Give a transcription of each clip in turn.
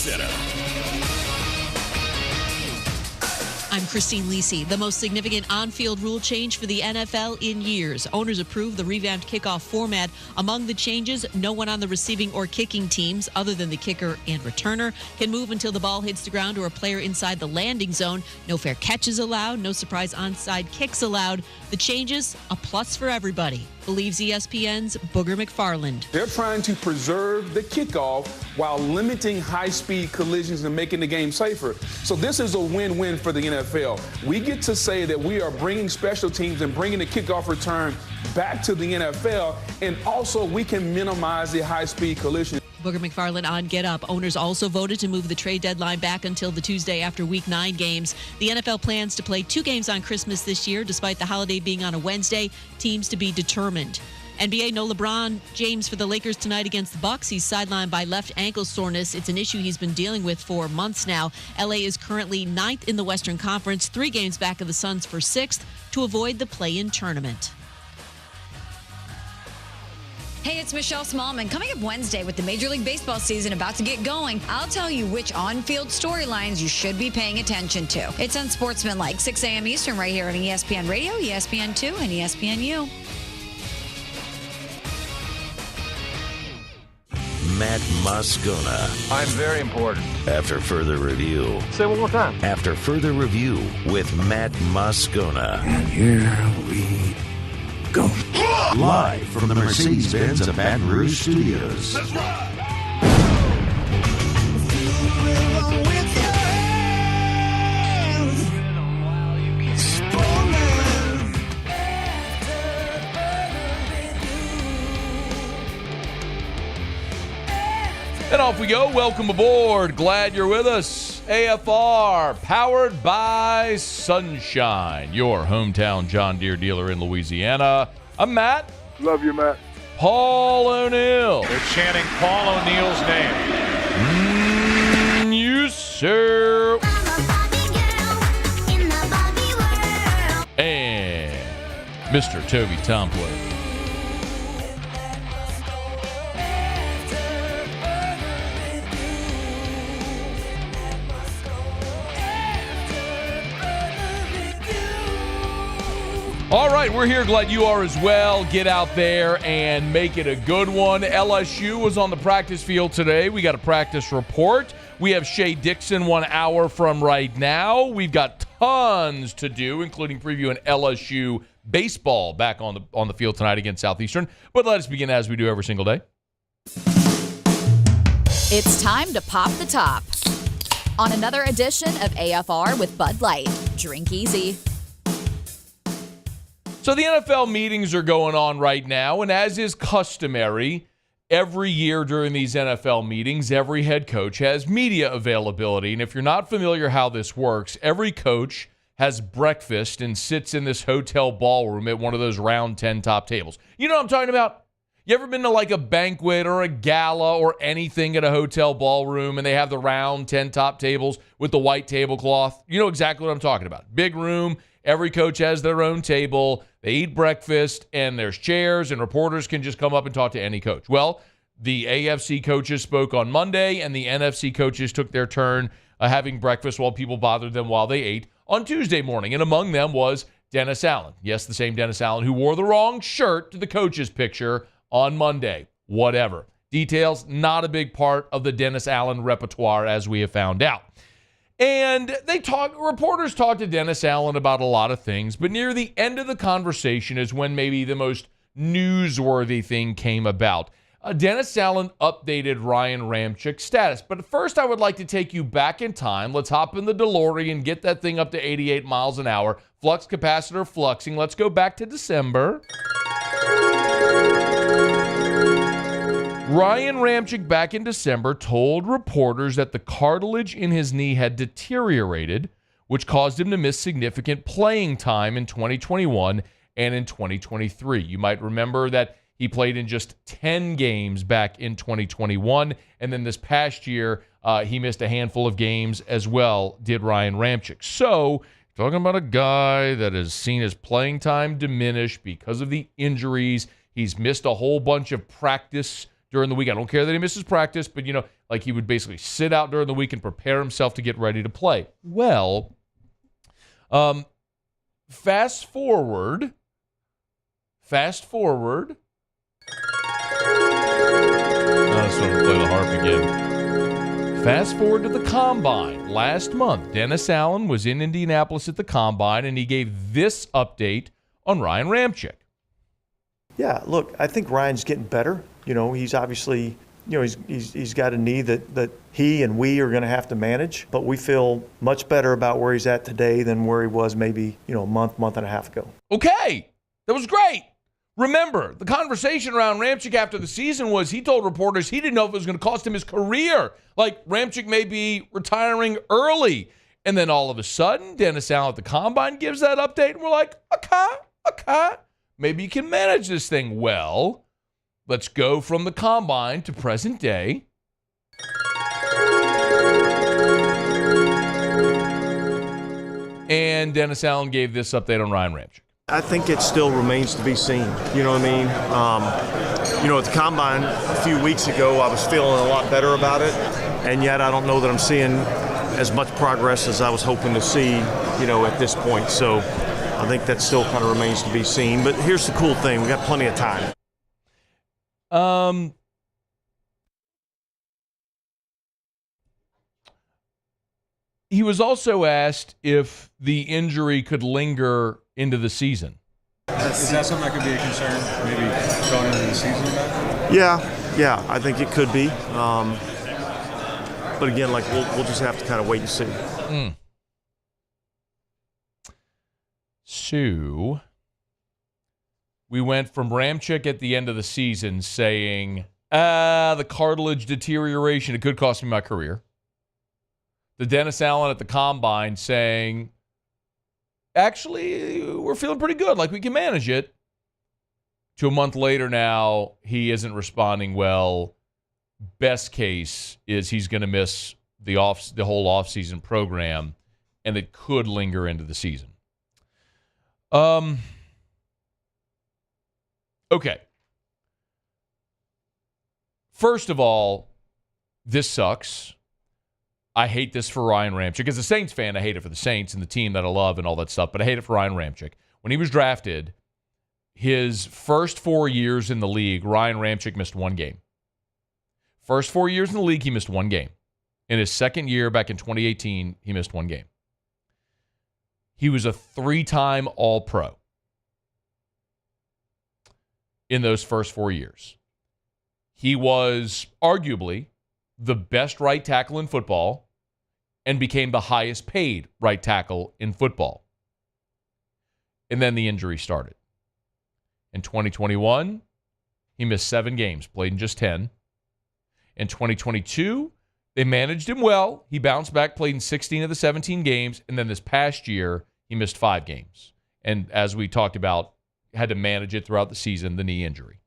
Center. I'm Christine Lisi. The most significant on-field rule change for the NFL in years. Owners approved the revamped kickoff format. Among the changes, no one on the receiving or kicking teams, other than the kicker and returner, can move until the ball hits the ground or a player inside the landing zone. No fair catches allowed. No surprise onside kicks allowed. The changes, a plus for everybody, believes ESPN's Booger McFarland. They're trying to preserve the kickoff while limiting high-speed collisions and making the game safer. So this is a win-win for the NFL. We get to say that we are bringing special teams and bringing the kickoff return back to the NFL, and also we can minimize the high-speed collision. Booger McFarland on Get Up. Owners also voted to move the trade deadline back until the Tuesday after Week 9 games. The NFL plans to play 2 games on Christmas this year, despite the holiday being on a Wednesday. Teams to be determined. NBA, no LeBron James for the Lakers tonight against the Bucks. He's sidelined by left ankle soreness. It's an issue he's been dealing with for months now. LA is currently 9th in the Western Conference, 3 games back of the Suns for 6th to avoid the play-in tournament. Hey, it's Michelle Smallman. Coming up Wednesday with the Major League Baseball season about to get going, I'll tell you which on-field storylines you should be paying attention to. It's Unsportsmanlike, 6 a.m. Eastern right here on ESPN Radio, ESPN2, and ESPNU. Matt Moscona. I'm very important. After further review. Say it one more time. After further review with Matt Moscona. And here we go. Live from the Mercedes-Benz of Baton Rouge Studios. That's right. And off we go. Welcome aboard. Glad you're with us. AFR, powered by Sunshine, your hometown John Deere dealer in Louisiana. I'm Matt. Love you, Matt. Paul O'Neill. They're chanting Paul O'Neill's name. You, sir. And Mr. Toby Tomplin. All right, we're here. Glad you are as well. Get out there and make it a good one. LSU was on the practice field today. We got a practice report. We have Shea Dixon 1 hour from right now. We've got tons to do, including previewing LSU baseball back on the field tonight against Southeastern. But let us begin as we do every single day. It's time to pop the top on another edition of AFR with Bud Light. Drink easy. So the NFL meetings are going on right now, and as is customary, every year during these NFL meetings, every head coach has media availability. And if you're not familiar how this works, every coach has breakfast and sits in this hotel ballroom at one of those round 10 top tables. You know what I'm talking about? You ever been to like a banquet or a gala or anything at a hotel ballroom and they have the round 10 top tables with the white tablecloth? You know exactly what I'm talking about. Big room. Every coach has their own table. They eat breakfast, and there's chairs, and reporters can just come up and talk to any coach. Well, the AFC coaches spoke on Monday, and the NFC coaches took their turn having breakfast while people bothered them while they ate on Tuesday morning. And among them was Dennis Allen. Yes, the same Dennis Allen who wore the wrong shirt to the coach's picture on Monday. Whatever. Details, not a big part of the Dennis Allen repertoire, as we have found out. And reporters talked to Dennis Allen about a lot of things, but near the end of the conversation is when maybe the most newsworthy thing came about. Dennis Allen updated Ryan Ramczyk's status. But first, I would like to take you back in time. Let's hop in the DeLorean, get that thing up to 88 miles an hour. Flux capacitor fluxing. Let's go back to December. Ryan Ramczyk back in December told reporters that the cartilage in his knee had deteriorated, which caused him to miss significant playing time in 2021 and in 2023. You might remember that he played in just 10 games back in 2021, and then this past year, he missed a handful of games as well, did Ryan Ramczyk. So, talking about a guy that has seen his playing time diminish because of the injuries. He's missed a whole bunch of practice during the week. I don't care that he misses practice, but, like he would basically sit out during the week and prepare himself to get ready to play. Well, fast forward. That's when we play the harp again. Fast forward to the Combine. Last month, Dennis Allen was in Indianapolis at the Combine, and he gave this update on Ryan Ramczyk. Yeah, look, I think Ryan's getting better. He's obviously, he's got a knee that he and we are going to have to manage, but we feel much better about where he's at today than where he was maybe, a month and a half ago. Okay, that was great. Remember, the conversation around Ramczyk after the season was he told reporters he didn't know if it was going to cost him his career. Like, Ramczyk may be retiring early. And then all of a sudden, Dennis Allen at the Combine gives that update, and we're like, okay, maybe you can manage this thing well. Let's go from the Combine to present day. And Dennis Allen gave this update on Ryan Ramczyk. I think it still remains to be seen. You know what I mean? At the Combine a few weeks ago, I was feeling a lot better about it, and yet I don't know that I'm seeing as much progress as I was hoping to see, at this point. So I think that still kind of remains to be seen. But here's the cool thing. We got plenty of time. He was also asked if the injury could linger into the season. Is that something that could be a concern, maybe going into the season? Yeah, I think it could be. But again, we'll just have to kind of wait and see. So we went from Ramczyk at the end of the season saying, the cartilage deterioration, it could cost me my career. The Dennis Allen at the Combine saying, actually, we're feeling pretty good, like we can manage it. To a month later now, he isn't responding well. Best case is he's going to miss the whole offseason program, and it could linger into the season. Okay. First of all, this sucks. I hate this for Ryan Ramczyk. As a Saints fan, I hate it for the Saints and the team that I love and all that stuff, but I hate it for Ryan Ramczyk. When he was drafted, his first 4 years in the league, Ryan Ramczyk missed one game. First 4 years in the league, he missed one game. In his second year, back in 2018, he missed one game. He was a 3-time All-Pro in those first 4 years. He was arguably the best right tackle in football and became the highest paid right tackle in football. And then the injury started. In 2021, he missed 7 games, played in just 10. In 2022, they managed him well. He bounced back, played in 16 of the 17 games, and then this past year, he missed 5 games. And as we talked about, had to manage it throughout the season, the knee injury.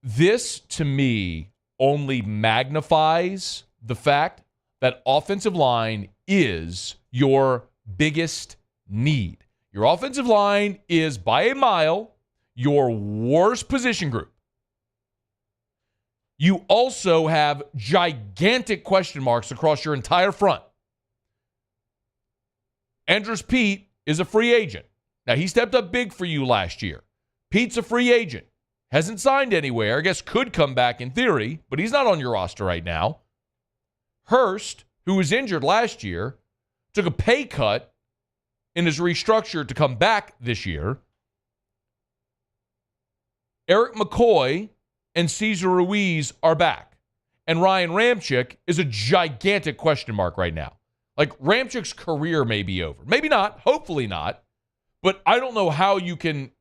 This, to me, only magnifies the fact that offensive line is your biggest need. Your offensive line is, by a mile, your worst position group. You also have gigantic question marks across your entire front. Andrus Peat is a free agent. Now, he stepped up big for you last year. Pete's a free agent. Hasn't signed anywhere. I guess could come back in theory, but he's not on your roster right now. Hurst, who was injured last year, took a pay cut and is restructured to come back this year. Eric McCoy and Cesar Ruiz are back. And Ryan Ramczyk is a gigantic question mark right now. Like, Ramczyk's career may be over. Maybe not. Hopefully not. But I don't know how you can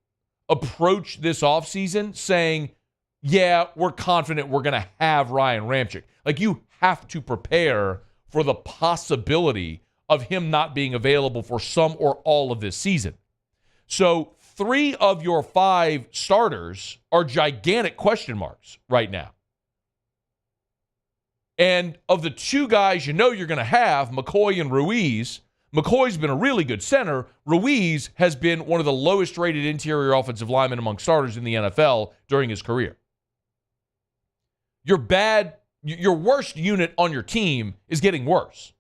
approach this offseason saying, yeah, we're confident we're going to have Ryan Ramczyk. Like, you have to prepare for the possibility of him not being available for some or all of this season. So 3 of your 5 starters are gigantic question marks right now. And of the 2 guys you know you're going to have, McCoy and Ruiz, McCoy's been a really good center. Ruiz has been one of the lowest rated interior offensive linemen among starters in the NFL during his career. Your worst unit on your team is getting worse.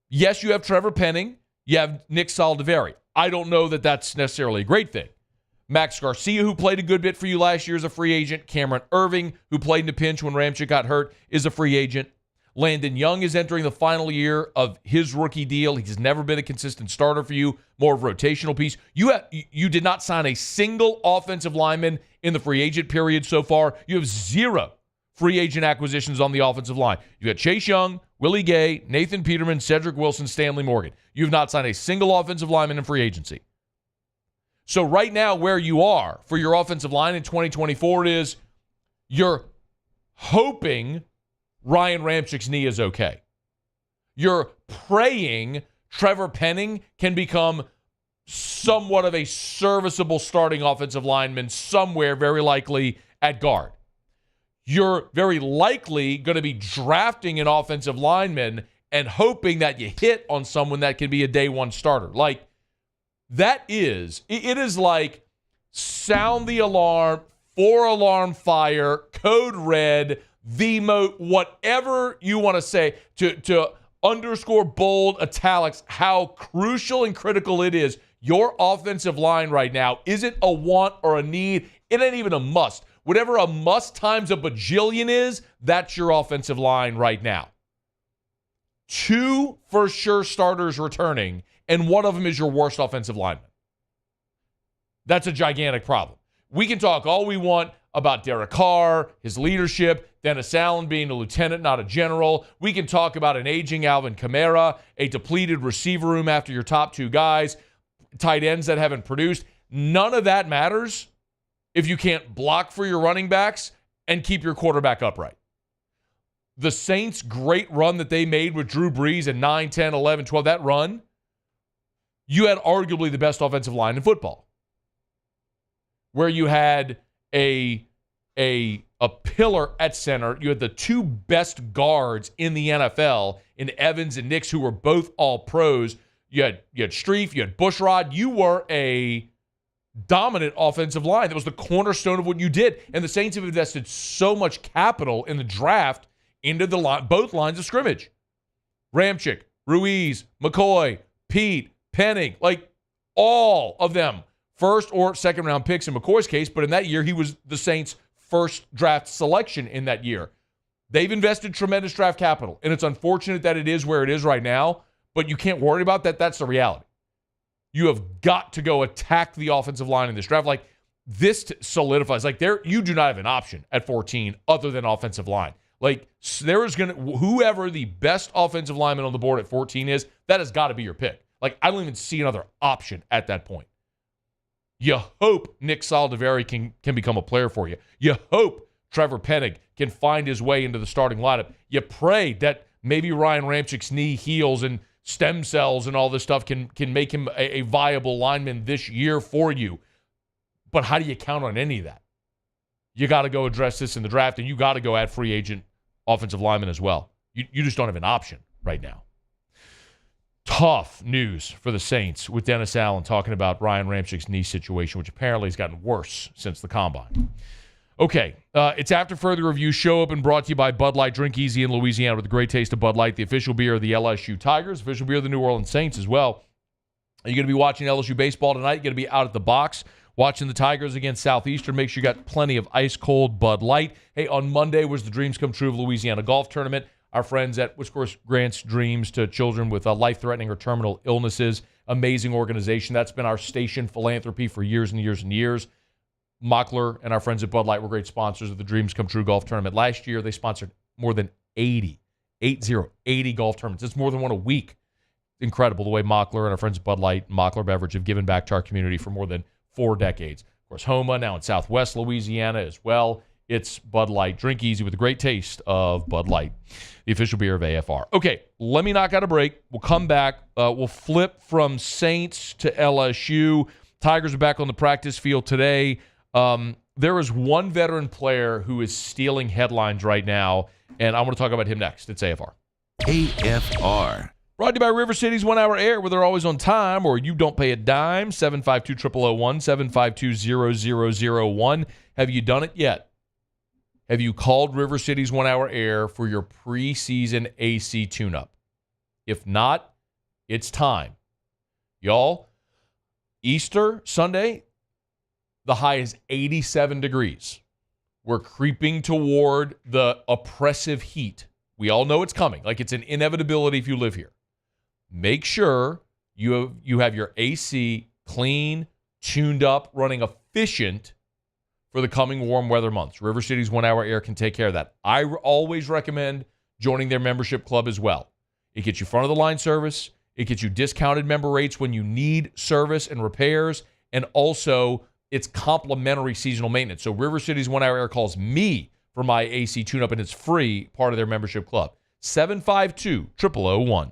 Yes, you have Trevor Penning. You have Nick Saldiveri. I don't know that that's necessarily a great thing. Max Garcia, who played a good bit for you last year, is a free agent. Cameron Irving, who played in a pinch when Ramczyk got hurt, is a free agent. Landon Young is entering the final year of his rookie deal. He's never been a consistent starter for you, more of a rotational piece. You did not sign a single offensive lineman in the free agent period so far. You have 0 free agent acquisitions on the offensive line. You got Chase Young, Willie Gay, Nathan Peterman, Cedric Wilson, Stanley Morgan. You have not signed a single offensive lineman in free agency. So right now where you are for your offensive line in 2024 is you're hoping Ryan Ramczyk's knee is okay. You're praying Trevor Penning can become somewhat of a serviceable starting offensive lineman somewhere, very likely at guard. You're very likely going to be drafting an offensive lineman and hoping that you hit on someone that can be a day one starter. Like, it is like sound the alarm, 4-alarm fire, code red, whatever you want to say, to underscore bold italics, how crucial and critical it is. Your offensive line right now isn't a want or a need. It ain't even a must. Whatever a must times a bajillion is, that's your offensive line right now. 2 for sure starters returning, and one of them is your worst offensive lineman. That's a gigantic problem. We can talk all we want about Derek Carr, his leadership, Dennis Allen being a lieutenant, not a general. We can talk about an aging Alvin Kamara, a depleted receiver room after your top 2 guys, tight ends that haven't produced. None of that matters if you can't block for your running backs and keep your quarterback upright. The Saints' great run that they made with Drew Brees in 9, 10, 11, 12, that run, you had arguably the best offensive line in football, where you had a pillar at center. You had the 2 best guards in the NFL in Evans and Nix, who were both all pros. You had Streif, you had Bushrod. You were a dominant offensive line. That was the cornerstone of what you did. And the Saints have invested so much capital in the draft into both lines of scrimmage. Ramczyk, Ruiz, McCoy, Pete, Penning, like all of them, first or second round picks in McCoy's case, but in that year, he was the Saints' first draft selection in that year. They've invested tremendous draft capital, and it's unfortunate that it is where it is right now, but you can't worry about that. That's the reality. You have got to go attack the offensive line in this draft. Like, this solidifies. Like, you do not have an option at 14 other than offensive line. Like, there is whoever the best offensive lineman on the board at 14 is, that has got to be your pick. Like, I don't even see another option at that point. You hope Nick Saldiveri can become a player for you. You hope Trevor Penning can find his way into the starting lineup. You pray that maybe Ryan Ramczyk's knee heals and stem cells and all this stuff can make him a viable lineman this year for you. But how do you count on any of that? You got to go address this in the draft, and you got to go add free agent offensive linemen as well. You just don't have an option right now. Tough news for the Saints with Dennis Allen talking about Ryan Ramczyk's knee situation, which apparently has gotten worse since the Combine. Okay, it's After Further Review. Show up and brought to you by Bud Light. Drink easy in Louisiana with a great taste of Bud Light, the official beer of the LSU Tigers, official beer of the New Orleans Saints as well. Are you going to be watching LSU baseball tonight? You're going to be out at the box watching the Tigers against Southeastern. Make sure you got plenty of ice-cold Bud Light. Hey, on Monday was the Dreams Come True of Louisiana Golf Tournament. Our friends at which, of course, grants dreams to children with life-threatening or terminal illnesses. Amazing organization. That's been our station philanthropy for years and years and years. Mockler and our friends at Bud Light were great sponsors of the Dreams Come True Golf Tournament. Last year, they sponsored more than 80 golf tournaments. It's more than one a week. Incredible the way Mockler and our friends at Bud Light, Mockler Beverage, have given back to our community for more than 4 decades. Of course, Homa, now in Southwest Louisiana as well. It's Bud Light. Drink easy with a great taste of Bud Light, the official beer of AFR. Okay, let me knock out a break. We'll come back. We'll flip from Saints to LSU. Tigers are back on the practice field today. There is one veteran player who is stealing headlines right now, and I want to talk about him next. It's AFR. AFR. Brought to you by River City's 1 Hour Air, where they're always on time or you don't pay a dime. 752-0001, 752-0001. Have you done it yet? Have you called River City's 1 Hour Air for your preseason AC tune-up? If not, it's time. Y'all, Easter Sunday, the high is 87 degrees. We're creeping toward the oppressive heat. We all know it's coming. Like, it's an inevitability if you live here. Make sure you have your AC clean, tuned up, running efficient for the coming warm weather months. River City's 1 Hour Air can take care of that. I always recommend joining their membership club as well. It gets you front of the line service. It gets you discounted member rates when you need service and repairs. And also, it's complimentary seasonal maintenance. So River City's 1 Hour Air calls me for my AC tune-up, and it's free, part of their membership club. 752-0001.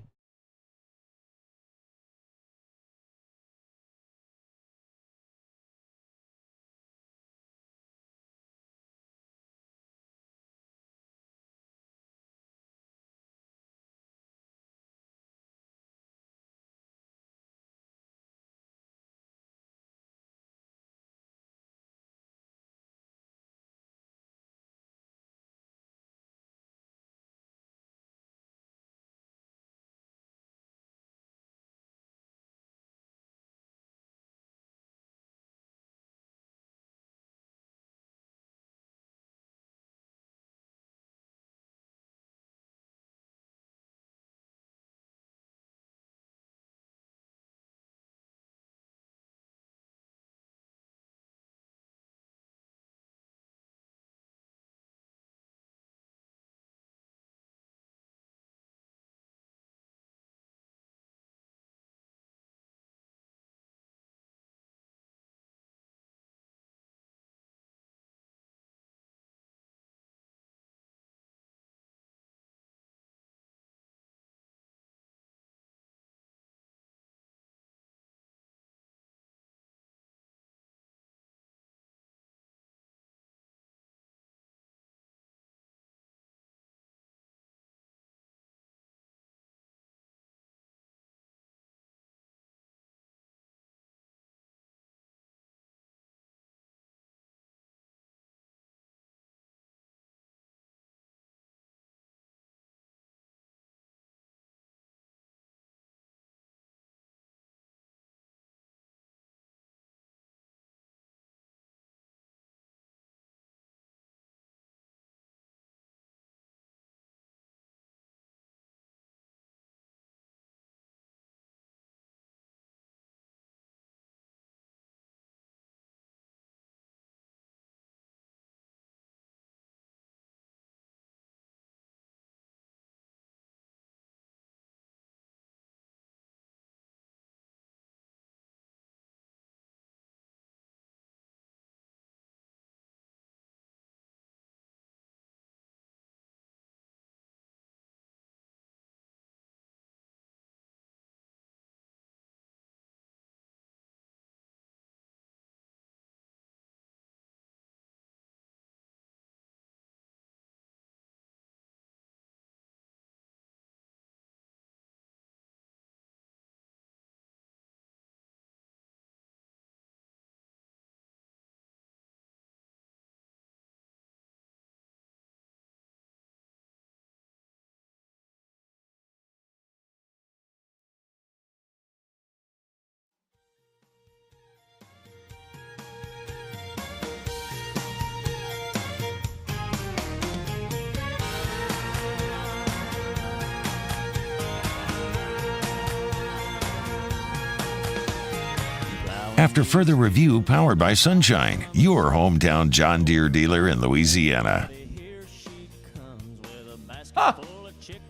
After further review, powered by Sunshine, your hometown John Deere dealer in Louisiana.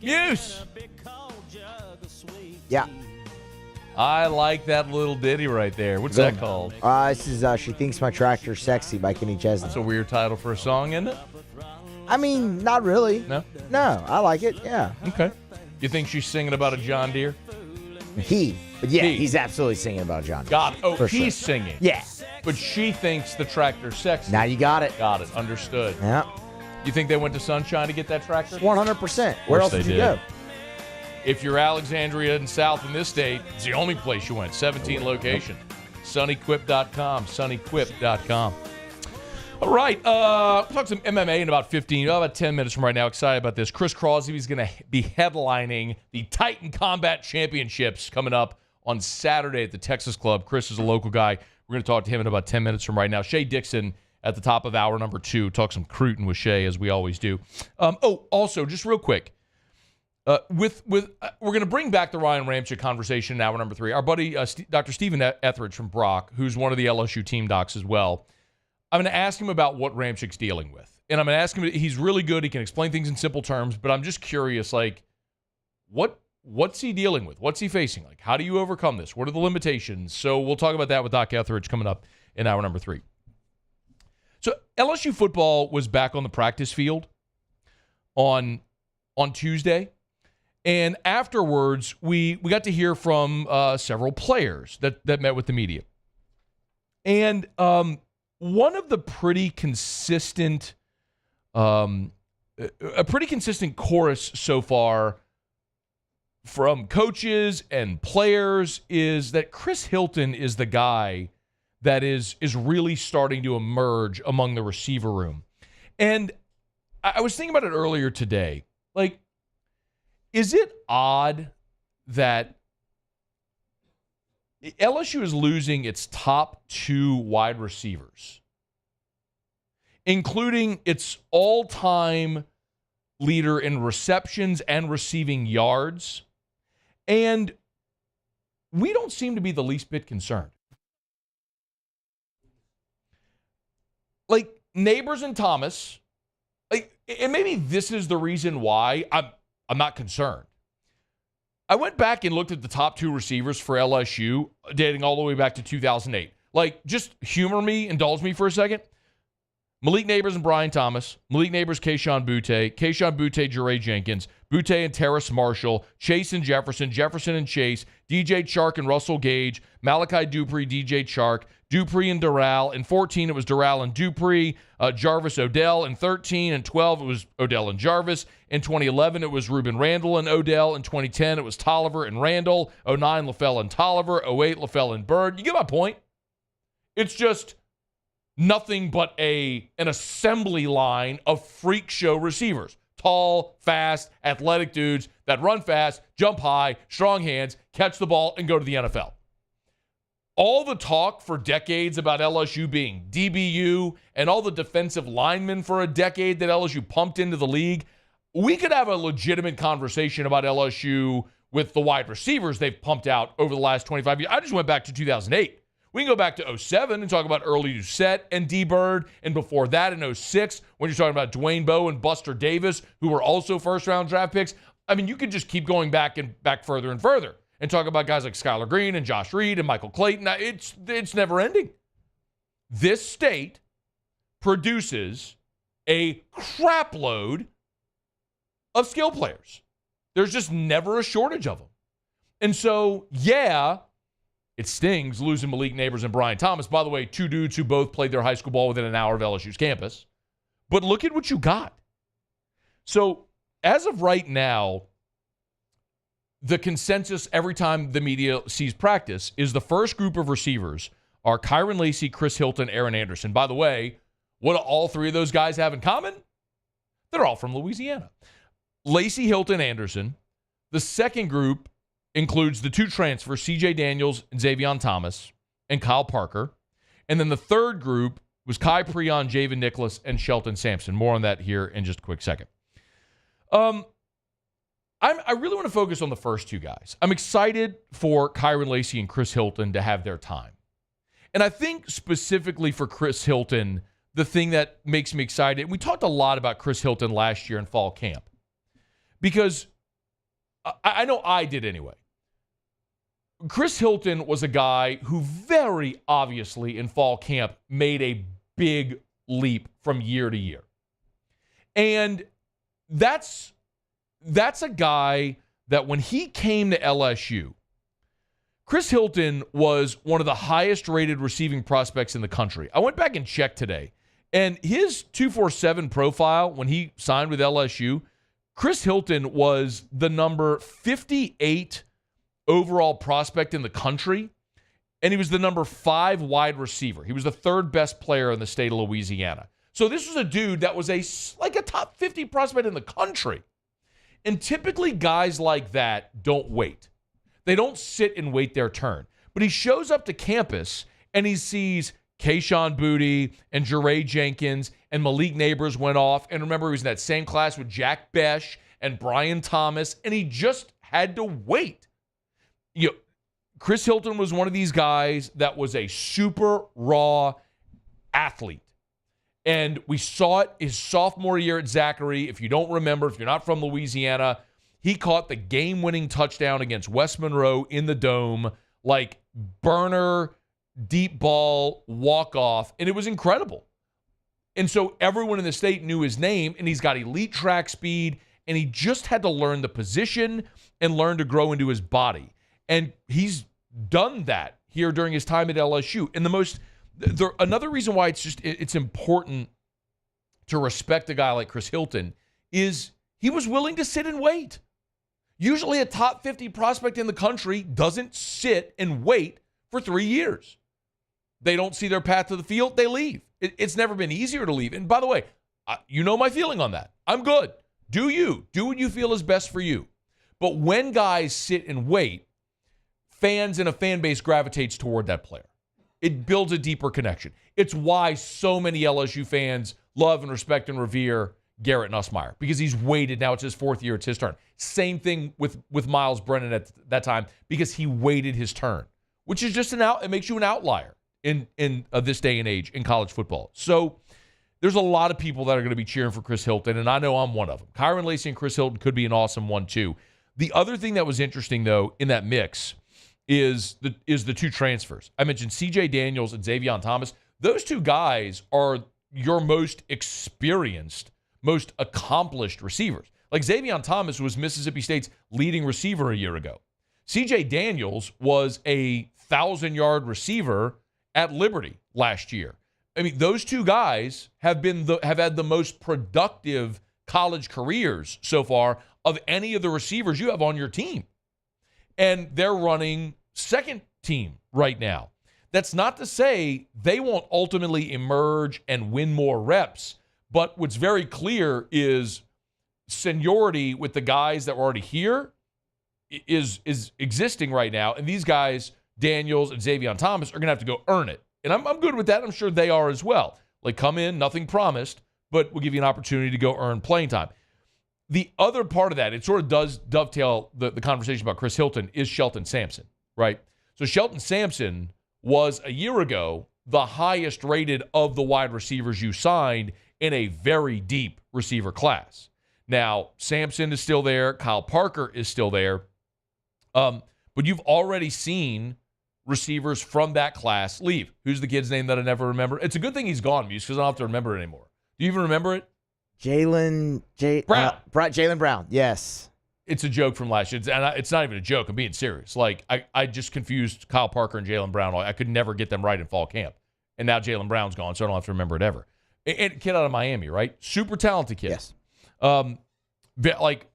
Muse. Yeah. I like that little ditty right there. What's that called? This is She Thinks My Tractor's Sexy by Kenny Chesney. That's a weird title for a song, isn't it? I mean, not really. No? No, I like it, yeah. Okay. You think she's singing about a John Deere? But yeah, he's absolutely singing about John Deere. Got it. Oh, For he's sure. singing. Yeah. But she thinks the tractor's sexy. Now you got it. Got it. Understood. Yeah. You think they went to Sunshine to get that tractor? 100%. Where else would you go? If you're Alexandria and South in this state, it's the only place you went. 17 location. Sunnyquip.com. Sunnyquip.com. All right. We'll talk some MMA in about 10 minutes from right now. Excited about this. Chris Crosby is going to be headlining the Titan Combat Championships coming up on Saturday at the Texas Club. Chris is a local guy. We're going to talk to him in about 10 minutes from right now. Shea Dixon at the top of hour number 2. Talk some Cruton with Shea, as we always do. Also, just real quick. We're going to bring back the Ryan Ramczyk conversation in hour number 3. Our buddy, Dr. Stephen Etheredge from Brock, who's one of the LSU team docs as well, I'm going to ask him about what Ramczyk's dealing with. And I'm going to ask him, he's really good. He can explain things in simple terms, but I'm just curious, like, what's he dealing with? What's he facing? Like, how do you overcome this? What are the limitations? So we'll talk about that with Doc Etheredge coming up in hour number 3. So LSU football was back on the practice field on Tuesday. And afterwards, we got to hear from several players that met with the media. And one of the pretty consistent, a pretty consistent chorus so far from coaches and players is that Chris Hilton is the guy that is really starting to emerge among the receiver room. And I was thinking about it earlier today. Like, is it odd that LSU is losing its top 2 wide receivers, including its all-time leader in receptions and receiving yards, and we don't seem to be the least bit concerned? Like, Neighbors and Thomas, and maybe this is the reason why I'm not concerned. I went back and looked at the top 2 receivers for LSU, dating all the way back to 2008. Like, just humor me, indulge me for a second. Malik Neighbors and Brian Thomas. Malik Neighbors, Kayshon Boutte. Kayshon Boutte, Jeray Jenkins. Boutte and Terrace Marshall. Chase and Jefferson. Jefferson and Chase. DJ Chark and Russell Gage. Malachi Dupree, DJ Chark. Dupree and Doral. In 14, it was Doral and Dupree. Jarvis Odell. In 13 and 12, it was Odell and Jarvis. In 2011, it was Ruben Randall and Odell. In 2010, it was Tolliver and Randall. 09, LaFell and Tolliver. 08, LaFell and Bird. You get my point? It's just nothing but an assembly line of freak show receivers. Tall, fast, athletic dudes that run fast, jump high, strong hands, catch the ball, and go to the NFL. All the talk for decades about LSU being DBU and all the defensive linemen for a decade that LSU pumped into the league, we could have a legitimate conversation about LSU with the wide receivers they've pumped out over the last 25 years. I just went back to 2008. We can go back to 07 and talk about Early Doucette and D-Bird, and before that in 06 when you're talking about Dwayne Bowe and Buster Davis, who were also first-round draft picks. I mean, you could just keep going back further and further and talk about guys like Skylar Green and Josh Reed and Michael Clayton. It's never ending. This state produces a crapload of skill players. There's just never a shortage of them. And so, yeah, it stings losing Malik Neighbors and Brian Thomas. By the way, 2 dudes who both played their high school ball within an hour of LSU's campus. But look at what you got. So, as of right now, the consensus every time the media sees practice is the first group of receivers are Kyron Lacey, Chris Hilton, Aaron Anderson. By the way, what do all 3 of those guys have in common? They're all from Louisiana. Lacey, Hilton, Anderson. The second group includes the 2 transfers, C.J. Daniels and Xavion Thomas, and Kyle Parker. And then the third group was Kai Preon, Javen Nicholas, and Shelton Sampson. More on that here in just a quick second. I really want to focus on the first 2 guys. I'm excited for Kyron Lacey and Chris Hilton to have their time. And I think specifically for Chris Hilton, the thing that makes me excited, we talked a lot about Chris Hilton last year in fall camp, because I know I did anyway. Chris Hilton was a guy who very obviously in fall camp made a big leap from year to year. And that's a guy that when he came to LSU, Chris Hilton was one of the highest rated receiving prospects in the country. I went back and checked today, and his 247 profile when he signed with LSU, Chris Hilton was the number 58 overall prospect in the country, and he was the number 5 wide receiver. He was the 3rd best player in the state of Louisiana. So this was a dude that was a top 50 prospect in the country. And typically guys like that don't wait. They don't sit and wait their turn. But he shows up to campus and he sees Kayshon Boutte and Jeray Jenkins and Malik Neighbors went off. And remember, he was in that same class with Jack Besh and Brian Thomas, and he just had to wait. Chris Hilton was one of these guys that was a super raw athlete. And we saw it his sophomore year at Zachary. If you don't remember, if you're not from Louisiana, he caught the game-winning touchdown against West Monroe in the Dome, like burner, deep ball, walk-off, and it was incredible. And so everyone in the state knew his name, and he's got elite track speed, and he just had to learn the position and learn to grow into his body. And he's done that here during his time at LSU. And another reason why it's important to respect a guy like Chris Hilton is he was willing to sit and wait. Usually a top 50 prospect in the country doesn't sit and wait for 3 years. They don't see their path to the field, they leave. It's never been easier to leave. And by the way, you know my feeling on that. I'm good. Do you. Do what you feel is best for you. But when guys sit and wait, fans and a fan base gravitates toward that player. It builds a deeper connection. It's why so many LSU fans love and respect and revere Garrett Nussmeier, because he's waited. Now it's his 4th year. It's his turn. Same thing with Miles Brennan at that time, because he waited his turn, which is just it makes you an outlier in this day and age in college football. So there's a lot of people that are going to be cheering for Chris Hilton, and I know I'm one of them. Kyron Lacey and Chris Hilton could be an awesome one too. The other thing that was interesting, though, in that mix is the 2 transfers. I mentioned C.J. Daniels and Xavion Thomas. Those 2 guys are your most experienced, most accomplished receivers. Like Xavion Thomas was Mississippi State's leading receiver a year ago. C.J. Daniels was a 1,000-yard receiver at Liberty last year. I mean, those 2 guys have had the most productive college careers so far of any of the receivers you have on your team. And they're running second team right now. That's not to say they won't ultimately emerge and win more reps, but what's very clear is seniority with the guys that were already here is existing right now. And these guys, Daniels and Xavion Thomas, are going to have to go earn it. And I'm good with that. I'm sure they are as well. Like, come in, nothing promised, but we'll give you an opportunity to go earn playing time. The other part of that, it sort of does dovetail the conversation about Chris Hilton, is Shelton Sampson, right? So Shelton Sampson was, a year ago, the highest rated of the wide receivers you signed in a very deep receiver class. Now, Sampson is still there. Kyle Parker is still there. But you've already seen receivers from that class leave. Who's the kid's name that I never remember? It's a good thing he's gone, Muse, because I don't have to remember it anymore. Do you even remember it? Jalen Brown. Yes. It's a joke from last year. It's not even a joke. I'm being serious. Like, I just confused Kyle Parker and Jalen Brown. I could never get them right in fall camp. And now Jalen Brown's gone, so I don't have to remember it ever. And kid out of Miami, right? Super talented kid. Yes. Like,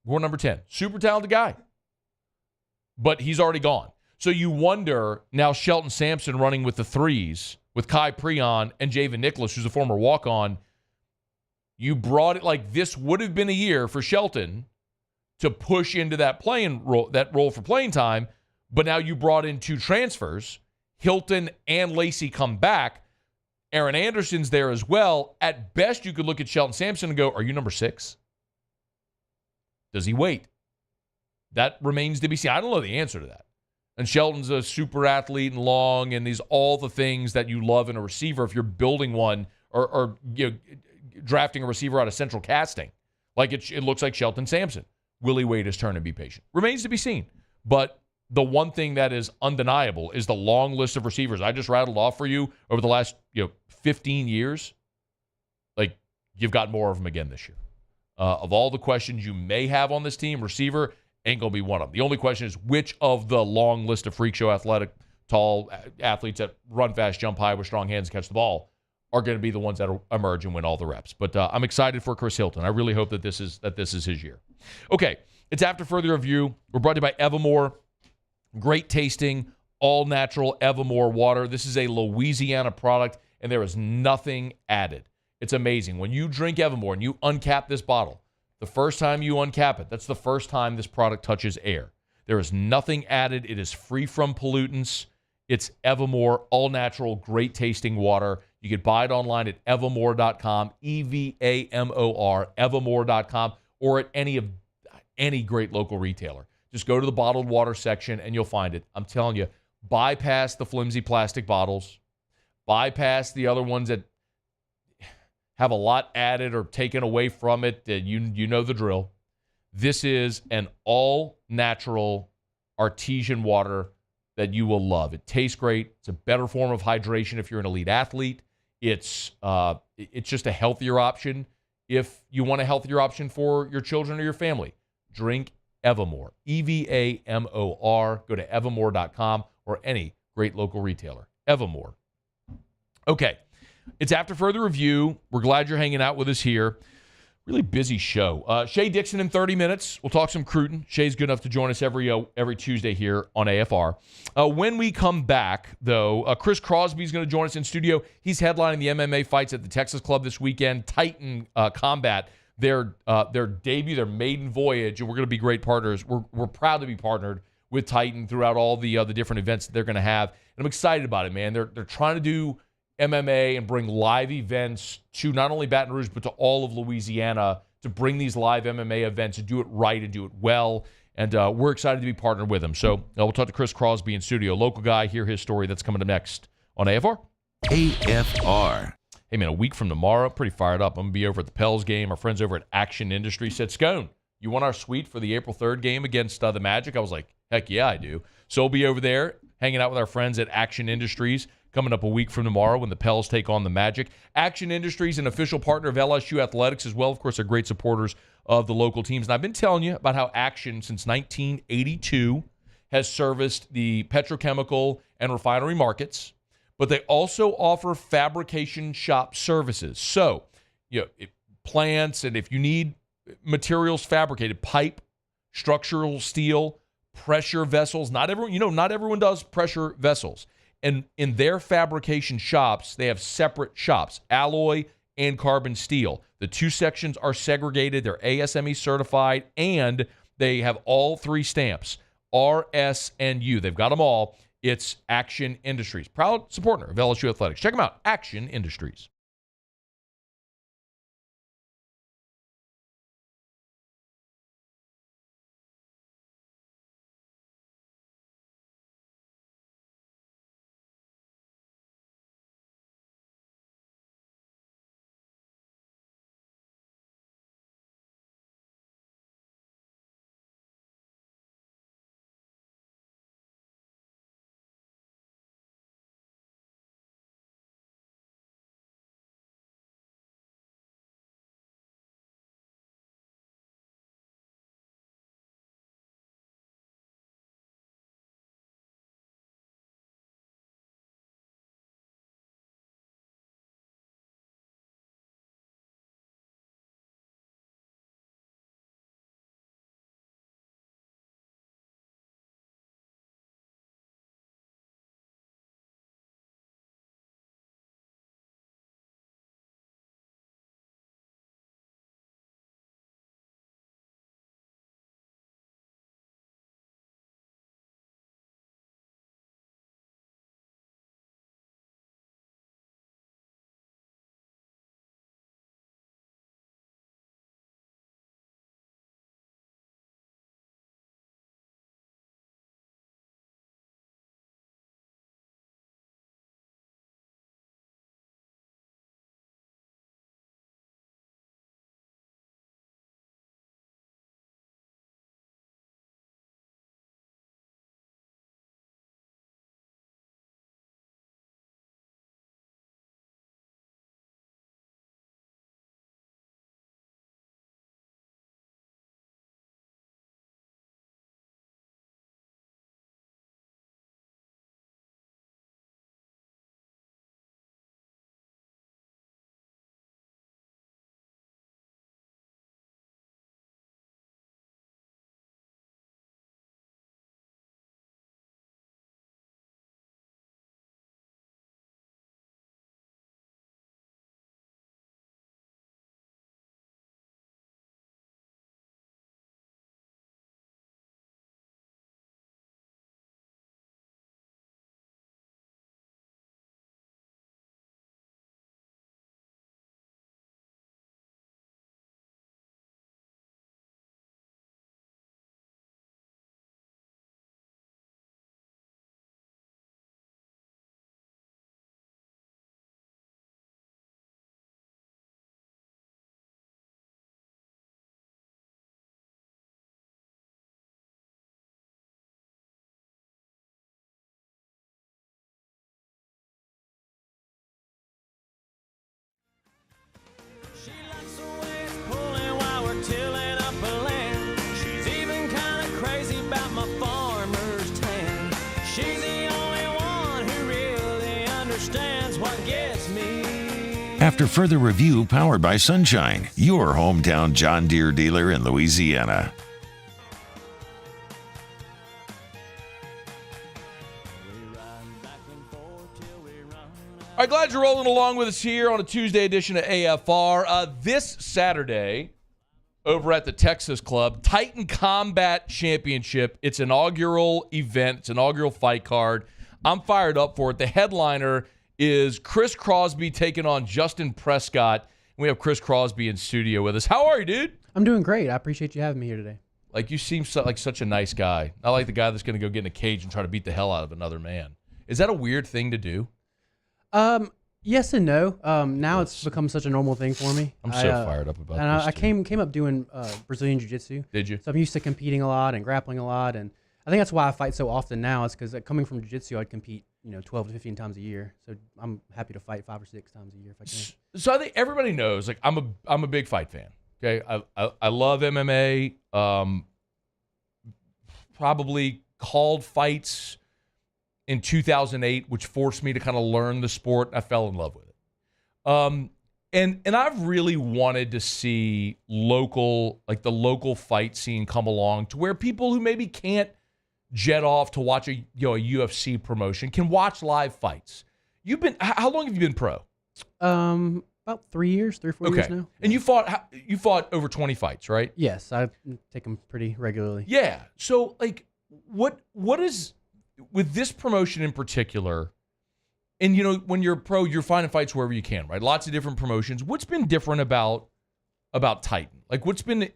we're number 10. Super talented guy. But he's already gone. So you wonder, now Shelton Sampson running with the 3s, with Kai Preon and Javen Nicholas, who's a former walk-on. You brought it, like, this would have been a year for Shelton to push into that role for playing time, but now you brought in 2 transfers. Hilton and Lacey come back. Aaron Anderson's there as well. At best, you could look at Shelton Sampson and go, are you number 6? Does he wait? That remains to be seen. I don't know the answer to that. And Shelton's a super athlete and long, and these all the things that you love in a receiver if you're building one or drafting a receiver out of central casting. Like it looks like Shelton Sampson. Will he wait his turn and be patient? Remains to be seen. But the one thing that is undeniable is the long list of receivers I just rattled off for you over the last 15 years. Like, you've got more of them again this year. Of all the questions you may have on this team, receiver ain't going to be one of them. The only question is which of the long list of freak show athletic, tall athletes that run fast, jump high with strong hands, catch the ball, are going to be the ones that emerge and win all the reps. But I'm excited for Chris Hilton. I really hope that this is his year. Okay, it's After Further Review. We're brought to you by Evermore. Great tasting, all natural Evermore water. This is a Louisiana product, and there is nothing added. It's amazing. When you drink Evermore and you uncap this bottle, the first time you uncap it, that's the first time this product touches air. There is nothing added. It is free from pollutants. It's Evermore, all natural, great tasting water. You can buy it online at evermore.com, EVAMOR, evermore.com, or at any great local retailer. Just go to the bottled water section and you'll find it. I'm telling you, bypass the flimsy plastic bottles, bypass the other ones that have a lot added or taken away from it. You know the drill. This is an all-natural artesian water that you will love. It tastes great. It's a better form of hydration if you're an elite athlete. It's just a healthier option if you want a healthier option for your children or your family. Drink Evermore, EVAMOR. Go to evermore.com or any great local retailer. Evermore. Okay, it's After Further Review. We're glad you're hanging out with us here. Really busy show. Shea Dixon in 30 minutes. We'll talk some Cruton. Shea's good enough to join us every Tuesday here on AFR. When we come back, though, Chris Crosby is going to join us in studio. He's headlining the MMA fights at the Texas Club this weekend. Titan Combat, their debut, their maiden voyage, and we're going to be great partners. We're proud to be partnered with Titan throughout all the different events that they're going to have. And I'm excited about it, man. They're trying to do MMA and bring live events to not only Baton Rouge, but to all of Louisiana, to bring these live MMA events and do it right and do it well. And we're excited to be partnered with them. So we'll talk to Chris Crosby in studio, local guy, hear his story. That's coming up next on AFR. AFR. Hey, man, a week from tomorrow, pretty fired up. I'm going to be over at the Pels game. Our friends over at Action Industries said, Scone, you want our suite for the April 3rd game against the Magic? I was like, heck yeah, I do. So we'll be over there hanging out with our friends at Action Industries coming up a week from tomorrow when the Pels take on the Magic. Action Industries, an official partner of LSU Athletics as well. Of course, they're great supporters of the local teams. And I've been telling you about how Action, since 1982, has serviced the petrochemical and refinery markets, but they also offer fabrication shop services. So, plants, and if you need materials fabricated, pipe, structural steel, pressure vessels. Not everyone does pressure vessels. And in their fabrication shops, they have separate shops, alloy and carbon steel. The two sections are segregated. They're ASME certified, and they have all three stamps, R, S, and U. They've got them all. It's Action Industries, proud supporter of LSU Athletics. Check them out, Action Industries. After further review, powered by Sunshine, your hometown John Deere dealer in Louisiana. All right, glad you're rolling along with us here on a Tuesday edition of AFR. This Saturday, over at the Texas Club, Titan Combat Championship. It's an inaugural event. It's an inaugural fight card. I'm fired up for it. The headliner is Chris Crosby taking on Justin Prescott. We have Chris Crosby in studio with us. How are you, dude? I'm doing great. I appreciate you having me here today. Like, you seem like such a nice guy. I like the guy that's going to go get in a cage and try to beat the hell out of another man. Is that a weird thing to do? Yes and no. Now it's become such a normal thing for me. I'm so fired up about this. I came up doing Brazilian Jiu-Jitsu. Did you? So I'm used to competing a lot and grappling a lot, and I think that's why I fight so often now. Is because coming from Jiu-Jitsu, I'd compete 12 to 15 times a year. So I'm happy to fight 5 or 6 times a year if I can. So I think everybody knows, like, I'm a big fight fan. Okay, I love MMA. Probably called fights in 2008, which forced me to kind of learn the sport. I fell in love with it. And I've really wanted to see the local fight scene come along to where people who maybe can't jet off to watch a UFC promotion can watch live fights. How long have you been pro? About 3 or 4 years now. And you fought over 20 fights, right? Yes, I take them pretty regularly. Yeah. So, like, what is with this promotion in particular? And when you're pro, you're finding fights wherever you can, right? Lots of different promotions. What's been different about Titan? Like, what's been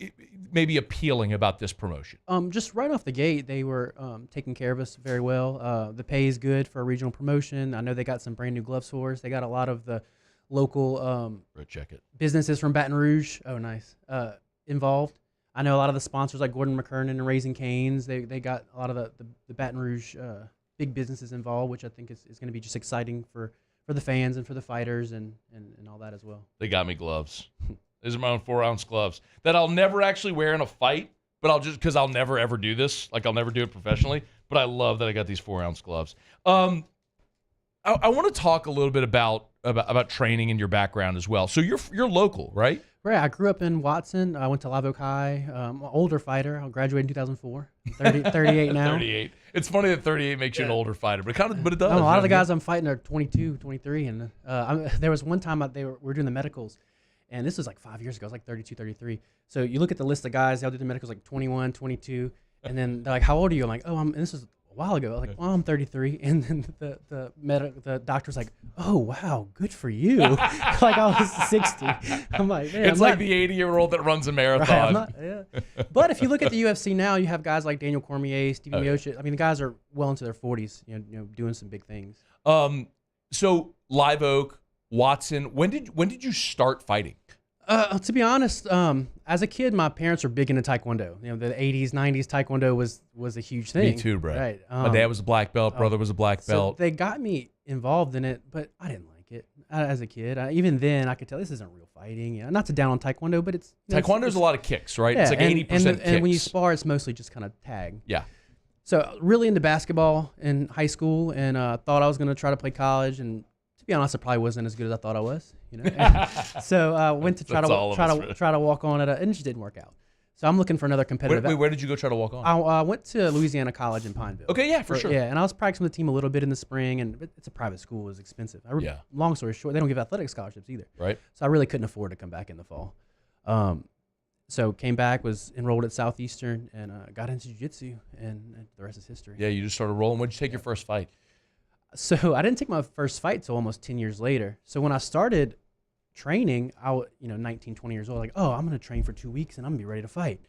maybe appealing about this promotion? Just right off the gate, they were taking care of us very well. The pay is good for a regional promotion. I know they got some brand new gloves for us. They got a lot of the local businesses from Baton Rouge. Oh, nice. Involved. I know a lot of the sponsors like Gordon McKernan and Raising Cane's. They got a lot of the Baton Rouge big businesses involved, which I think is going to be just exciting for the fans and for the fighters and all that as well. They got me gloves. These are my own 4-ounce gloves that I'll never actually wear in a fight, but because I'll never ever do this. Like, I'll never do it professionally, but I love that I got these 4-ounce gloves. I want to talk a little bit about training and your background as well. So you're local, right? Right. I grew up in Watson. I went to Live Oak High. I'm an older fighter. I graduated in 2004. 38 now. 38. It's funny that 38 makes you an older fighter, but it does. No, a lot of the guys I'm fighting are 22, 23, and there was one time we were doing the medicals, and this was like 5 years ago. I was like 32, 33. So you look at the list of guys, they'll do the medicals like 21, 22, and then they're like, "How old are you?" I'm like, "Oh, and this was a while ago." I was like, "Well, I'm 33," and then the doctor's like, "Oh, wow, good for you." Like I was 60. I'm like, man, it's like the 80-year-old that runs a marathon. Right, But if you look at the UFC now, you have guys like Daniel Cormier, Stephen Miocic. I mean, the guys are well into their 40s, doing some big things. So Live Oak, Watson. When did you start fighting? To be honest, as a kid, my parents were big into Taekwondo. The 80s, 90s Taekwondo was a huge thing. Me too, bro. Right. My dad was a black belt. Brother was a black belt. So they got me involved in it, but I didn't like it as a kid. Even then, I could tell this isn't real fighting. Not to down on Taekwondo, but it's Taekwondo's a lot of kicks, right? Yeah, it's like 80% kicks. And when you spar, it's mostly just kind of tag. Yeah. So really into basketball in high school, and thought I was going to try to play college. And to be honest, I probably wasn't as good as I thought I was. So I went to try to walk on it, and it just didn't work out. So I'm looking for another competitive. Where did you go try to walk on? I went to Louisiana College in Pineville. Okay, yeah, for sure. Yeah, and I was practicing with the team a little bit in the spring, and it's a private school, it was expensive. Long story short, they don't give athletic scholarships either. Right. So I really couldn't afford to come back in the fall. So came back, was enrolled at Southeastern, and got into jiu-jitsu, and the rest is history. Yeah, you just started rolling. When did you take your first fight? So I didn't take my first fight till almost 10 years later. So when I started training, I was 19, 20 years old, like, oh, I'm going to train for 2 weeks, and I'm going to be ready to fight.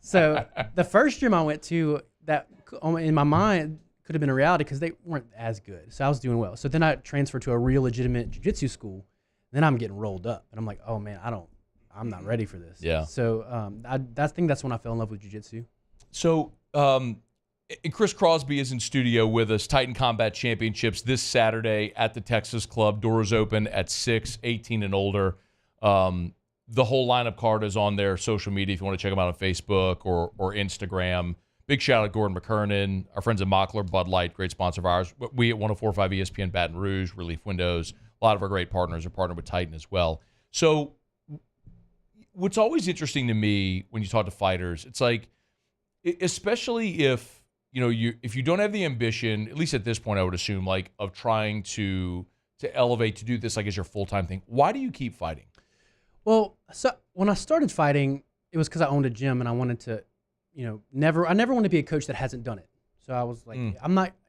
So the first gym I went to, that in my mind could have been a reality because they weren't as good. So I was doing well. So then I transferred to a real legitimate jiu-jitsu school. Then I'm getting rolled up, and I'm like, oh man, I'm not ready for this. Yeah. So I think that's when I fell in love with jiu-jitsu. So Chris Crosby is in studio with us. Titan Combat Championships this Saturday at the Texas Club. Doors open at 6, 18 and older. The whole lineup card is on their social media if you want to check them out on Facebook or Instagram. Big shout out to Gordon McKernan, our friends at Mockler, Bud Light, great sponsor of ours. We at 104.5 ESPN Baton Rouge, Relief Windows, a lot of our great partners are partnered with Titan as well. So what's always interesting to me when you talk to fighters, it's like, especially if you don't have the ambition, at least at this point, I would assume, like, of trying to elevate, to do this like as your full-time thing. Why do you keep fighting? Well, so when I started fighting, it was because I owned a gym and I wanted to, I never want to be a coach that hasn't done it. So I was like,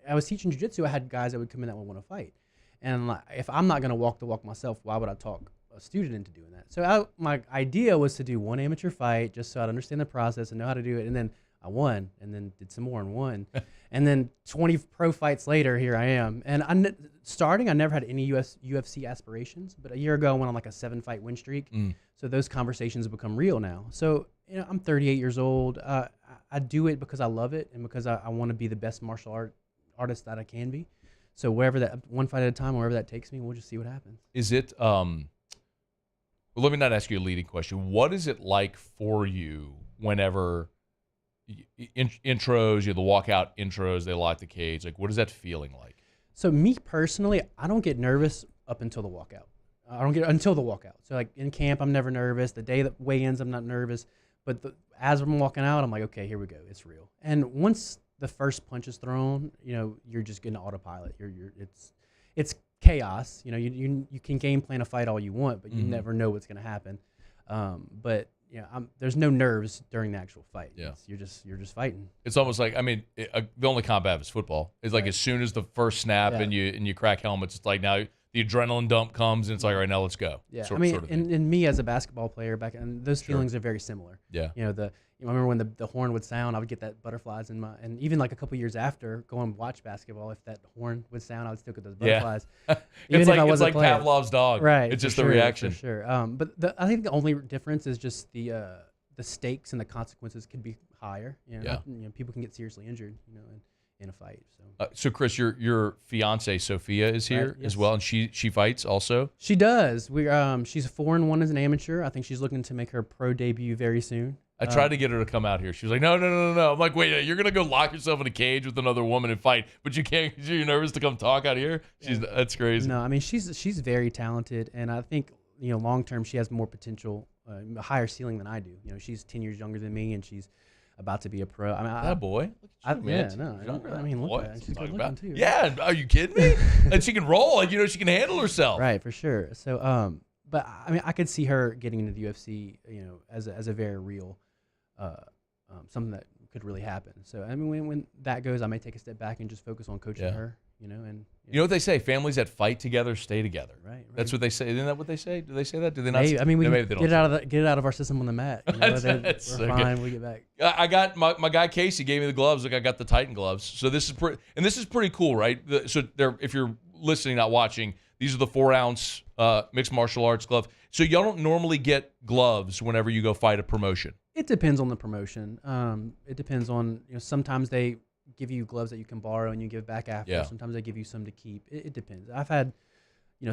I was teaching jiu-jitsu. I had guys that would come in that would want to fight. And like, if I'm not going to walk the walk myself, why would I talk a student into doing that? So my idea was to do one amateur fight just so I'd understand the process and know how to do it. And then I won, and then did some more and won. And then 20 pro fights later, here I am. And I never had any UFC aspirations, but a year ago I went on like a 7-fight win streak. So those conversations have become real now. So I'm 38 years old. I do it because I love it and because I want to be the best martial artist that I can be. So wherever that, one fight at a time, wherever that takes me, we'll just see what happens. Is it, well, let me not ask you a leading question. What is it like for you whenever intros, the walkout intros, they lock the cage? Like, what is that feeling like? So me personally, I don't get nervous up until the walkout. I don't get until the walkout. So like in camp, I'm never nervous. The day that weigh-ins, I'm not nervous. But as I'm walking out, I'm like, okay, here we go. It's real. And once the first punch is thrown, you're just getting autopilot. It's chaos. You can game plan a fight all you want, but you never know what's going to happen. But there's no nerves during the actual fight. Yeah. You're just fighting. It's almost like, the only combat is football. It's like as soon as the first snap and you crack helmets, it's like now the adrenaline dump comes and it's like, all right, now let's go. Yeah. Sort of and me as a basketball player back, and those feelings are very similar. Yeah. I remember when the horn would sound, I would get that butterflies in my, and even like a couple years after, go and watch basketball, if that horn would sound, I would still get those butterflies. It's like Pavlov's dog. Right. It's just the reaction. For sure. But I think the only difference is just the stakes and the consequences could be higher. People can get seriously injured, in a fight. So Chris, your fiance Sophia is here as well, and she fights also. She does. She's 4-1 as an amateur. I think she's looking to make her pro debut very soon. I tried to get her to come out here. She was like, no. I'm like, wait, you're gonna go lock yourself in a cage with another woman and fight, but you can't because you're nervous to come talk out here. That's crazy. No, she's very talented, and I think long term she has more potential, a higher ceiling than I do. She's 10 years younger than me, and she's about to be a pro. That boy. Look at you, man. Look at her. She's good looking too. Yeah, are you kidding me? And she can roll. She can handle herself. Right, for sure. So, but I could see her getting into the UFC, as a very real, something that could really happen. So, when that goes, I may take a step back and just focus on coaching her. And you know what they say? Families that fight together stay together. Right. That's what they say. Isn't that what they say? Do they say that? Do they not? Maybe. We get it out of our system on the mat. We're fine. We get back. I got my guy Casey gave me the gloves. Like I got the Titan gloves. So this is pretty cool, right? So if you're listening, not watching, these are the 4-ounce mixed martial arts glove. So y'all don't normally get gloves whenever you go fight a promotion. It depends on the promotion. It depends on sometimes they give you gloves that you can borrow and you give back after. Yeah. Sometimes they give you some to keep. It depends. I've had,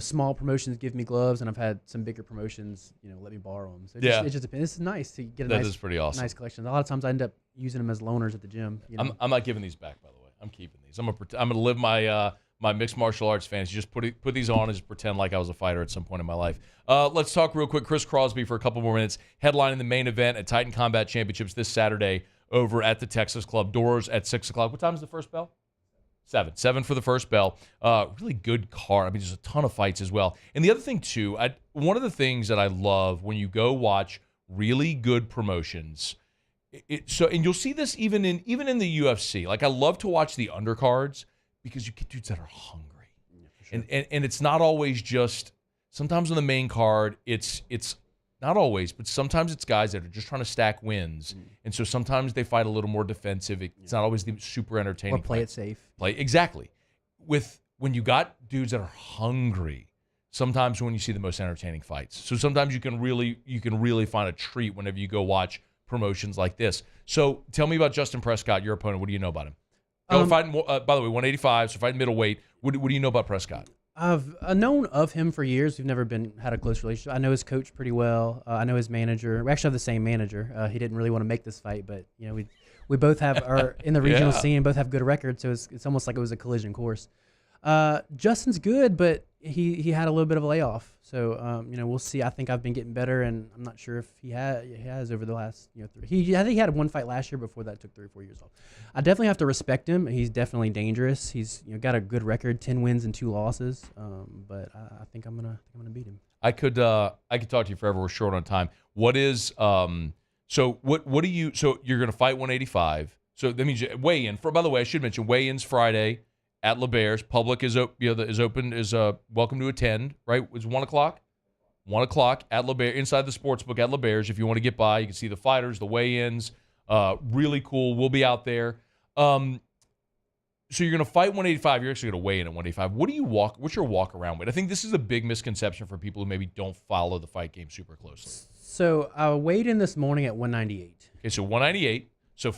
small promotions give me gloves, and I've had some bigger promotions, let me borrow them. So it just depends. It's nice to get That is pretty awesome. Nice collection. A lot of times I end up using them as loaners at the gym. I'm not giving these back, by the way. I'm keeping these. I'm gonna live my my mixed martial arts fantasy. Just put these on and just pretend like I was a fighter at some point in my life. Let's talk real quick. Chris Crosby for a couple more minutes. Headlining the main event at Titan Combat Championships this Saturday over at the Texas Club. Doors at 6 o'clock. What time is the first bell? 7. 7 for the first bell. Really good card. There's a ton of fights as well. And the other thing, too, one of the things that I love when you go watch really good promotions, and you'll see this even in the UFC. Like, I love to watch the undercards because you get dudes that are hungry. Yeah, for sure. And it's not always just, sometimes on the main card, it's not always, but sometimes it's guys that are just trying to stack wins. And so sometimes they fight a little more defensive. It's not always the super entertaining. Or play it safe. Exactly. When you got dudes that are hungry, sometimes when you see the most entertaining fights. So sometimes you can really find a treat whenever you go watch promotions like this. So tell me about Justin Prescott, your opponent. What do you know about him? Fighting, by the way, 185, so fighting middleweight. What do you know about Prescott? I've known of him for years. We've never had a close relationship. I know his coach pretty well. I know his manager. We actually have the same manager. He didn't really want to make this fight, but we both are in the regional scene, both have good records, so it's almost like it was a collision course. Justin's good, but he had a little bit of a layoff. So we'll see. I think I've been getting better, and I'm not sure if he has over the last I think he had one fight last year. Before that, took 3 or 4 years off. I definitely have to respect him. He's definitely dangerous. He's got a good record, 10 wins and 2 losses. But I think I'm gonna beat him. I could talk to you forever. We're short on time. What is so what do you? So you're gonna fight 185. So that means weigh in. By the way, I should mention weigh-ins Friday at LeBear's. Public is open, is welcome to attend, right? It's 1 o'clock? 1 o'clock at LeBear, inside the sportsbook at LeBear's. If you want to get by, you can see the fighters, the weigh-ins. Really cool. We'll be out there. So you're going to fight 185. You're actually going to weigh in at 185. What's your walk around weight? I think this is a big misconception for people who maybe don't follow the fight game super closely. So I weighed in this morning at 198. Okay, so 198. So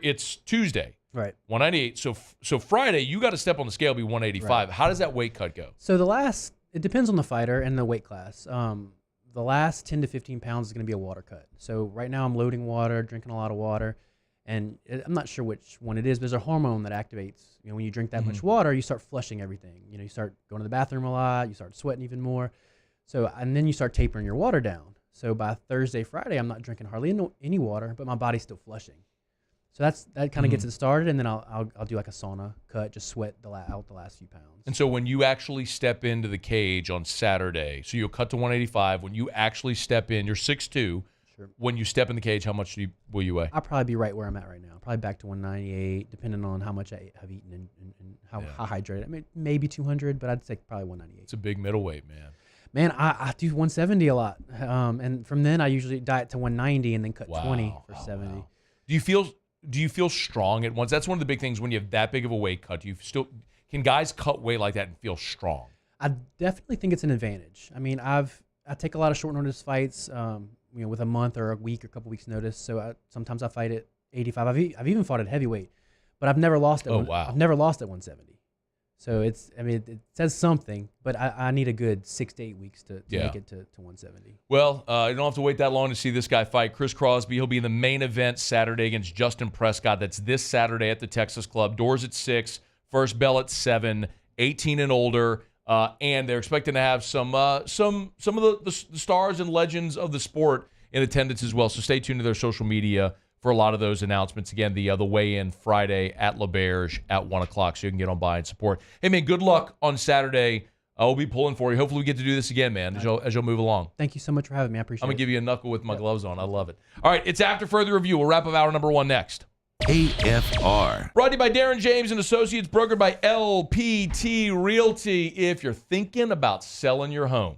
it's Tuesday. Right. 198. So Friday, you got to step on the scale, be 185. Right. How does that weight cut go? So it depends on the fighter and the weight class. The last 10 to 15 pounds is going to be a water cut. So right now I'm loading water, drinking a lot of water, and I'm not sure which one it is, but there's a hormone that activates. When you drink that much water, you start flushing everything. You start going to the bathroom a lot, you start sweating even more. And then you start tapering your water down. So by Thursday, Friday, I'm not drinking hardly any water, but my body's still flushing. So that kind of gets it started, and then I'll do like a sauna cut, just sweat out the last few pounds. And so when you actually step into the cage on Saturday, so you'll cut to 185. When you actually step in, you're 6'2". Sure. When you step in the cage, how much will you weigh? I'll probably be right where I'm at right now. Probably back to 198, depending on how much I have eaten and how hydrated. I mean, maybe 200, but I'd say probably 198. It's a big middleweight, man. Man, I do 170 a lot, and from then I usually diet to 190 and then cut 20 for 70. Wow. Do you feel strong at once? That's one of the big things when you have that big of a weight cut. Can guys cut weight like that and feel strong? I definitely think it's an advantage. I mean, I take a lot of short notice fights, with a month or a week or a couple weeks notice. So sometimes I fight at 85. I've even fought at heavyweight, but I've never lost at I've never lost at 170. So it says something, but I need a good 6 to 8 weeks to make it to 170. Well, you don't have to wait that long to see this guy fight. Chris Crosby, he'll be in the main event Saturday against Justin Prescott. That's this Saturday at the Texas Club. Doors at 6, first bell at 7, 18 and older. And they're expecting to have some of the stars and legends of the sport in attendance as well. So stay tuned to their social media for a lot of those announcements. Again, the weigh-in Friday at LeBear's at 1 o'clock, so you can get on by and support. Hey, man, good luck on Saturday. We'll be pulling for you. Hopefully we get to do this again, man, as you'll move along. Thank you so much for having me. I appreciate it. I'm going to give you a knuckle with my gloves on. I love it. All right, it's After Further Review. We'll wrap up hour number 1 next. AFR. Brought to you by Darren James and Associates, brokered by LPT Realty. If you're thinking about selling your home,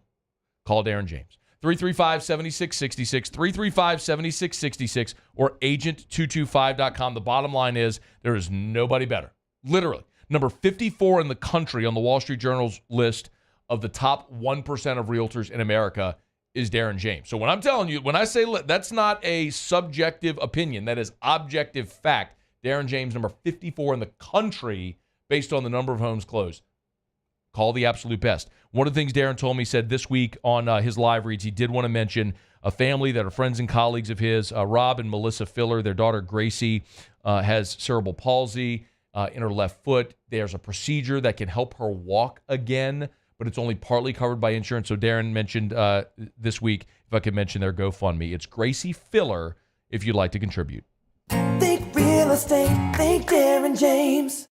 call Darren James. 335-7666, 335-7666, or agent225.com. The bottom line is there is nobody better. Literally. Number 54 in the country on the Wall Street Journal's list of the top 1% of realtors in America is Darren James. So when I'm telling you, when I say that's not a subjective opinion, that is objective fact. Darren James, number 54 in the country based on the number of homes closed. Call the absolute best. One of the things Darren told me, said this week on his live reads, he did want to mention a family that are friends and colleagues of his, Rob and Melissa Filler. Their daughter, Gracie, has cerebral palsy in her left foot. There's a procedure that can help her walk again, but it's only partly covered by insurance. So Darren mentioned this week, if I could mention their GoFundMe. It's Gracie Filler if you'd like to contribute. Think real estate, think Darren James.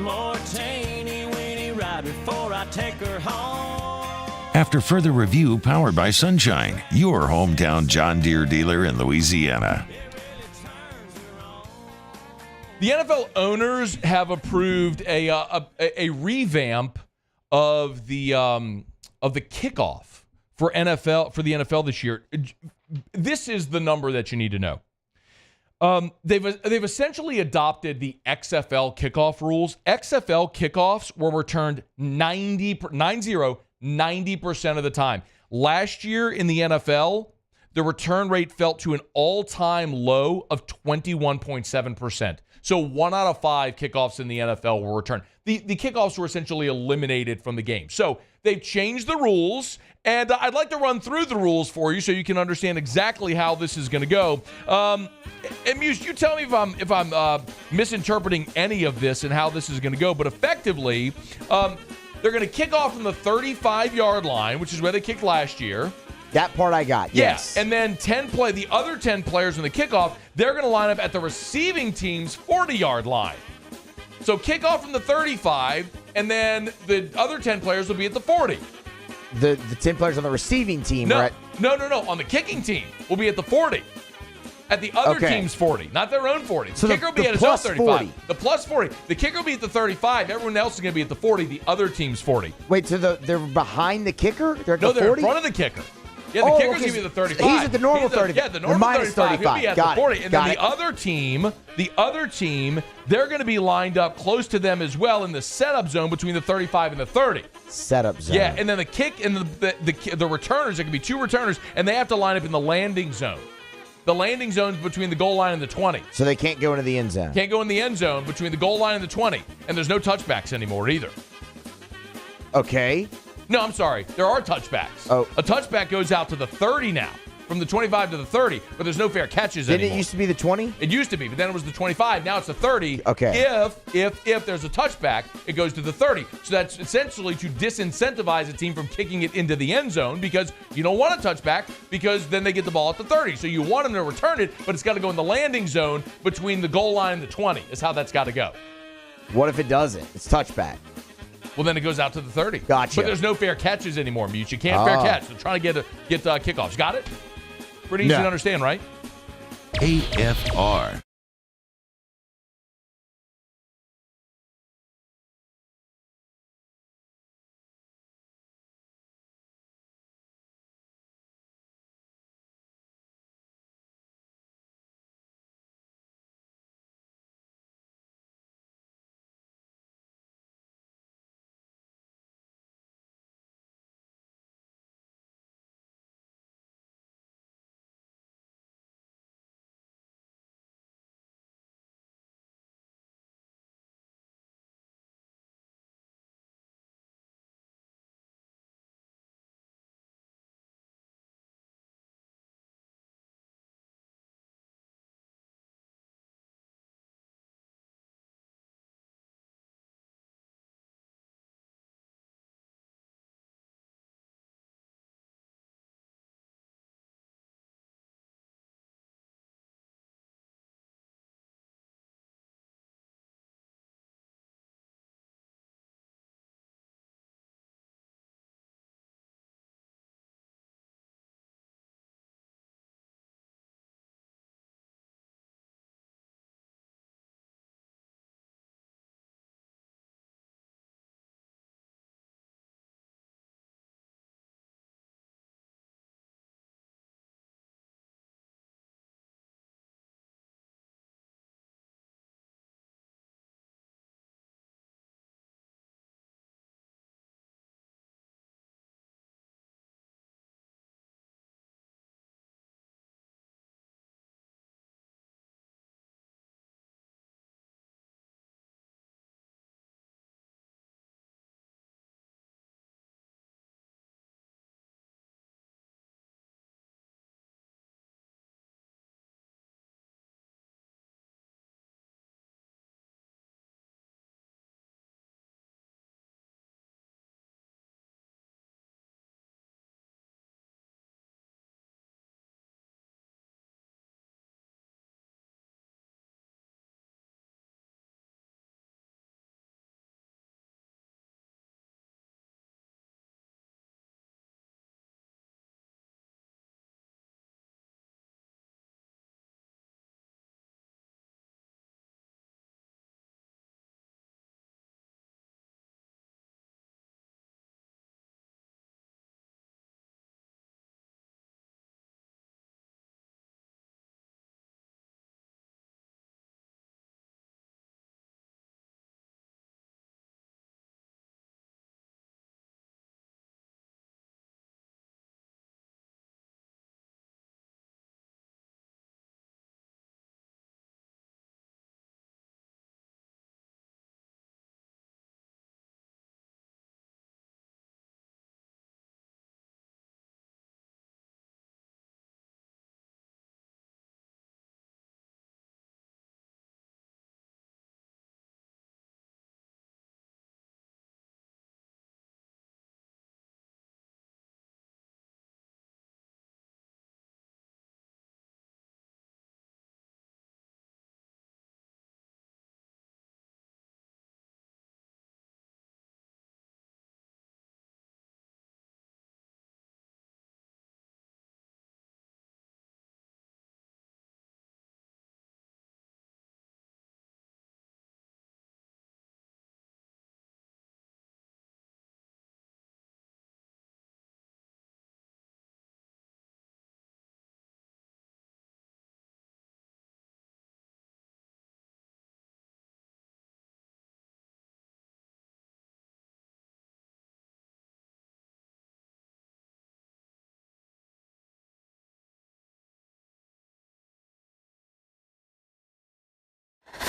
more teeny-weeny right before I take her home. After further review powered by Sunshine, your hometown John Deere dealer in Louisiana. The NFL owners have approved a revamp of the kickoff for the NFL this year. This is the number that you need to know. They've essentially adopted the XFL kickoff rules. XFL kickoffs were returned 90% of the time. Last year in the NFL, the return rate fell to an all-time low of 21.7%. So 1 out of 5 kickoffs in the NFL were returned. The kickoffs were essentially eliminated from the game. So they've changed the rules, and I'd like to run through the rules for you so you can understand exactly how this is going to go. And Muse, you tell me if I'm misinterpreting any of this and how this is going to go. But effectively, they're going to kick off from the 35-yard line, which is where they kicked last year. That part I got, yes. Yeah, and then the other 10 players in the kickoff, they're going to line up at the receiving team's 40-yard line. So kickoff from the 35, and then the other 10 players will be at the 40. The 10 players on the receiving team No, are at... no. On the kicking team will be at the 40. At the other team's 40, not their own 40. So the kicker will be at his own 35. 40. The plus 40. The kicker will be at the 35. Everyone else is going to be at the 40. The other team's 40. Wait, so they're behind the kicker? They're at the 40? They're in front of the kicker. Yeah, the kicker's going to be at the 35. He's at the normal 35. Yeah, the normal minus 35. He'll be at the 40. And then the other team, they're going to be lined up close to them as well in the setup zone between the 35 and the 30. Setup zone. Yeah, and then the kick and the returners, there can be 2 returners, and they have to line up in the landing zone. The landing zone's between the goal line and the 20. So they can't go into the end zone. Can't go in the end zone between the goal line and the 20. And there's no touchbacks anymore either. Okay. No, I'm sorry. There are touchbacks. Oh. A touchback goes out to the 30 now, from the 25 to the 30, but there's no fair catches anymore. Didn't it used to be the 20? It used to be, but then it was the 25. Now it's the 30. Okay. If there's a touchback, it goes to the 30. So that's essentially to disincentivize a team from kicking it into the end zone because you don't want a touchback because then they get the ball at the 30. So you want them to return it, but it's got to go in the landing zone between the goal line and the 20 is how that's got to go. What if it doesn't? It's touchback. Well, then it goes out to the 30. Gotcha. But there's no fair catches anymore, Mute. You can't fair catch. They're trying to get kickoffs. Got it? Pretty easy to understand, right? AFR.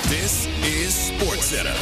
This is SportsCenter.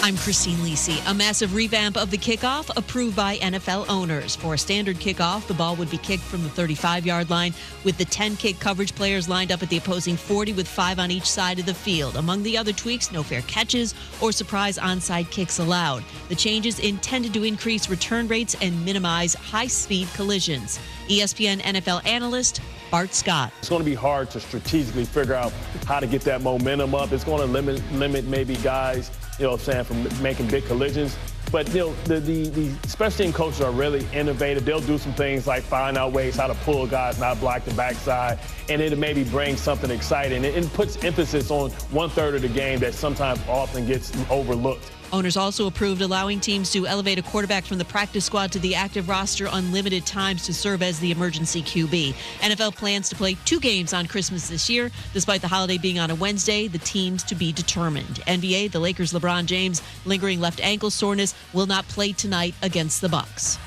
I'm Christine Lisi. A massive revamp of the kickoff approved by NFL owners. For a standard kickoff, the ball would be kicked from the 35-yard line with the 10 kick coverage players lined up at the opposing 40 with 5 on each side of the field. Among the other tweaks, no fair catches or surprise onside kicks allowed. The changes intended to increase return rates and minimize high-speed collisions. ESPN NFL analyst Bart Scott. It's going to be hard to strategically figure out how to get that momentum up. It's going to limit maybe guys, from making big collisions. But, the special team coaches are really innovative. They'll do some things like find out ways how to pull guys, not block the backside, and it maybe brings something exciting. It puts emphasis on 1/3 of the game that sometimes often gets overlooked. Owners also approved allowing teams to elevate a quarterback from the practice squad to the active roster unlimited times to serve as the emergency QB. NFL plans to play 2 games on Christmas this year. Despite the holiday being on a Wednesday, the teams to be determined. NBA, the Lakers' LeBron James, lingering left ankle soreness, will not play tonight against the Bucks.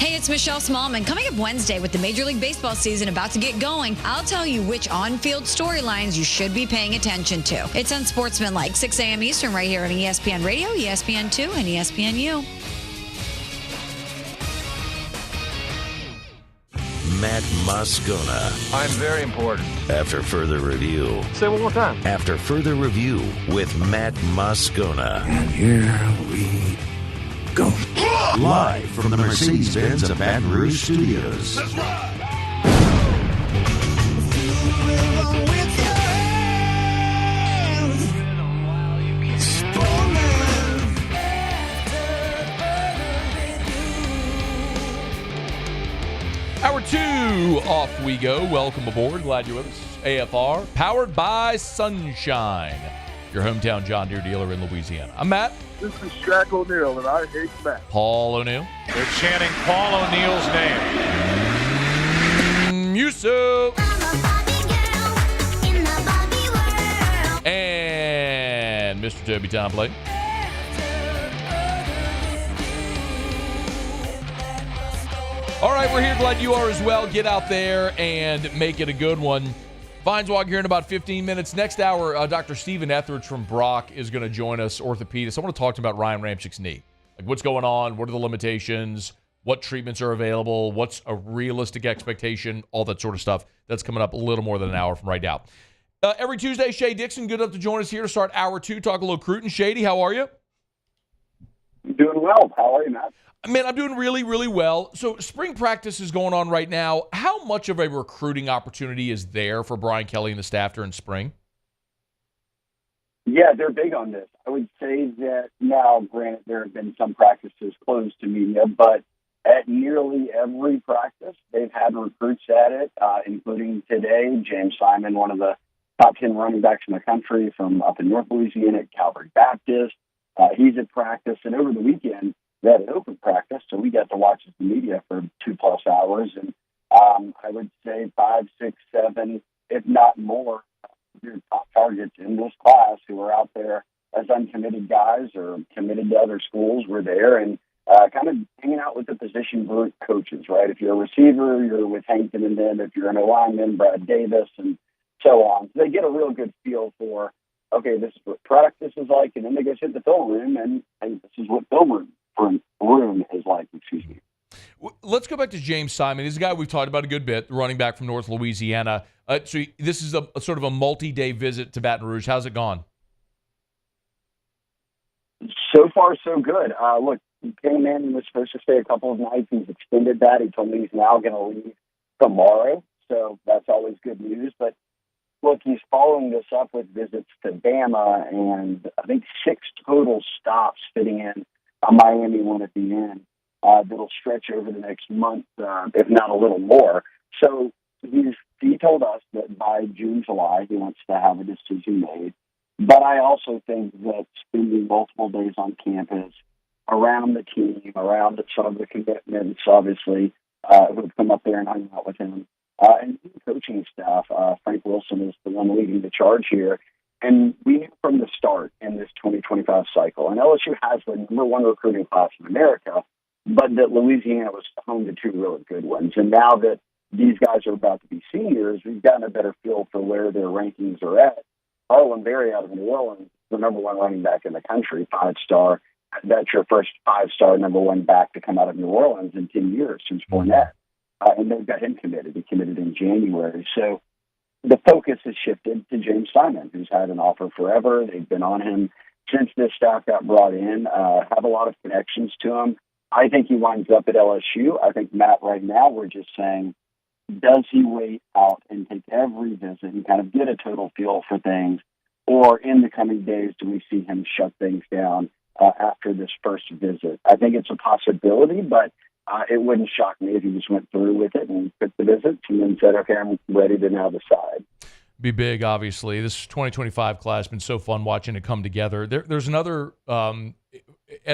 Hey, it's Michelle Smallman. Coming up Wednesday with the Major League Baseball season about to get going, I'll tell you which on-field storylines you should be paying attention to. It's Unsportsmanlike, 6 a.m. Eastern right here on ESPN Radio, ESPN2, and ESPNU. Matt Moscona. I'm very important. After further review. Say it one more time. After further review with Matt Moscona. And here we go. Live from the Mercedes-Benz of Baton Rouge Studios. Let's ride. Hour 2, off we go. Welcome aboard. Glad you're with us. AFR, powered by Sunshine, your hometown John Deere dealer in Louisiana. I'm Matt. This is Shaq O'Neal, and I hate Matt. Paul O'Neal. They're chanting Paul O'Neal's name. Yusuf. And Mr. Toby Tomplay. All right, we're here. Glad you are as well. Get out there and make it a good one. Feinswog here in about 15 minutes. Next hour, Dr. Stephen Etheredge from Brock is going to join us, orthopedist. I want to talk to him about Ryan Ramczyk's knee. Like, what's going on? What are the limitations? What treatments are available? What's a realistic expectation? All that sort of stuff. That's coming up a little more than an hour from right now. Every Tuesday, Shea Dixon, good enough to join us here to start hour 2. Talk a little Cruton. Shady, how are you? I'm doing well. How are you, Matt? Man, I'm doing really, really well. So spring practice is going on right now. How much of a recruiting opportunity is there for Brian Kelly and the staff during spring? Yeah, they're big on this. I would say that now, granted, there have been some practices closed to media, but at nearly every practice, they've had recruits at it, including today, James Simon, one of the top 10 running backs in the country from up in North Louisiana at Calvary Baptist. He's at practice, and over the weekend, they had an open practice, so we got to watch as the media for 2+ hours. And I would say 5, 6, 7, if not more, your top targets in this class who are out there as uncommitted guys or committed to other schools were there and kind of hanging out with the position group coaches, right? If you're a receiver, you're with Hankton and them. If you're an lineman, Brad Davis, and so on. So they get a real good feel for, okay, this is what practice is like, and then they go sit in the film room, and this is what film room is like, excuse me. Let's go back to James Simon. He's a guy we've talked about a good bit, the running back from North Louisiana. So this is a sort of a multi-day visit to Baton Rouge. How's it gone? So far, so good. Look, he came in and was supposed to stay a couple of nights. He's extended that. He told me he's now going to leave tomorrow, so that's always good news. But look, he's following this up with visits to Bama and I think 6 total stops fitting in a Miami one at the end that'll stretch over the next month, if not a little more. So he told us that by June, July, he wants to have a decision made. But I also think that spending multiple days on campus, around the team, around some of the commitments, obviously, who have come up there and hung out with him, and the coaching staff, Frank Wilson is the one leading the charge here. And we knew from the start in this 2025 cycle, and LSU has the #1 recruiting class in America, but that Louisiana was home to 2 really good ones. And now that these guys are about to be seniors, we've gotten a better feel for where their rankings are at. Harlan Berry out of New Orleans, the number one running back in the country, 5-star. That's your first 5-star number one back to come out of New Orleans in 10 years since Fournette. And they've got him committed. He committed in January. So the focus has shifted to James Simon, who's had an offer forever. They've been on him since this staff got brought in, have a lot of connections to him. I think he winds up at LSU. I think, Matt, right now we're just saying, does he wait out and take every visit and kind of get a total feel for things? Or in the coming days, do we see him shut things down after this first visit? I think it's a possibility, but it wouldn't shock me if he just went through with it and took the visits and then said, okay, I'm ready to now decide. Be big, obviously. This 2025 class has been so fun watching it come together. There's another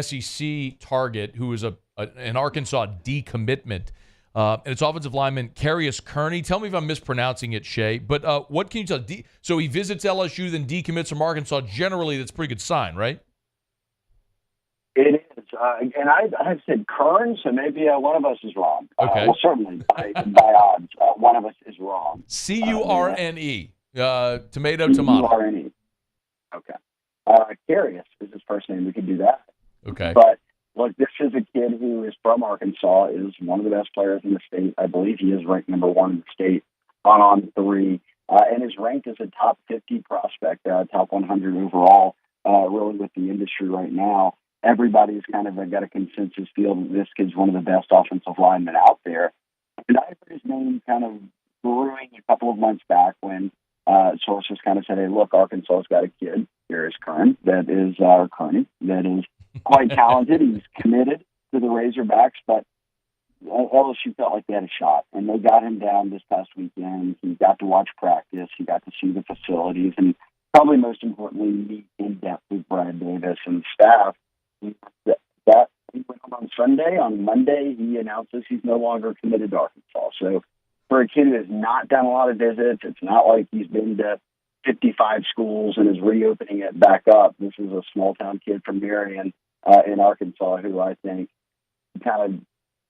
SEC target who is an Arkansas decommitment, and it's offensive lineman Carius Kearney. Tell me if I'm mispronouncing it, Shea. But what can you tell? So he visits LSU, then decommits from Arkansas. Generally, that's a pretty good sign, right? It is. And I said Kern, so maybe one of us is wrong. Okay. Well, certainly, by odds, one of us is wrong. Curne. Tomato. Curne. Okay. Carius is his first name. We could do that. Okay. But, look, this is a kid who is from Arkansas, is one of the best players in the state. I believe he is ranked number one in the state on 3, and is ranked as a top 50 prospect, top 100 overall, really with the industry right now. Everybody's kind of got a consensus feel that this kid's one of the best offensive linemen out there. And I heard his name kind of brewing a couple of months back when sources kind of said, hey, look, Arkansas's got a kid, Carius Kearney, that is quite talented. He's committed to the Razorbacks, but LSU felt like they had a shot, and they got him down this past weekend. He got to watch practice. He got to see the facilities, and probably most importantly, meet in depth with Brad Davis and staff. That he went on Sunday. On Monday, he announces he's no longer committed to Arkansas. So for a kid who has not done a lot of visits, it's not like he's been to 55 schools and is reopening it back up. This is a small-town kid from Marion in Arkansas who I think kind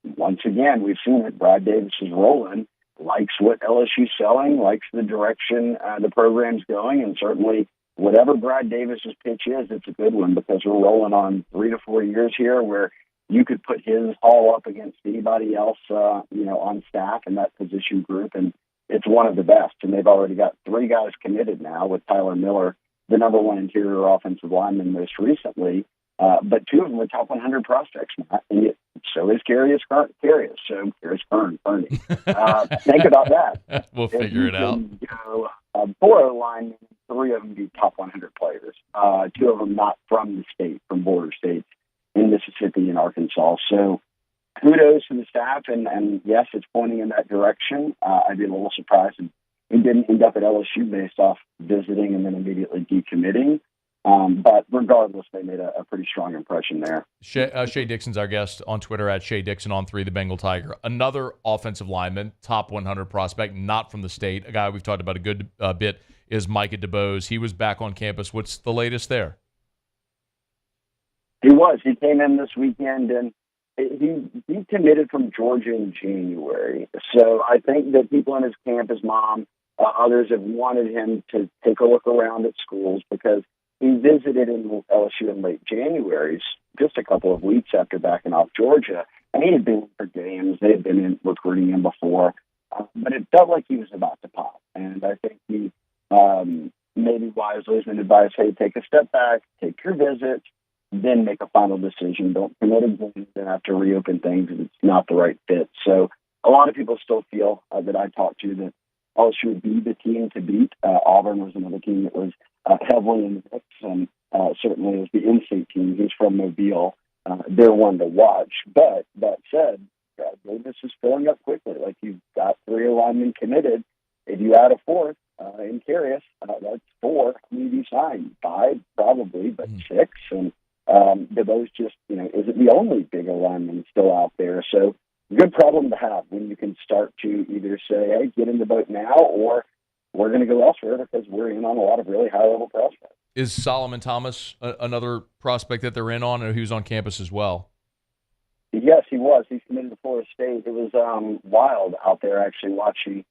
of, once again, we've seen it. Brad Davis is rolling, likes what LSU's selling, likes the direction the program's going, and certainly whatever Brad Davis's pitch is, it's a good one because we're rolling on 3 to 4 years here where you could put his haul up against anybody else, on staff in that position group, and it's one of the best. And they've already got 3 guys committed now with Tyler Miller, the number one interior offensive lineman most recently, but 2 of them are top 100 prospects. And so is Carius Kearney. So Carius Kearney. Think about that. We'll figure it out. 4 linemen, 3 of them be top 100 players. 2 of them not from the state, from border states in Mississippi and Arkansas. So kudos to the staff, and yes, it's pointing in that direction. I'd be a little surprised if he didn't end up at LSU based off visiting and then immediately decommitting. But regardless, they made a pretty strong impression there. Shea Dixon's our guest on Twitter at Shea Dixon on 3, the Bengal Tiger. Another offensive lineman, top 100 prospect, not from the state. A guy we've talked about a good bit is Micah DeBose. He was back on campus. What's the latest there? He was. He came in this weekend, and he committed from Georgia in January. So I think that people in his camp, his mom, others have wanted him to take a look around at schools because he visited in LSU in late January, just a couple of weeks after backing off Georgia. And he had been for games. They had been recruiting him before. But it felt like he was about to pop. And I think he maybe wisely has been advised, hey, take a step back, take your visit, then make a final decision. Don't commit again and have to reopen things if it's not the right fit. So a lot of people still feel that I talked to that LSU would be the team to beat. Auburn was another team that was heavily in the mix, and certainly was the in-state team. He's from Mobile. They're one to watch. But that said, Brad Davis is filling up quickly. Like, you've got 3 linemen committed. If you add a 4th in Carius, that's 4. How many do you sign? 5, probably, but 6. And DeBose just, isn't the only big lineman still out there. So good problem to have when you can start to either say, hey, get in the boat now, or we're going to go elsewhere because we're in on a lot of really high-level prospects. Is Solomon Thomas another prospect that they're in on, or who's on campus as well? Yes, he was. He's committed to Florida State. It was wild out there actually watching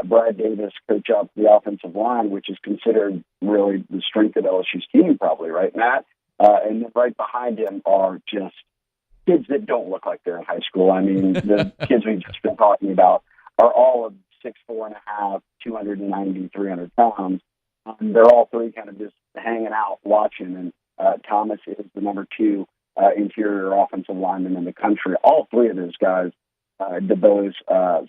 Brad Davis coach up the offensive line, which is considered really the strength of LSU's team, probably, right, Matt? And then right behind him are just kids that don't look like they're in high school. I mean, the kids we've just been talking about are all of 6'4.5", 290, 300 pounds. They're all three kind of just hanging out, watching. And Thomas is the number 2 interior offensive lineman in the country. All three of those guys, DeBose,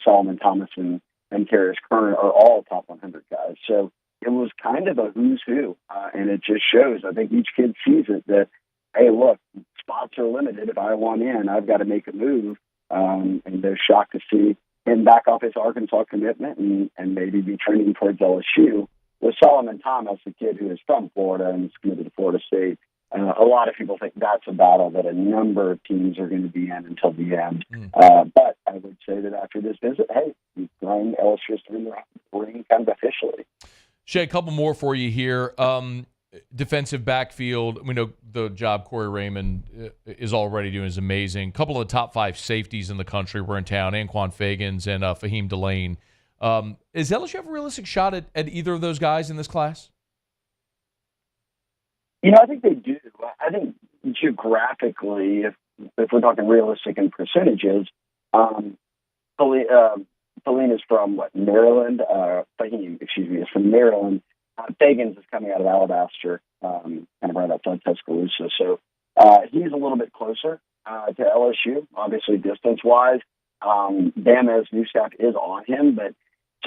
Solomon Thomas, and Karius Kerner, are all top 100 guys. So it was kind of a who's who, and it just shows. I think each kid sees it that, hey, look, spots are limited. If I want in, I've got to make a move. And they're shocked to see him back off his Arkansas commitment and maybe be trending towards LSU. With Solomon Thomas, the kid who is from Florida and is committed to Florida State, a lot of people think that's a battle that a number of teams are going to be in until the end. But I would say that after this visit, hey, he's throwing LSU's through the ring kind of officially. Shea, a couple more for you here. Defensive backfield. We know the job Corey Raymond is already doing is amazing. A couple of the top 5 safeties in the country were in town, Anquan Fagans and Fahim Delane. Is LSU have a realistic shot at either of those guys in this class? I think they do. I think geographically, if we're talking realistic in percentages, Feline is from Maryland. Fahim, is from Maryland. Fagans is coming out of Alabaster, kind of right outside Tuscaloosa. So he's a little bit closer to LSU, obviously distance-wise. Bama's new staff is on him, but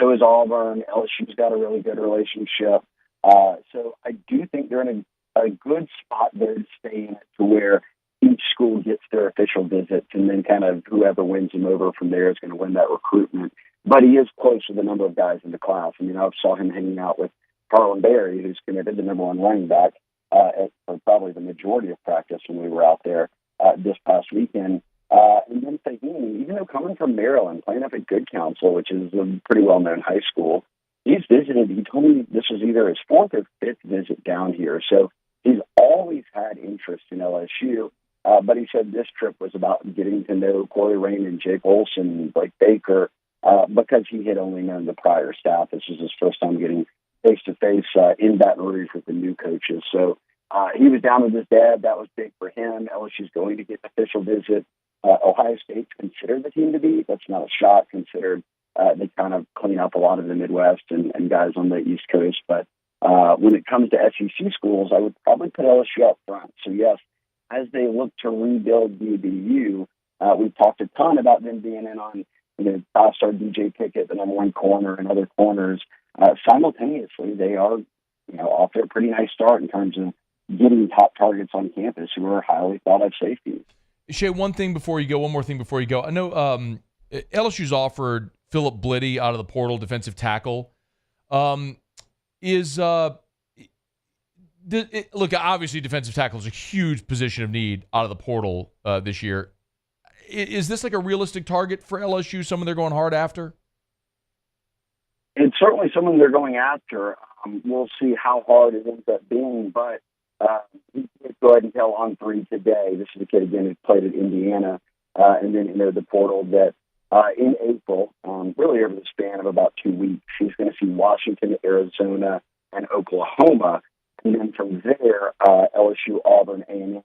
so is Auburn. LSU's got a really good relationship. So I do think they're in a good spot there to stay in it to where each school gets their official visits, and then kind of whoever wins them over from there is going to win that recruitment. But he is close to the number of guys in the class. I mean, I saw him hanging out with Harlan Berry, who's committed the number 1 running back for probably the majority of practice when we were out there this past weekend. And then Fahimi, even though coming from Maryland, playing up at Good Counsel, which is a pretty well-known high school, he's visited. He told me this was either his 4th or 5th visit down here. So he's always had interest in LSU, but he said this trip was about getting to know Corey Raymond, Jake Olson, Blake Baker, because he had only known the prior staff. This was his first time getting face-to-face in Baton Rouge with the new coaches. So he was down with his dad. That was big for him. LSU's going to get an official visit. Ohio State's considered the team to be. That's not a shot, considered they kind of clean up a lot of the Midwest and guys on the East Coast. But when it comes to SEC schools, I would probably put LSU up front. So, yes, as they look to rebuild DBU, we've talked a ton about them being in on five-star DJ Pickett, the number 1 corner, and other corners. Simultaneously, they are off to a pretty nice start in terms of getting top targets on campus who are highly thought of safeties. Shea, one more thing before you go. I know LSU's offered Philip Blitty out of the portal, defensive tackle. Look, obviously defensive tackle is a huge position of need out of the portal this year. Is this like a realistic target for LSU, someone they're going hard after? It's certainly someone they're going after. We'll see how hard it ends up being, but he did go ahead and tell On 3 today. This is a kid, again, who played at Indiana and then entered the portal that in April, really over the span of about 2 weeks, he's going to see Washington, Arizona, and Oklahoma. And then from there, LSU, Auburn, A&M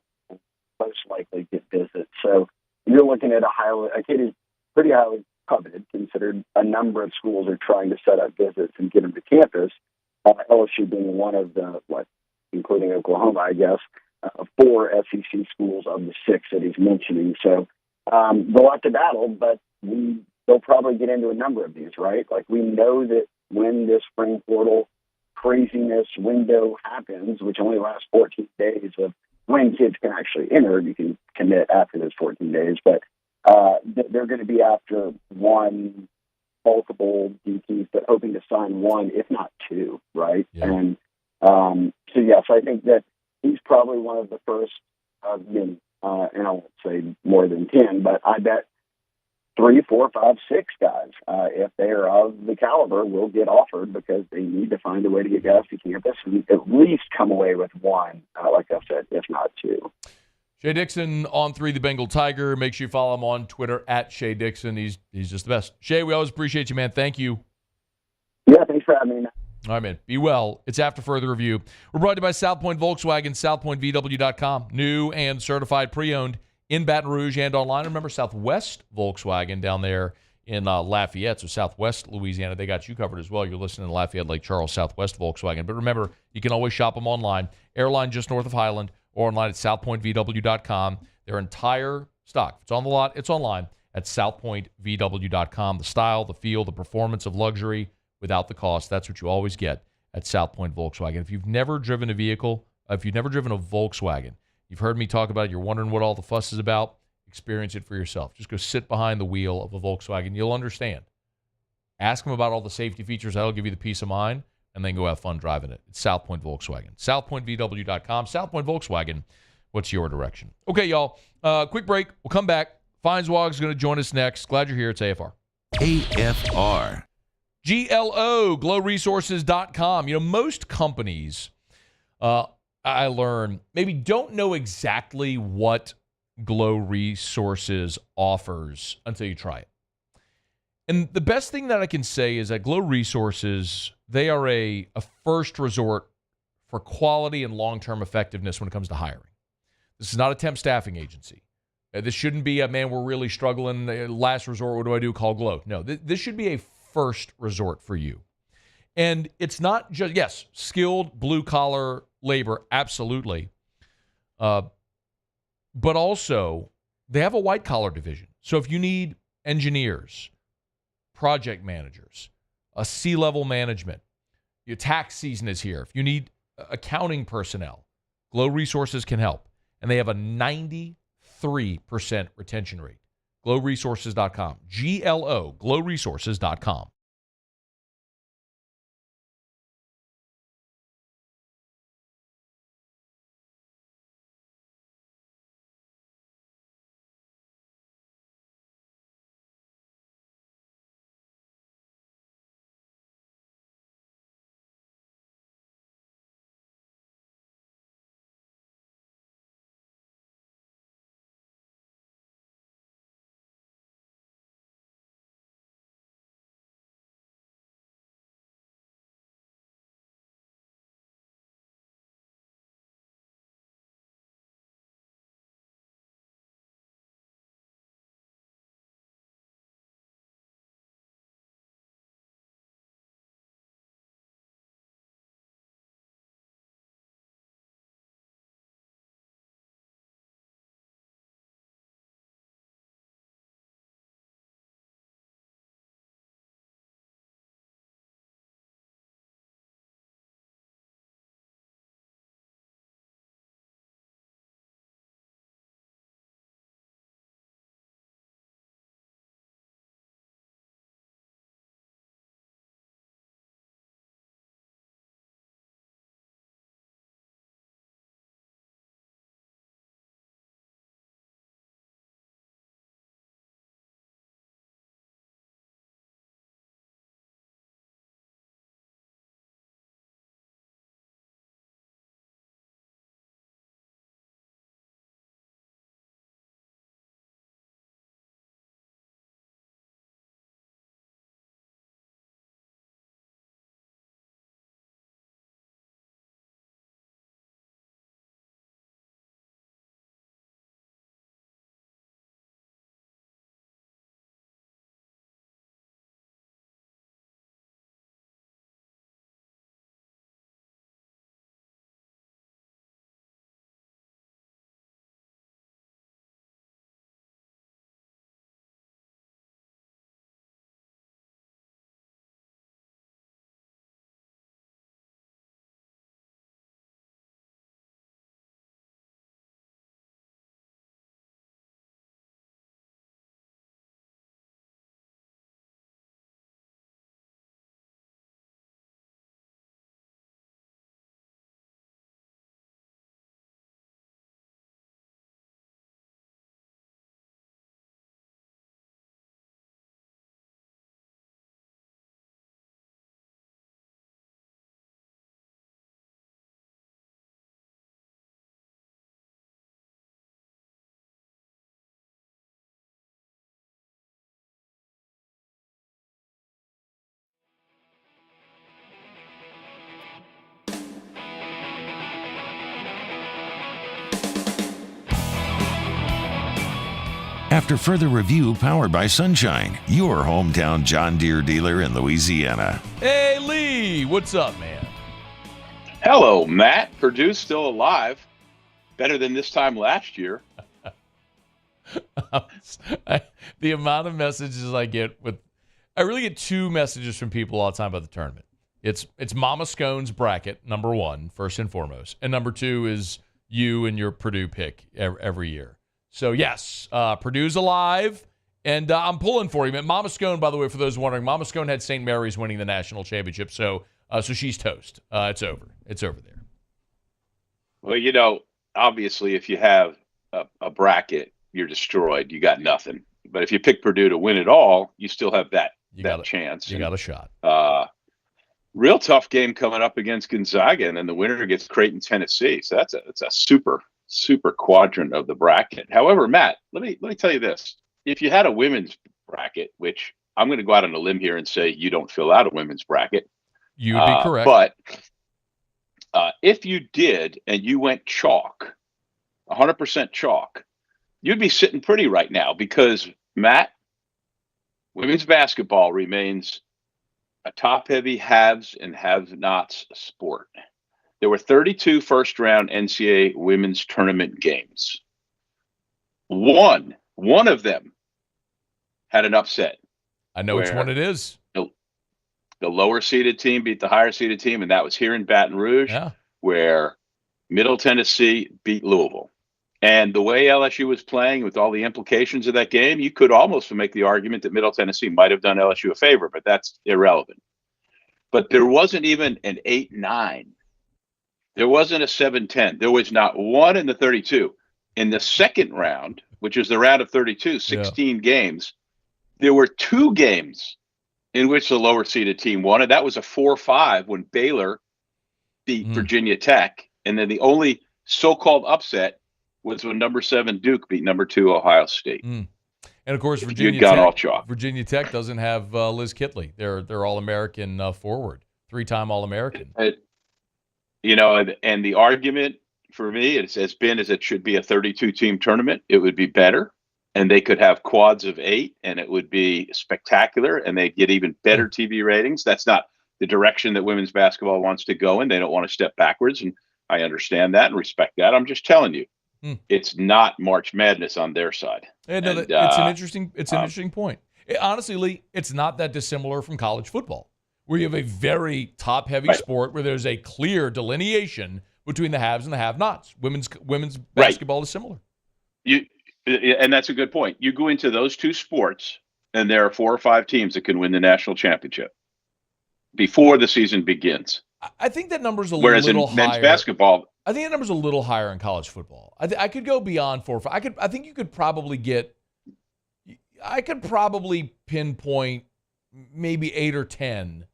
most likely get visits. So you're looking at a kid who's pretty highly coveted, considered a number of schools are trying to set up visits and get him to campus. LSU being one of the, including Oklahoma, I guess, 4 SEC schools of the 6 that he's mentioning. So they'll have to battle, but they'll probably get into a number of these, right? Like, we know that when this spring portal craziness window happens, which only lasts 14 days of when kids can actually enter, you can commit after those 14 days, but they're going to be after multiple DTs, but hoping to sign 1, if not 2, right? Yeah. And so, yes, I think that he's probably one of the first of many, and I won't say more than 10, but I bet 3, 4, 5, 6 guys, if they are of the caliber, will get offered because they need to find a way to get guys to campus and at least come away with 1, like I said, if not 2. Shea Dixon on 3, the Bengal Tiger. Make sure you follow him on Twitter at Shea Dixon. He's just the best. Shea, we always appreciate you, man. Thank you. Yeah, thanks for having me. All right, man. Be well. It's After Further Review. We're brought to you by South Point Volkswagen, southpointvw.com. New and certified pre-owned in Baton Rouge and online. Remember, Southwest Volkswagen down there in Lafayette, so Southwest Louisiana. They got you covered as well. You're listening to Lafayette, Lake Charles, Southwest Volkswagen. But remember, you can always shop them online. Airline just north of Highland or online at southpointvw.com. Their entire stock, if it's on the lot, it's online at southpointvw.com. The style, the feel, the performance of luxury without the cost. That's what you always get at South Point Volkswagen. If you've never driven a vehicle, if you've never driven a Volkswagen, you've heard me talk about it, you're wondering what all the fuss is about, experience it for yourself. Just go sit behind the wheel of a Volkswagen. You'll understand. Ask them about all the safety features. That'll give you the peace of mind, and then go have fun driving it. It's South Point Volkswagen. southpointvw.com. South Point Volkswagen. What's your direction? Okay, y'all. Quick break. We'll come back. Feinswog is going to join us next. Glad you're here. It's AFR. AFR. GLO, glowresources.com. Most companies, I learn, maybe don't know exactly what Glow Resources offers until you try it. And the best thing that I can say is that Glow Resources, they are a first resort for quality and long-term effectiveness when it comes to hiring. This is not a temp staffing agency. This shouldn't be a, man, we're really struggling. Last resort, what do I do? Call Glow. No, this should be a first resort for you. And it's not just, yes, skilled blue-collar labor, absolutely. But also, they have a white-collar division. So if you need engineers, project managers, a C-level management, your tax season is here. If you need accounting personnel, Glow Resources can help. And they have a 93% retention rate. glowresources.com. GLO, glowresources.com. After further review, powered by Sunshine, your hometown John Deere dealer in Louisiana. Hey, Lee, what's up, man? Hello, Matt. Purdue's still alive. Better than this time last year. The amount of messages I get I really get two messages from people all the time about the tournament. It's Mama Scone's bracket, number one, first and foremost. And number two is you and your Purdue pick every year. So, yes, Purdue's alive, and I'm pulling for you. Mama Scone, by the way, for those wondering, Mama Scone had St. Mary's winning the national championship, so she's toast. It's over. It's over there. Well, obviously, if you have a bracket, you're destroyed. You got nothing. But if you pick Purdue to win it all, you still have that chance. You got a shot. Real tough game coming up against Gonzaga, and then the winner gets Creighton, Tennessee. So that's a super quadrant of the bracket. However, Matt, let me tell you this: if you had a women's bracket, which I'm going to go out on a limb here and say you don't fill out a women's bracket, you would be correct. But if you did and you went chalk, 100% chalk, you'd be sitting pretty right now because, Matt, women's basketball remains a top-heavy haves and have-nots sport. There were 32 first-round NCAA women's tournament games. One of them had an upset. I know which one it is. The lower-seeded team beat the higher-seeded team, and that was here in Baton Rouge, where Middle Tennessee beat Louisville. And the way LSU was playing with all the implications of that game, you could almost make the argument that Middle Tennessee might have done LSU a favor, but that's irrelevant. But there wasn't even an 8-9. There wasn't a 7-10. There was not one in the 32. In the second round, which is the round of 32, 16 games, there were 2 games in which the lower-seeded team won, and that was a 4-5 when Baylor beat Virginia Tech. And then the only so-called upset was when number 7 Duke beat number 2 Ohio State. And of course, Virginia Tech doesn't have Liz Kitley. They're All-American forward, 3-time All-American. And the argument for me has been it should be a 32-team tournament. It would be better, and they could have quads of 8, and it would be spectacular, and they'd get even better TV ratings. That's not the direction that women's basketball wants to go in. They don't want to step backwards, and I understand that and respect that. I'm just telling you. It's not March Madness on their side. It's an interesting point. Honestly, Lee, it's not that dissimilar from college football, where you have a very top-heavy sport where there's a clear delineation between the haves and the have-nots. Women's basketball is similar. And that's a good point. You go into those two sports, and there are 4 or 5 teams that can win the national championship before the season begins. I think that number's a Whereas little in higher. men's basketball, I think that number's a little higher in college football. I could go beyond 4 or 5. I think you could probably I could probably pinpoint maybe 8 or 10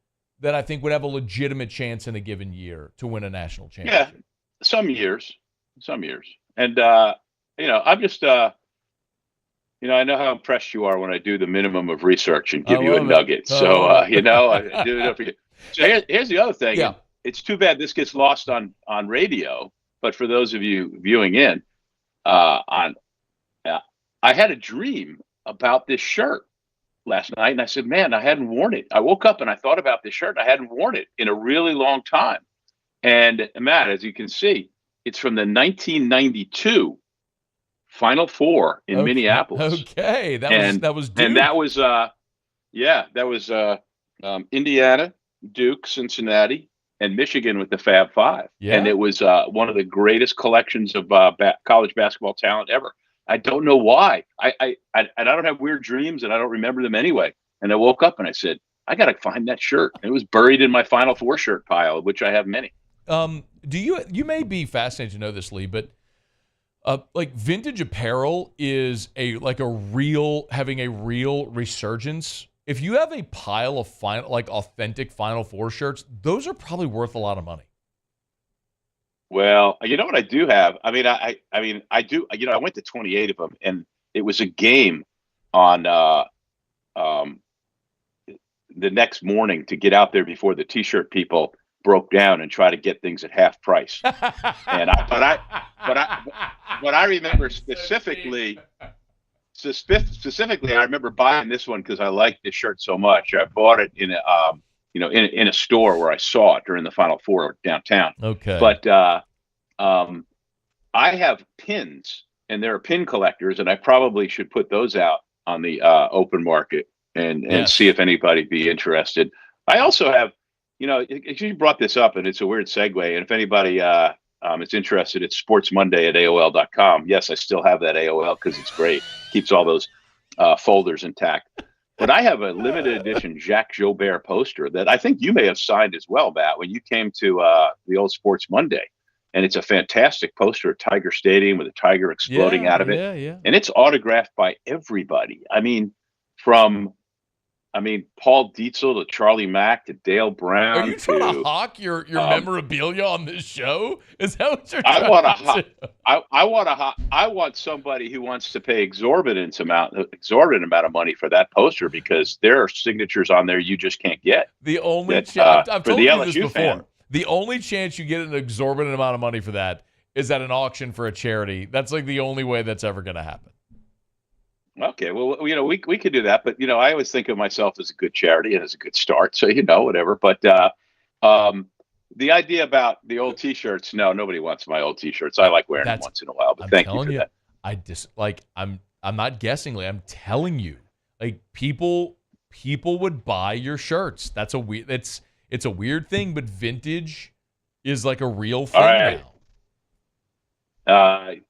that I think would have a legitimate chance in a given year to win a national championship. Yeah, some years. And, I'm just, I know how impressed you are when I do the minimum of research and give you a nugget. I do it for you. So here's the other thing. Yeah. It's too bad this gets lost on radio, but for those of you viewing in, I had a dream about this shirt last night, and I said, man, I hadn't worn it. I woke up and I thought about this shirt. I hadn't worn it in a really long time. And Matt, as you can see, it's from the 1992 Final Four in Minneapolis. Okay, that was Duke. And that was Indiana, Duke, Cincinnati, and Michigan with the Fab Five. Yeah. And it was one of the greatest collections of college basketball talent ever. I don't know why. I don't have weird dreams, and I don't remember them anyway. And I woke up and I said, I got to find that shirt. And it was buried in my Final Four shirt pile, of which I have many. You may be fascinated to know this, Lee, but like vintage apparel is having a real resurgence. If you have a pile of authentic Final Four shirts, those are probably worth a lot of money. Well, you know what I do have? I do. I went to 28 of them, and it was a game on the next morning to get out there before the T-shirt people broke down and try to get things at half price. And I remember specifically specifically, I remember buying this one because I liked this shirt so much. I bought it in a store where I saw it during the Final Four downtown. Okay. But I have pins, and there are pin collectors, and I probably should put those out on the open market and see if anybody'd be interested. I also have, you brought this up, and it's a weird segue. And if anybody is interested, it's sportsmonday@aol.com. Yes, I still have that AOL because it's great. Keeps all those folders intact. But I have a limited edition Jacques Jobert poster that I think you may have signed as well, Matt, when you came to the old Sports Monday. And it's a fantastic poster at Tiger Stadium with a tiger exploding out of it. Yeah. And it's autographed by everybody. I mean, from Paul Dietzel to Charlie Mack to Dale Brown. Are you trying to hawk your memorabilia on this show? Is that what you're trying to do? I want somebody who wants to pay exorbitant amount of money for that poster because there are signatures on there you just can't get. The only I've told you this before. Fan, the only chance you get an exorbitant amount of money for that is at an auction for a charity. That's like the only way that's ever going to happen. Okay, well, we could do that, but I always think of myself as a good charity and as a good start, so whatever. But the idea about the old T-shirts, no, nobody wants my old T-shirts. I like wearing them once in a while, but thank you for that. I'm not guessing. I'm telling you, like people would buy your shirts. That's it's a weird thing, but vintage is like a real thing now. I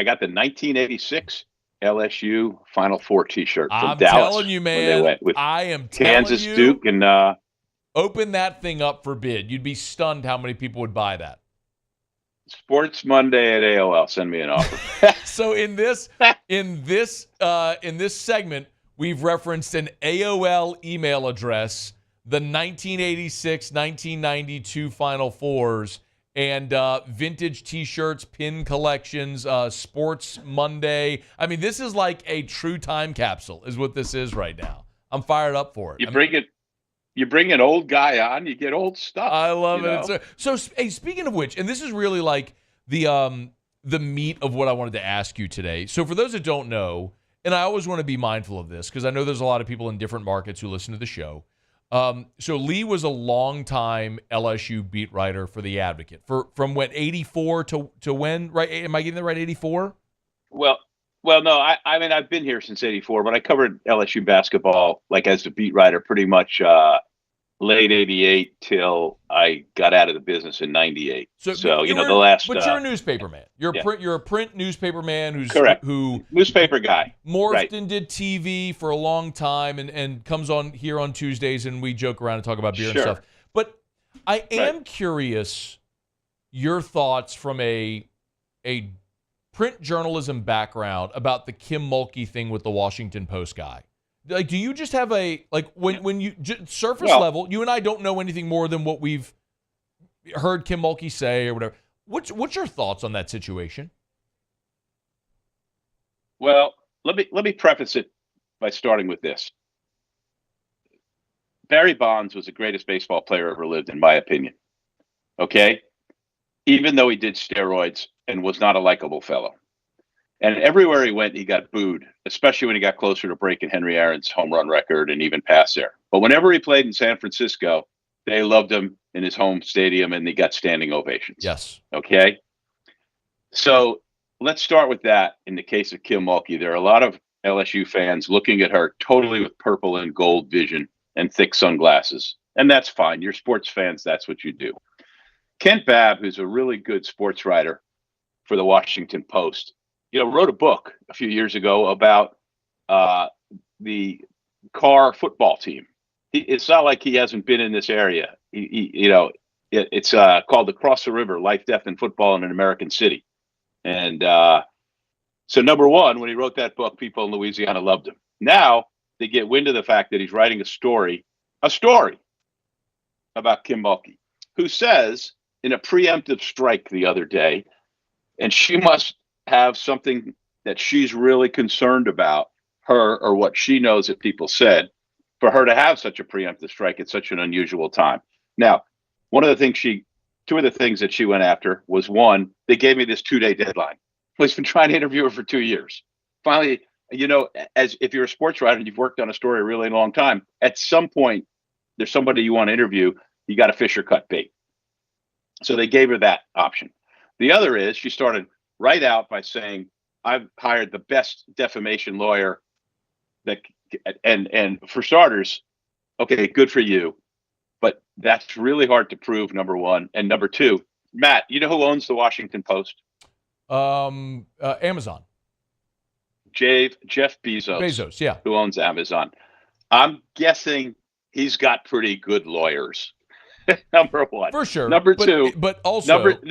got the 1986 LSU Final Four T-shirt from Dallas. I'm telling you, man. They went with I am Kansas, telling you, Duke, and open that thing up for bid. You'd be stunned how many people would buy that. Sports Monday at AOL. Send me an offer. So in this segment, we've referenced an AOL email address, the 1986, 1992 Final Fours, and vintage T-shirts, pin collections, Sports Monday. I mean, this is like a true time capsule is what this is right now. I'm fired up for it. You bring an old guy on, you get old stuff. I love it. So hey, speaking of which, and this is really like the meat of what I wanted to ask you today. So for those that don't know, and I always want to be mindful of this because I know there's a lot of people in different markets who listen to the show. So Lee was a longtime LSU beat writer for The Advocate from when 84 to when, right? Am I getting that right? 84? Well, no, I mean, I've been here since 84, but I covered LSU basketball, like as a beat writer, pretty much late 88 till I got out of the business in 98. So the last. But you're a newspaper man. You're a print newspaper man who's correct. Who newspaper guy morphed and did TV for a long time and comes on here on Tuesdays and we joke around and talk about beer and stuff. But I am curious your thoughts from a print journalism background about the Kim Mulkey thing with the Washington Post guy. Like, do you just have when you surface level, you and I don't know anything more than what we've heard Kim Mulkey say or whatever. What's your thoughts on that situation? Well, let me preface it by starting with this. Barry Bonds was the greatest baseball player ever lived, in my opinion. Okay? Even though he did steroids and was not a likable fellow. And everywhere he went, he got booed, especially when he got closer to breaking Henry Aaron's home run record and even past there. But whenever he played in San Francisco, they loved him in his home stadium and he got standing ovations. Yes. Okay? So let's start with that in the case of Kim Mulkey. There are a lot of LSU fans looking at her totally with purple and gold vision and thick sunglasses. And that's fine. You're sports fans. That's what you do. Kent Babb, who's a really good sports writer for the Washington Post, wrote a book a few years ago about the Carr football team. It's not like he hasn't been in this area. It's called Across the River, Life, Death, and Football in an American City. And so number one, when he wrote that book, people in Louisiana loved him. Now they get wind of the fact that he's writing a story about Kim Mulkey, who says in a preemptive strike the other day, and she must have something that she's really concerned about, her or what she knows that people said, for her to have such a preemptive strike at such an unusual time. Now, two of the things that she went after was, one, they gave me this 2-day deadline. I've been trying to interview her for 2 years. Finally, as if you're a sports writer and you've worked on a story a really long time, at some point there's somebody you want to interview. You got to fish or cut bait. So they gave her that option. The other is she started right out by saying, I've hired the best defamation lawyer and for starters, okay, good for you. But that's really hard to prove, number one. And number two, Matt, you know who owns the Washington Post? Amazon. Jeff Bezos. Bezos, yeah. Who owns Amazon. I'm guessing he's got pretty good lawyers. Number one. For sure. Number two. But also. Wait,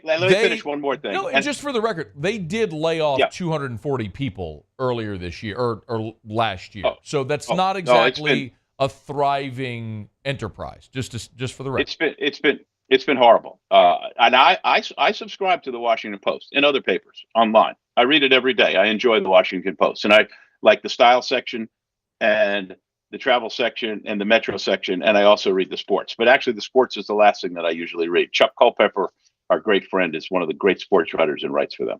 let me finish one more thing. No, and just for the record, they did lay off 240 people earlier this year or last year. So that's not exactly a thriving enterprise, just for the record. It's been horrible. And I subscribe to the Washington Post and other papers online. I read it every day. I enjoy the Washington Post. And I like the style section and the travel section and the metro section, and I also read the sports. But actually, the sports is the last thing that I usually read. Chuck Culpepper, our great friend, is one of the great sports writers and writes for them.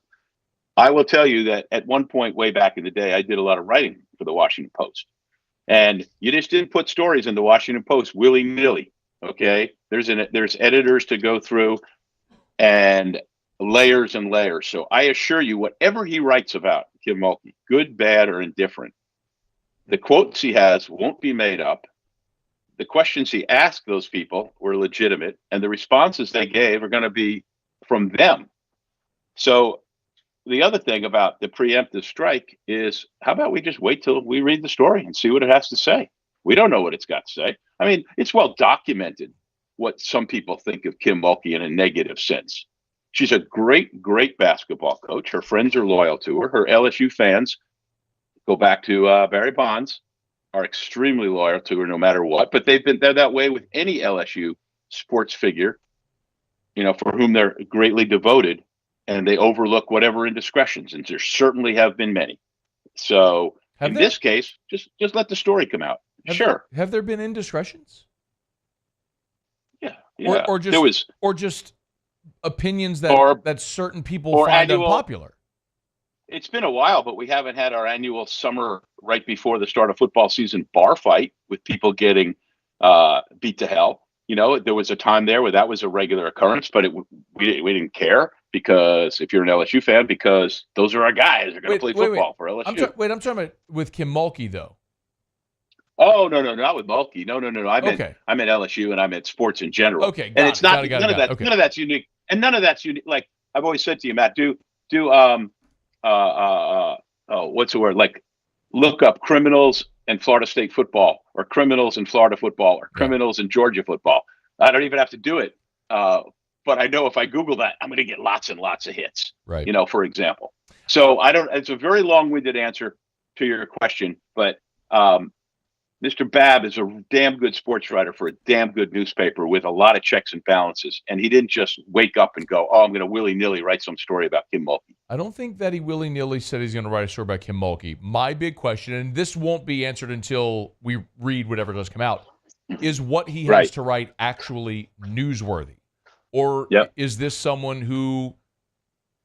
I will tell you that at one point way back in the day, I did a lot of writing for the Washington Post. And you just didn't put stories in the Washington Post willy-nilly, okay? There's editors to go through and layers and layers. So I assure you, whatever he writes about Kim Mulkey, good, bad, or indifferent, the quotes he has won't be made up. The questions he asked those people were legitimate, and the responses they gave are going to be from them. So the other thing about the preemptive strike is, how about we just wait till we read the story and see what it has to say? We don't know what it's got to say. I mean, it's well documented what some people think of Kim Mulkey in a negative sense. She's a great, great basketball coach. Her friends are loyal to her. Her LSU fans, go back to Barry Bonds, are extremely loyal to her no matter what. But they're that way with any LSU sports figure, for whom they're greatly devoted, and they overlook whatever indiscretions, and there certainly have been many. So in this case, just let the story come out. Have there been indiscretions? Yeah. Or just opinions that certain people find unpopular. It's been a while, but we haven't had our annual summer right before the start of football season bar fight with people getting beat to hell. There was a time there where that was a regular occurrence, but we didn't care, because if you're an LSU fan, because those are our guys who are going to play football for LSU. I'm talking about with Kim Mulkey, though. Oh, no, not with Mulkey. No. I meant LSU, and I meant sports in general. Okay, and it's not none of that's unique, and none of that's unique. Like I've always said to you, Matt, what's the word? Like, look up criminals and Florida State football, or criminals in Florida football, or criminals in Georgia football. I don't even have to do it. But I know if I Google that, I'm going to get lots and lots of hits, right? For example. So it's a very long-winded answer to your question, but Mr. Babb is a damn good sports writer for a damn good newspaper with a lot of checks and balances. And he didn't just wake up and go, I'm going to willy-nilly write some story about Kim Mulkey. I don't think that he willy-nilly said he's going to write a story about Kim Mulkey. My big question, and this won't be answered until we read whatever does come out, is what he has to write actually newsworthy? Or is this someone who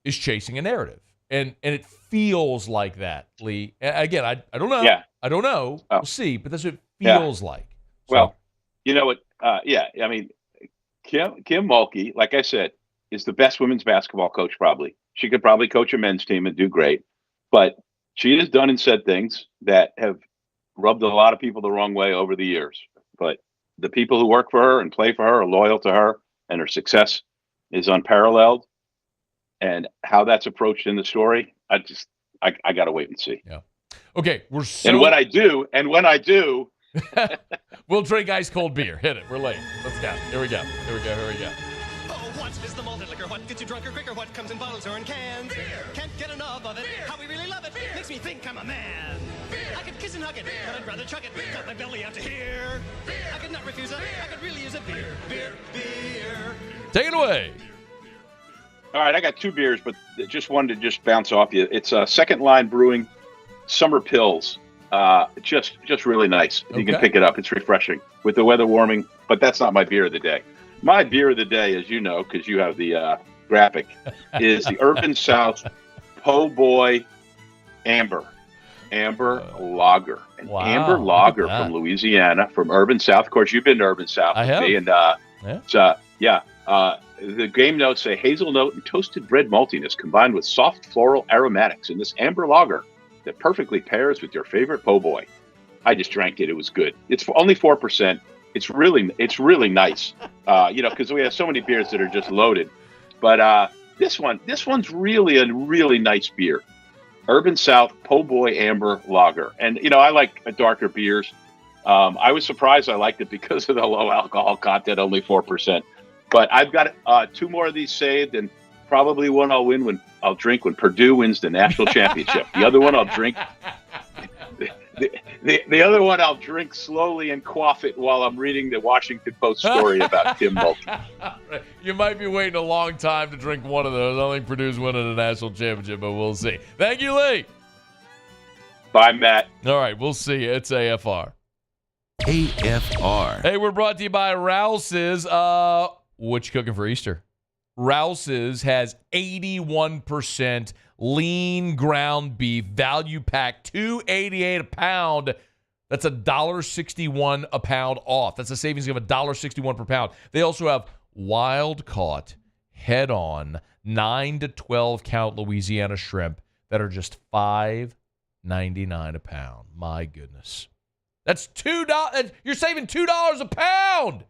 is chasing a narrative? And it feels like that, Lee. Again, I don't know. Yeah. I don't know. We'll see. But that's what it feels like. So. Well, you know what? I mean, Kim Mulkey, like I said, is the best women's basketball coach probably. She could probably coach a men's team and do great. But she has done and said things that have rubbed a lot of people the wrong way over the years. But the people who work for her and play for her are loyal to her, and her success is unparalleled. And how that's approached in the story, I got to wait and see. Yeah. Okay. And when I do, we'll drink ice cold beer. Hit it. We're late. Let's go. Here we go. Oh, what is the malted liquor? What gets you drunker quicker? What comes in bottles or in cans? Beer. Can't get enough of it. Beer. How we really love it. Beer. Makes me think I'm a man. Beer. I could kiss and hug it, but I'd rather chug it. Beer. Got my belly out to here. Beer. I could not refuse it. I could really use a beer. Beer. Take it away. All right, I got two beers, but just one to just bounce off you. It's Second Line Brewing Summer Pills. Just really nice. Okay. You can pick it up. It's refreshing with the weather warming, but that's not my beer of the day. My beer of the day, as you know, because you have the graphic, is the Urban South Po' Boy Amber. Amber Lager. An Wow, Amber look Lager at that. from Louisiana, from Urban South. Of course, you've been to Urban South I with have. me. And Yeah. the game notes say hazelnut and toasted bread maltiness combined with soft floral aromatics in this Amber Lager that perfectly pairs with your favorite po' boy. I just drank it. It was good. It's only 4%. It's really nice. Because we have so many beers that are just loaded. But this one's really a really nice beer. Urban South Po' Boy Amber Lager. And, I like darker beers. I was surprised I liked it because of the low alcohol content, only 4%. But I've got 2 more of these saved, and probably one I'll drink when Purdue wins the national championship. The other one I'll drink. The other one I'll drink slowly and quaff it while I'm reading the Washington Post story about Tim Mulkey. You might be waiting a long time to drink one of those. I don't think Purdue's winning a national championship, but we'll see. Thank you, Lee. Bye, Matt. All right, we'll see you. It's AFR. AFR. Hey, we're brought to you by Rouse's. What you cooking for Easter? Rouse's has 81% lean ground beef value pack, $2.88 a pound. That's $1.61 a pound off. That's a savings of $1.61 per pound. They also have wild caught, head on, 9 to 12 count Louisiana shrimp that are just $5.99 a pound. My goodness. That's $2. You're saving $2 a pound.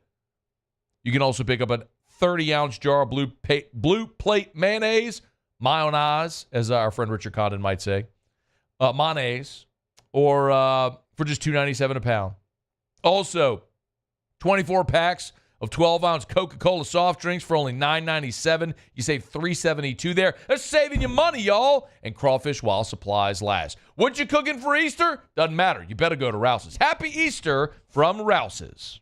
You can also pick up a 30-ounce jar of blue plate mayonnaise, mayonnaise, as our friend Richard Condon might say, mayonnaise, or for just $2.97 a pound. Also, 24 packs of 12-ounce Coca-Cola soft drinks for only $9.97. You save $3.72 there. That's saving you money, y'all. And crawfish while supplies last. What you cooking for Easter? Doesn't matter. You better go to Rouse's. Happy Easter from Rouse's.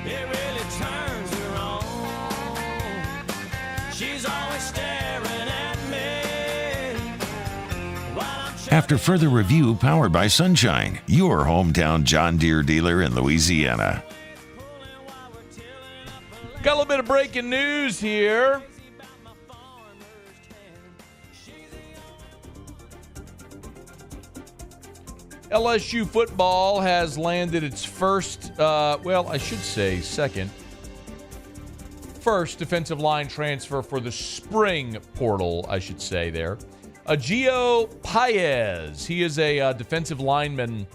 It really turns her on. She's always staring at me. After further review powered by Sunshine, your hometown John Deere dealer in Louisiana. Got a little bit of breaking news here. LSU football has landed its first, first defensive line transfer for the spring portal, I should say there. Gio Paez. He is a defensive lineman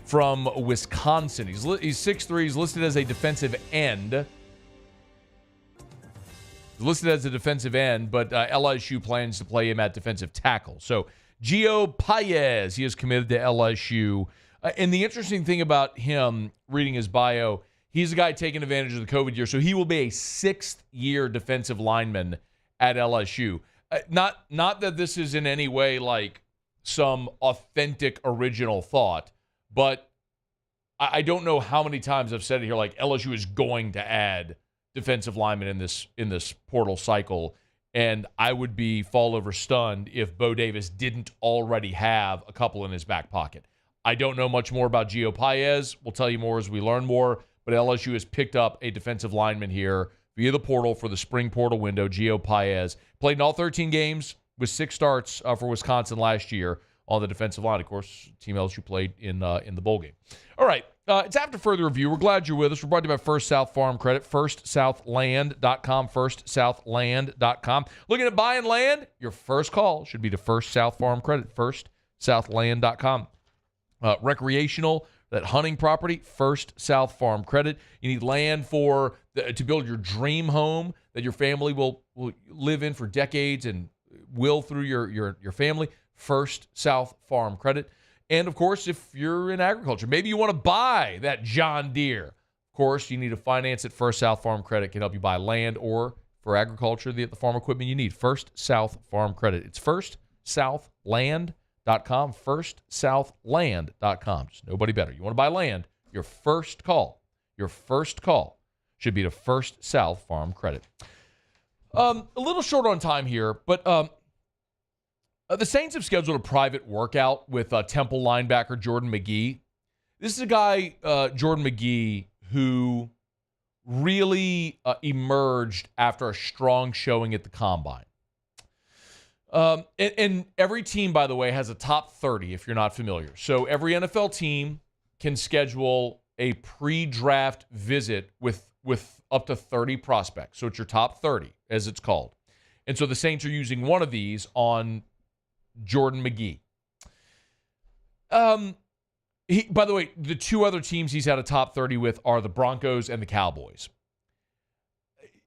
from Wisconsin. He's 6'3". He's listed as a defensive end. But LSU plans to play him at defensive tackle. So Gio Paez, he is committed to LSU. And the interesting thing about him, reading his bio, he's a guy taking advantage of the COVID year. So he will be a 6th-year defensive lineman at LSU. Not that this is in any way like some authentic original thought, but I don't know how many times I've said it here, like LSU is going to add defensive linemen in this portal cycle. And I would be fall over stunned if Bo Davis didn't already have a couple in his back pocket. I don't know much more about Gio Paez. We'll tell you more as we learn more. But LSU has picked up a defensive lineman here via the portal for the spring portal window. Gio Paez played in all 13 games with 6 starts for Wisconsin last year on the defensive line. Of course, Team LSU played in the bowl game. All right. It's after further review. We're glad you're with us. We're brought to you by First South Farm Credit, firstsouthland.com, firstsouthland.com. Looking at buying land? Your first call should be to First South Farm Credit, firstsouthland.com. Recreational, that hunting property, First South Farm Credit. You need land to build your dream home that your family will live in for decades and will through your family, First South Farm Credit. And, of course, if you're in agriculture, maybe you want to buy that John Deere. Of course, you need to finance it. First South Farm Credit can help you buy land or, for agriculture, the farm equipment you need. First South Farm Credit. It's firstsouthland.com, firstsouthland.com. Just nobody better. You want to buy land, your first call should be to First South Farm Credit. A little short on time here, but the Saints have scheduled a private workout with Temple linebacker Jordan McGee. This is a guy, Jordan McGee, who really emerged after a strong showing at the Combine. And every team, by the way, has a top 30, if you're not familiar. So every NFL team can schedule a pre-draft visit with up to 30 prospects. So it's your top 30, as it's called. And so the Saints are using one of these on Jordan McGee. By the way, the 2 other teams he's had a top 30 with are the Broncos and the Cowboys.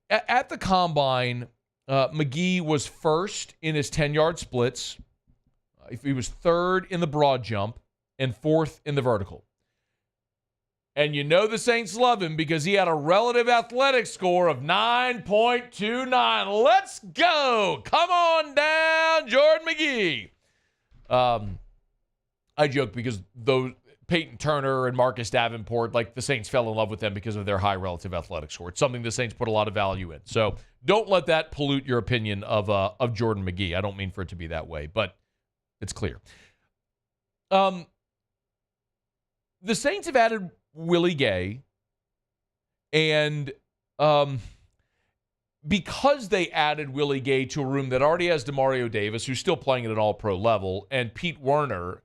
At the Combine, McGee was first in his 10-yard splits. He was third in the broad jump and fourth in the vertical. And you know the Saints love him because he had a relative athletic score of 9.29. Let's go. Come on down, Jordan McGee. I joke because those Peyton Turner and Marcus Davenport, like the Saints fell in love with them because of their high relative athletic score. It's something the Saints put a lot of value in. So don't let that pollute your opinion of Jordan McGee. I don't mean for it to be that way, but it's clear. The Saints have added Willie Gay, and because they added Willie Gay to a room that already has Demario Davis, who's still playing at an all-pro level, and Pete Werner,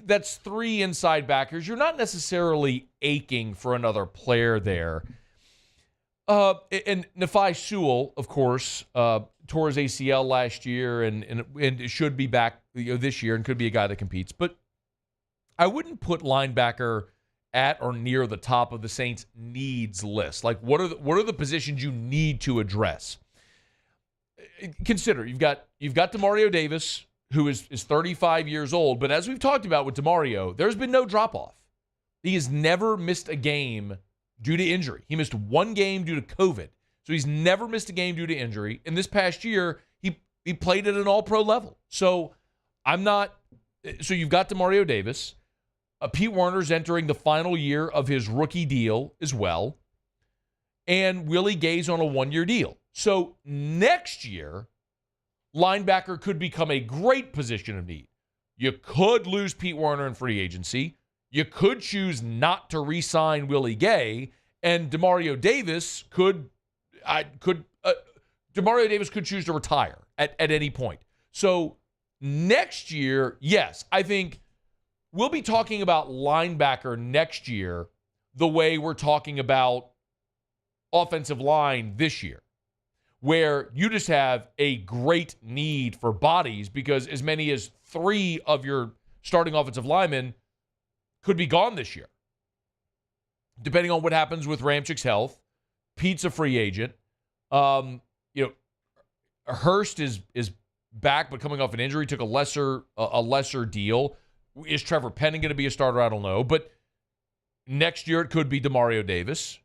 that's 3 inside backers. You're not necessarily aching for another player there. And Nephi Sewell, of course, tore his ACL last year and should be back this year and could be a guy that competes. But I wouldn't put linebacker at or near the top of the Saints' needs list. Like, what are the positions you need to address? Consider you've got Demario Davis, who is 35 years old, but as we've talked about with Demario, there's been no drop-off. He has never missed a game due to injury. He missed 1 game due to COVID. So he's never missed a game due to injury. And this past year, he played at an all-pro level. So you've got Demario Davis. Pete Werner's entering the final year of his rookie deal as well. And Willie Gay's on a 1-year deal. So next year, linebacker could become a great position of need. You could lose Pete Werner in free agency. You could choose not to re-sign Willie Gay. And Demario Davis could choose to retire at any point. So next year, yes, I think we'll be talking about linebacker next year the way we're talking about offensive line this year, where you just have a great need for bodies because as many as 3 of your starting offensive linemen could be gone this year. Depending on what happens with Ramczyk's health, Pete's a free agent. Hurst is back, but coming off an injury, took a lesser deal. Is Trevor Penning going to be a starter? I don't know. But next year it could be Demario Davis,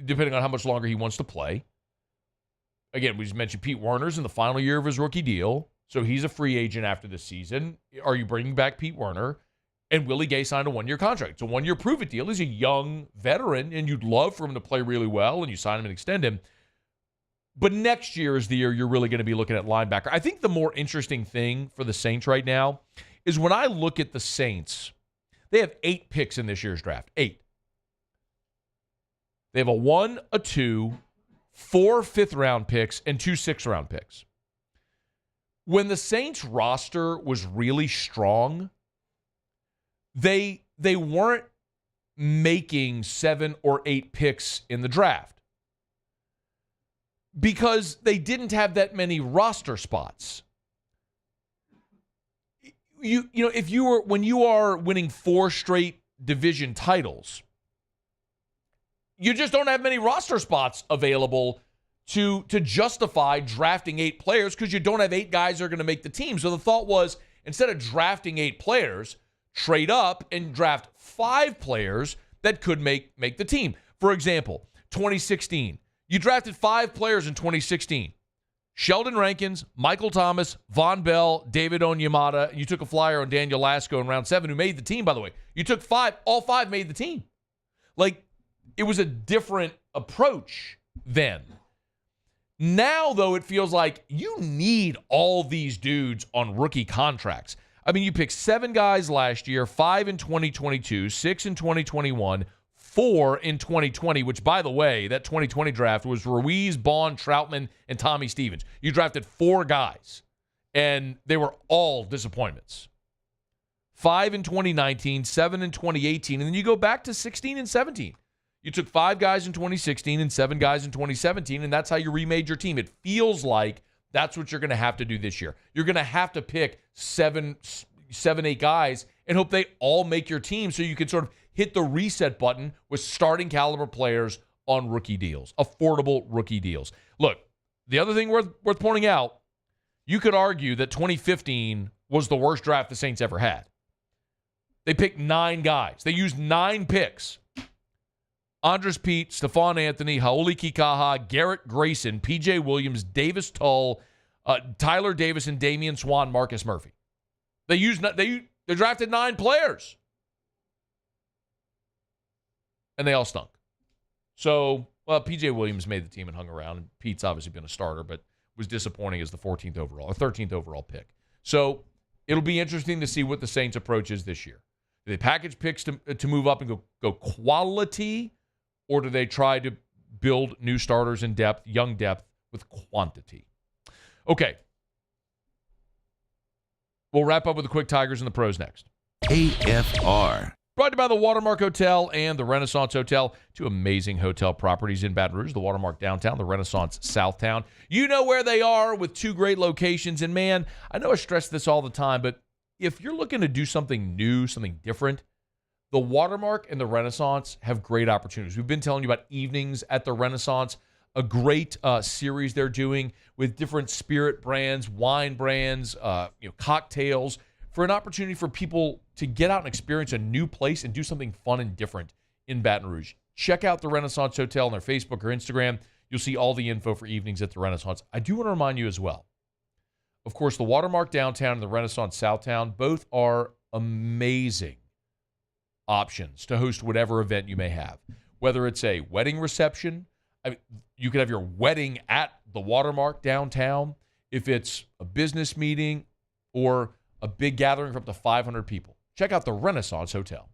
depending on how much longer he wants to play. Again, we just mentioned Pete Werner's in the final year of his rookie deal, so he's a free agent after this season. Are you bringing back Pete Werner? And Willie Gay signed a 1-year contract. It's a 1-year prove-it deal. He's a young veteran, and you'd love for him to play really well, and you sign him and extend him. But next year is the year you're really going to be looking at linebacker. I think the more interesting thing for the Saints right now is when I look at the Saints, they have 8 picks in this year's draft. 8. They have a 1, a 2, 4 fifth-round picks, and 2 sixth-round picks. When the Saints roster was really strong, they weren't making 7 or 8 picks in the draft because they didn't have that many roster spots. When you are winning 4 straight division titles, you just don't have many roster spots available to justify drafting 8 players because you don't have 8 guys that are going to make the team. So the thought was, instead of drafting 8 players, trade up and draft 5 players that could make the team. For example, 2016. You drafted 5 players in 2016. Sheldon Rankins, Michael Thomas, Von Bell, David Onyemata. You took a flyer on Daniel Lasco in round 7, who made the team, by the way. You took 5. All 5 made the team. It was a different approach then. Now, though, it feels like you need all these dudes on rookie contracts. I mean, you picked 7 guys last year, 5 in 2022, 6 in 2021, 4 in 2020, which, by the way, that 2020 draft was Ruiz, Bond, Troutman, and Tommy Stevens. You drafted 4 guys, and they were all disappointments. 5 in 2019, 7 in 2018, and then you go back to 16 and 17. You took 5 guys in 2016 and 7 guys in 2017, and that's how you remade your team. It feels like that's what you're going to have to do this year. You're going to have to pick 7, 8 guys and hope they all make your team so you can sort of hit the reset button with starting caliber players on rookie deals, affordable rookie deals. Look, the other thing worth pointing out, you could argue that 2015 was the worst draft the Saints ever had. They picked 9 guys. They used 9 picks. Andres Pete, Stephon Anthony, Haoli Kikaha, Garrett Grayson, P.J. Williams, Davis Tull, Tyler Davis, and Damian Swan, Marcus Murphy. They drafted 9 players. And they all stunk. So, P.J. Williams made the team and hung around. And Pete's obviously been a starter, but was disappointing as the 14th overall or 13th overall pick. So, it'll be interesting to see what the Saints' approach is this year. Do they package picks to move up and go quality, or do they try to build new starters in depth, young depth, with quantity? Okay. We'll wrap up with the quick Tigers and the pros next. AFR. Brought to you by the Watermark Hotel and the Renaissance Hotel. 2 amazing hotel properties in Baton Rouge, the Watermark Downtown, the Renaissance Southtown. You know where they are with 2 great locations. And man, I know I stress this all the time, but if you're looking to do something new, something different, the Watermark and the Renaissance have great opportunities. We've been telling you about evenings at the Renaissance, a great series they're doing with different spirit brands, wine brands, cocktails, for an opportunity for people to get out and experience a new place and do something fun and different in Baton Rouge. Check out the Renaissance Hotel on their Facebook or Instagram. You'll see all the info for evenings at the Renaissance. I do want to remind you as well, of course, the Watermark Downtown and the Renaissance Southtown both are amazing options to host whatever event you may have. Whether it's a wedding reception, you could have your wedding at the Watermark downtown. If it's a business meeting or a big gathering for up to 500 people, check out the Renaissance Hotel.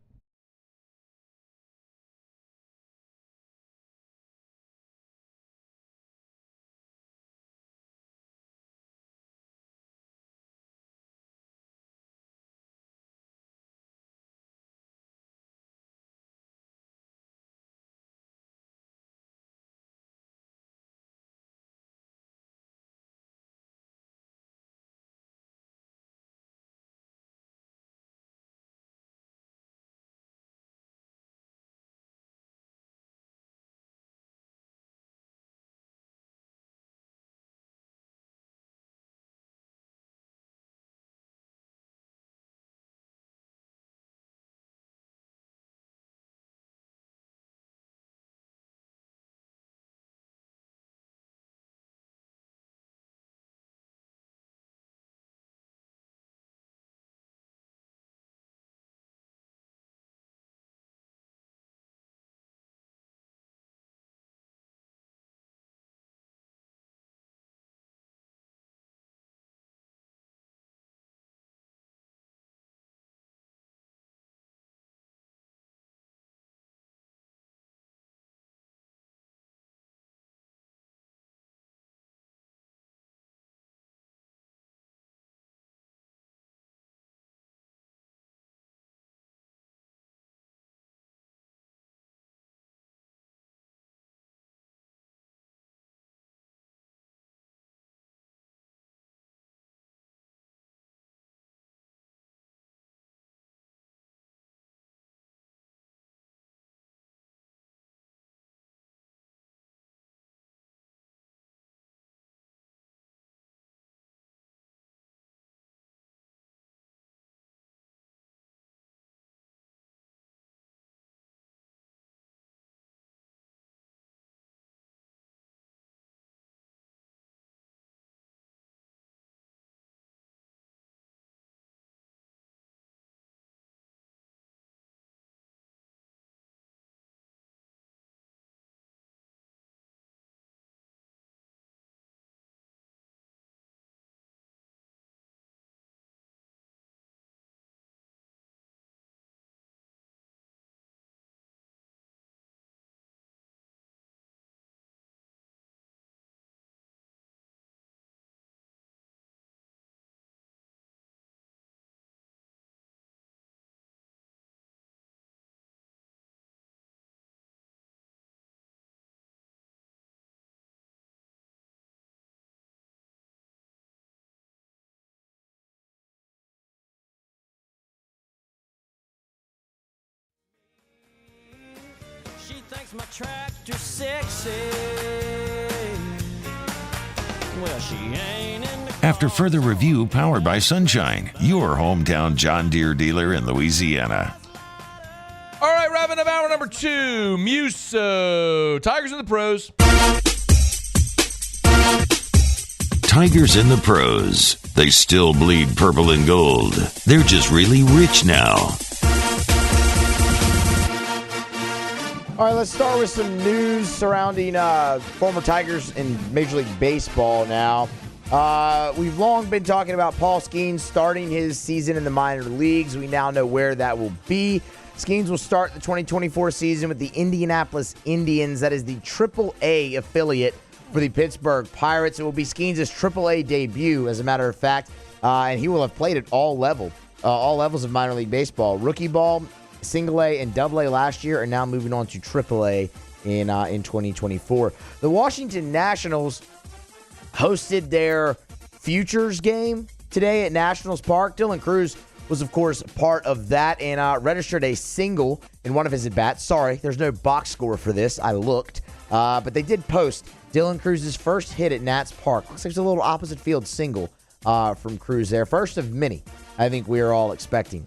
Thinks my tractor sexy. Well, she ain't in the After further review powered by Sunshine, your hometown John Deere dealer in Louisiana. All right, wrapping up hour number 2. Muso. Tigers in the pros. Tigers in the pros. They still bleed purple and gold. They're just really rich now. All right, let's start with some news surrounding former Tigers in Major League Baseball now. We've long been talking about Paul Skeens starting his season in the minor leagues. We now know where that will be. Skeens will start the 2024 season with the Indianapolis Indians. That is the AAA affiliate for the Pittsburgh Pirates. It will be Skeens' AAA debut, as a matter of fact, and he will have played at all levels of minor league baseball. Rookie ball, Single A, and Double A last year are now moving on to AAA in 2024. The Washington Nationals hosted their Futures game today at Nationals Park. Dylan Cruz was, of course, part of that and registered a single in one of his at-bats. Sorry, there's no box score for this. I looked. But they did post Dylan Cruz's first hit at Nats Park. Looks like it's a little opposite field single from Cruz there. First of many, I think we are all expecting.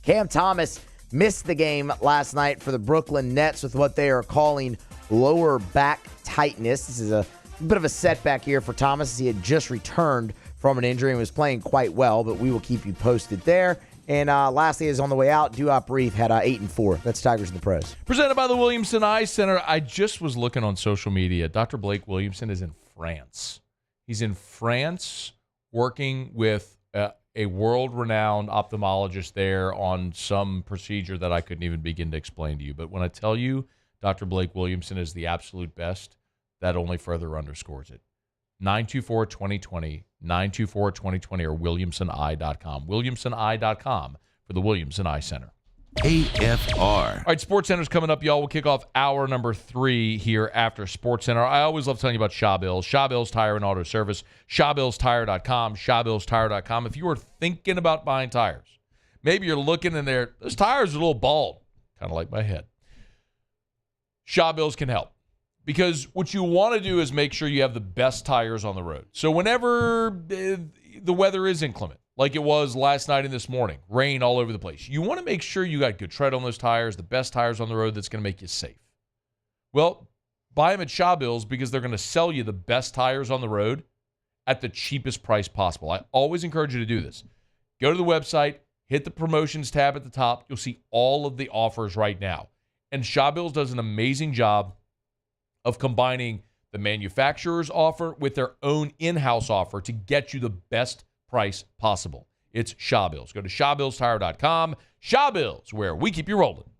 Cam Thomas missed the game last night for the Brooklyn Nets with what they are calling lower back tightness. This is a bit of a setback here for Thomas, as he had just returned from an injury and was playing quite well, but we will keep you posted there. And lastly, is on the way out, Duop Reef had 8-4. That's Tigers in the Pros. Presented by the Williamson Eye Center. I just was looking on social media. Dr. Blake Williamson is in France. He's in France working with a world-renowned ophthalmologist there on some procedure that I couldn't even begin to explain to you. But when I tell you Dr. Blake Williamson is the absolute best, that only further underscores it. 924-2020, 924-2020, or WilliamsonEye.com. WilliamsonEye.com for the Williamson Eye Center. AFR. All right, SportsCenter's coming up, y'all. We'll kick off hour number 3 here after SportsCenter. I always love telling you about Shaw Bills. Shaw Bills Tire and Auto Service. ShawBillsTire.com. ShawBillsTire.com. If you are thinking about buying tires, maybe you're looking in there, those tires are a little bald, kind of like my head. Shaw Bills can help. Because what you want to do is make sure you have the best tires on the road. So whenever the weather is inclement, like it was last night and this morning, rain all over the place, you want to make sure you got good tread on those tires, the best tires on the road that's going to make you safe. Well, buy them at Shaw Bills because they're going to sell you the best tires on the road at the cheapest price possible. I always encourage you to do this. Go to the website, hit the promotions tab at the top. You'll see all of the offers right now. And Shaw Bills does an amazing job of combining the manufacturer's offer with their own in-house offer to get you the best price possible. It's Shaw Bills. Go to ShawBillsTire.com. Shaw Bills, where we keep you rolling.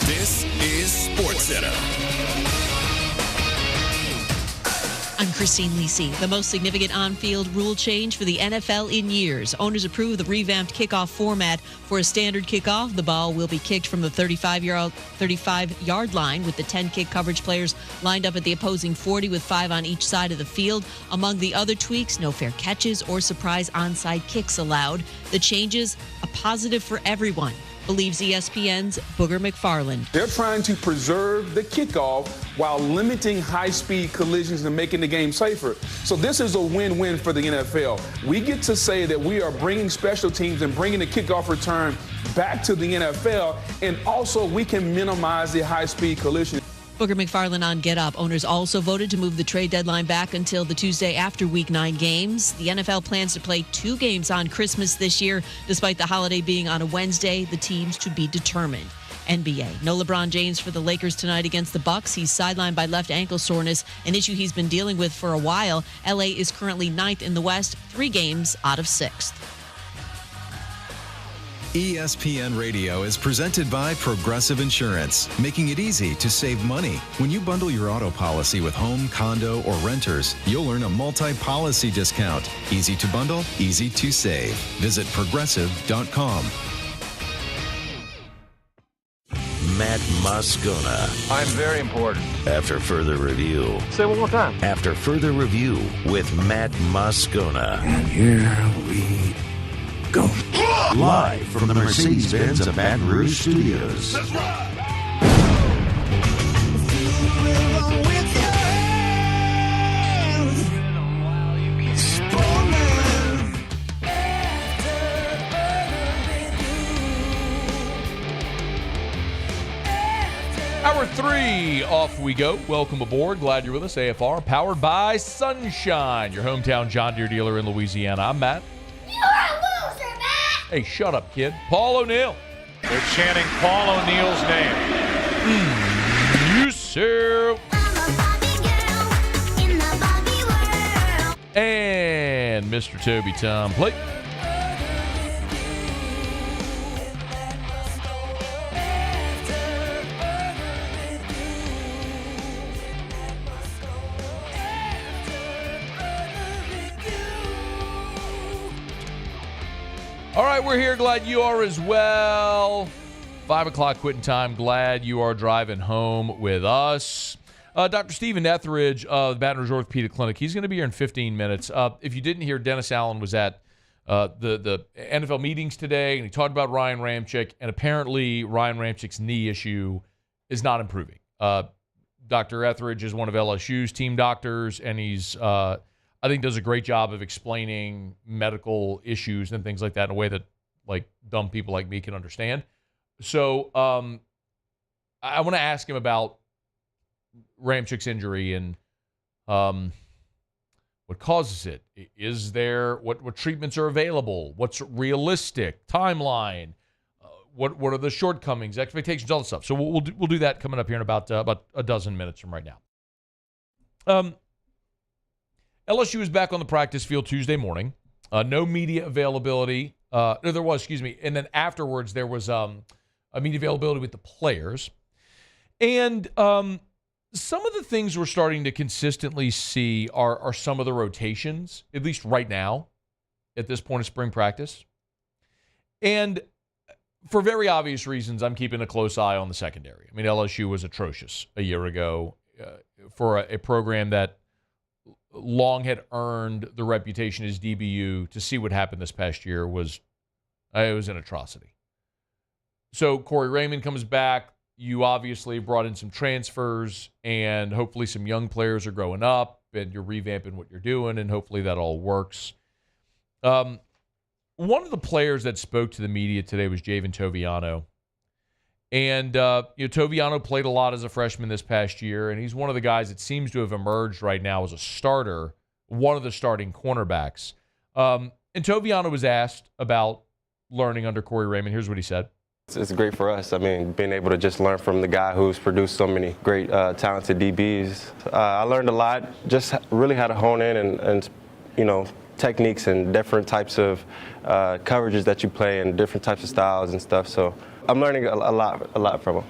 This is SportsCenter. I'm Christine Lisi. The most significant on-field rule change for the NFL in years. Owners approve the revamped kickoff format. For a standard kickoff, the ball will be kicked from the 35-yard line with the 10 kick coverage players lined up at the opposing 40 with 5 on each side of the field. Among the other tweaks, no fair catches or surprise onside kicks allowed. The changes, a positive for everyone, believes ESPN's Booger McFarland. They're trying to preserve the kickoff while limiting high-speed collisions and making the game safer. So this is a win-win for the NFL. We get to say that we are bringing special teams and bringing the kickoff return back to the NFL, and also we can minimize the high-speed collision. Booger McFarland on Get Up. Owners also voted to move the trade deadline back until the Tuesday after Week 9 games. The NFL plans to play 2 games on Christmas this year. Despite the holiday being on a Wednesday, the teams to be determined. NBA. No LeBron James for the Lakers tonight against the Bucks. He's sidelined by left ankle soreness, an issue he's been dealing with for a while. LA is currently 9th in the West, 3 games out of 6th. ESPN Radio is presented by Progressive Insurance, making it easy to save money. When you bundle your auto policy with home, condo, or renters, you'll earn a multi-policy discount. Easy to bundle, easy to save. Visit Progressive.com. Matt Moscona. I'm very important. After further review. Say it one more time. After further review with Matt Moscona. And here we go. Live from the Mercedes-Benz of Baton Rouge Studios. Let's ride! Hour 3, off we go. Welcome aboard. Glad you're with us. AFR, powered by Sunshine, your hometown John Deere dealer in Louisiana. I'm Matt. You're a loser, Matt! Hey, shut up, kid. Paul O'Neill. They're chanting Paul O'Neill's name. You sir. And Mr. Toby Tom Plate. All right, we're here. Glad you are as well. 5 o'clock quitting time. Glad you are driving home with us. Dr. Stephen Etheredge of the Baton Rouge Orthopedic Clinic. He's going to be here in 15 minutes. If you didn't hear, Dennis Allen was at the NFL meetings today, and he talked about Ryan Ramczyk, and apparently Ryan Ramczyk's knee issue is not improving. Dr. Etheredge is one of LSU's team doctors, and he's I think does a great job of explaining medical issues and things like that in a way that like dumb people like me can understand. So I want to ask him about Ramczyk's injury and what causes it. Is there what treatments are available? What's realistic timeline? What are the shortcomings, expectations, all that stuff. So we'll do that coming up here in about a dozen minutes from right now. LSU is back on the practice field Tuesday morning. No media availability. No, there was, excuse me. And then afterwards, there was a media availability with the players. And some of the things we're starting to consistently see are some of the rotations, at least right now, at this point of spring practice. And for very obvious reasons, I'm keeping a close eye on the secondary. I mean, LSU was atrocious a year ago for a program that long had earned the reputation as DBU. To see what happened this past year was an atrocity. So Corey Raymond comes back. You obviously brought in some transfers, and hopefully some young players are growing up, and you're revamping what you're doing, and hopefully that all works. One of the players that spoke to the media today was Javen Toviano. And, Toviano played a lot as a freshman this past year, and he's one of the guys that seems to have emerged right now as a starter, one of the starting cornerbacks. And Toviano was asked about learning under Corey Raymond. Here's what he said. It's great for us. I mean, being able to just learn from the guy who's produced so many great, talented DBs. I learned a lot, just really how to hone in and techniques and different types of coverages that you play and different types of styles and stuff. So I'm learning a lot from him.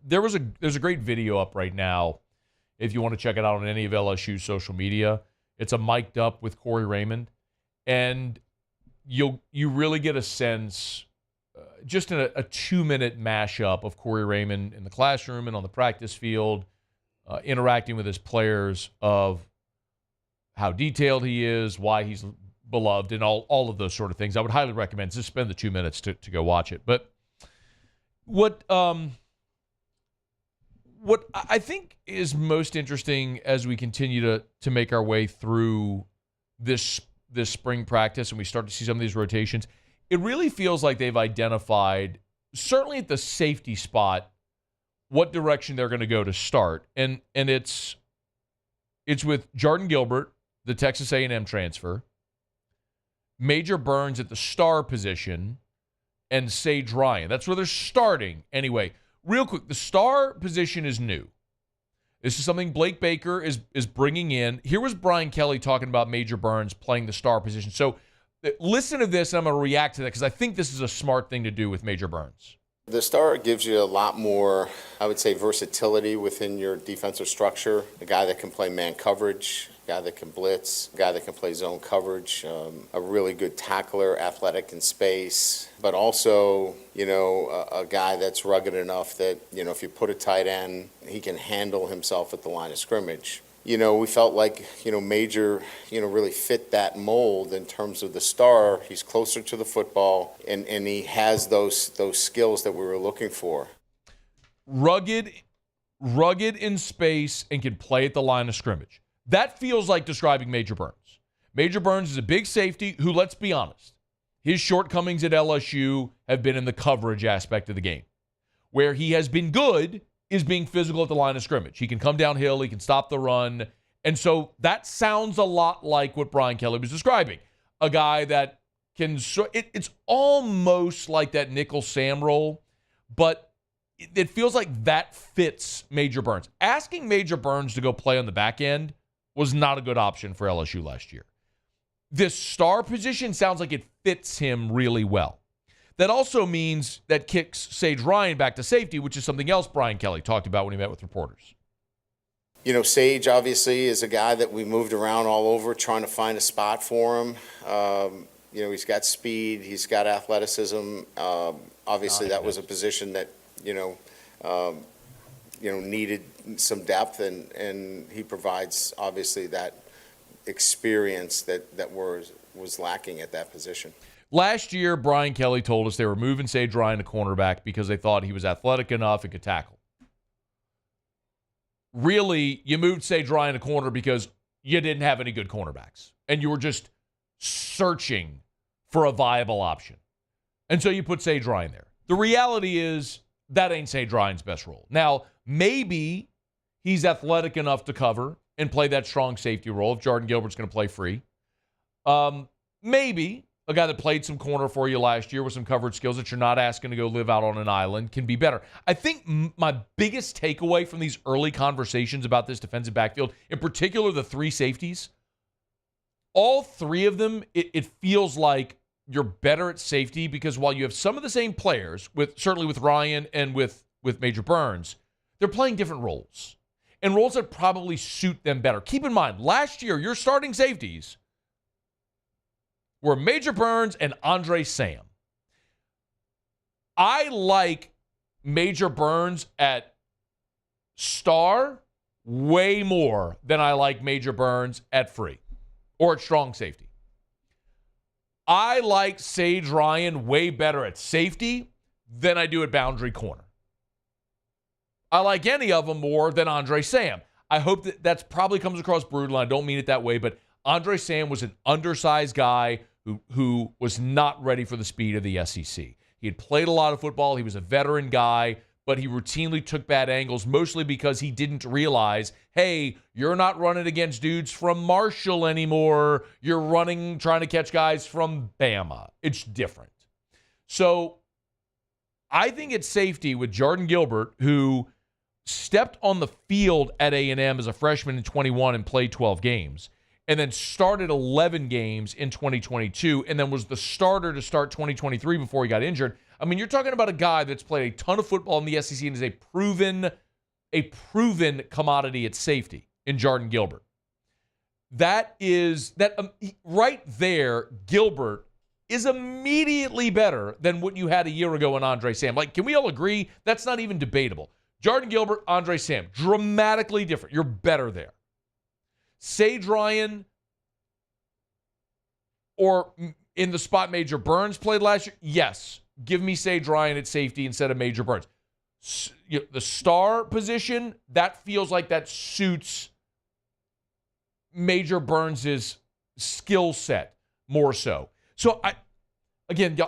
There's a great video up right now. if you want to check it out on any of LSU's social media. It's a mic'd up with Corey Raymond. And you really get a sense, just in a 2-minute mashup of Corey Raymond in the classroom and on the practice field, interacting with his players, of how detailed he is, why he's beloved, and all of those sort of things. I would highly recommend just spend the 2 minutes to go watch it. But what I think is most interesting as we continue to make our way through this spring practice and we start to see some of these rotations, it really feels like they've identified, certainly at the safety spot, what direction they're going to go to start. And it's with Jordan Gilbert, the Texas A&M transfer, Major Burns at the star position, and Sage Ryan. That's where they're starting. Anyway, real quick, the star position is new. This is something Blake Baker is bringing in. Here was Brian Kelly talking about Major Burns playing the star position. So listen to this, and I'm going to react to that because I think this is a smart thing to do with Major Burns. The star gives you a lot more, I would say, versatility within your defensive structure. A guy that can play man coverage, a guy that can blitz, a guy that can play zone coverage, a really good tackler, athletic in space, but also, a guy that's rugged enough that, if you put a tight end, he can handle himself at the line of scrimmage. We felt like, Major, really fit that mold in terms of the star. He's closer to the football, and he has those skills that we were looking for. Rugged in space and can play at the line of scrimmage. That feels like describing Major Burns. Major Burns is a big safety who, let's be honest, his shortcomings at LSU have been in the coverage aspect of the game. Where he has been good is being physical at the line of scrimmage. He can come downhill, he can stop the run. And so that sounds a lot like what Brian Kelly was describing. A guy that can, it's almost like that nickel Sam role, but it feels like that fits Major Burns. Asking Major Burns to go play on the back end was not a good option for LSU last year. This star position sounds like it fits him really well. That also means that kicks Sage Ryan back to safety, which is something else Brian Kelly talked about when he met with reporters. Sage obviously is a guy that we moved around all over trying to find a spot for him. He's got speed, he's got athleticism. Obviously, that was a position that, needed some depth, and he provides, obviously, that experience that was lacking at that position. Last year, Brian Kelly told us they were moving Sage Ryan to cornerback because they thought he was athletic enough and could tackle. Really, you moved Sage Ryan to corner because you didn't have any good cornerbacks, and you were just searching for a viable option. And so you put Sage Ryan there. The reality is that ain't Sage Ryan's best role. Now, maybe he's athletic enough to cover and play that strong safety role if Jordan Gilbert's going to play free. Maybe a guy that played some corner for you last year with some coverage skills that you're not asking to go live out on an island can be better. I think my biggest takeaway from these early conversations about this defensive backfield, in particular the three safeties, all three of them, it feels like you're better at safety because while you have some of the same players, certainly with Ryan and with Major Burns, they're playing different roles and roles that probably suit them better. Keep in mind, last year, your starting safeties were Major Burns and Andre Sam. I like Major Burns at star way more than I like Major Burns at free or at strong safety. I like Sage Ryan way better at safety than I do at boundary corner. I like any of them more than Andre Sam. I hope that probably comes across brutal. I don't mean it that way, but Andre Sam was an undersized guy who was not ready for the speed of the SEC. He had played a lot of football. He was a veteran guy, but he routinely took bad angles, mostly because he didn't realize, hey, you're not running against dudes from Marshall anymore. You're trying to catch guys from Bama. It's different. So I think it's safety with Jordan Gilbert, who stepped on the field at A&M as a freshman in 21 and played 12 games. And then started 11 games in 2022, and then was the starter to start 2023 before he got injured. I mean, you're talking about a guy that's played a ton of football in the SEC and is a proven a proven commodity at safety in Jordan Gilbert. That right there, Gilbert is immediately better than what you had a year ago in Andre Sam. Like, can we all agree? That's not even debatable. Jordan Gilbert, Andre Sam, dramatically different. You're better there. Sage Ryan, or in the spot Major Burns played last year, yes. Give me Sage Ryan at safety instead of Major Burns. The star position, that feels like that suits Major Burns' skill set more so. So,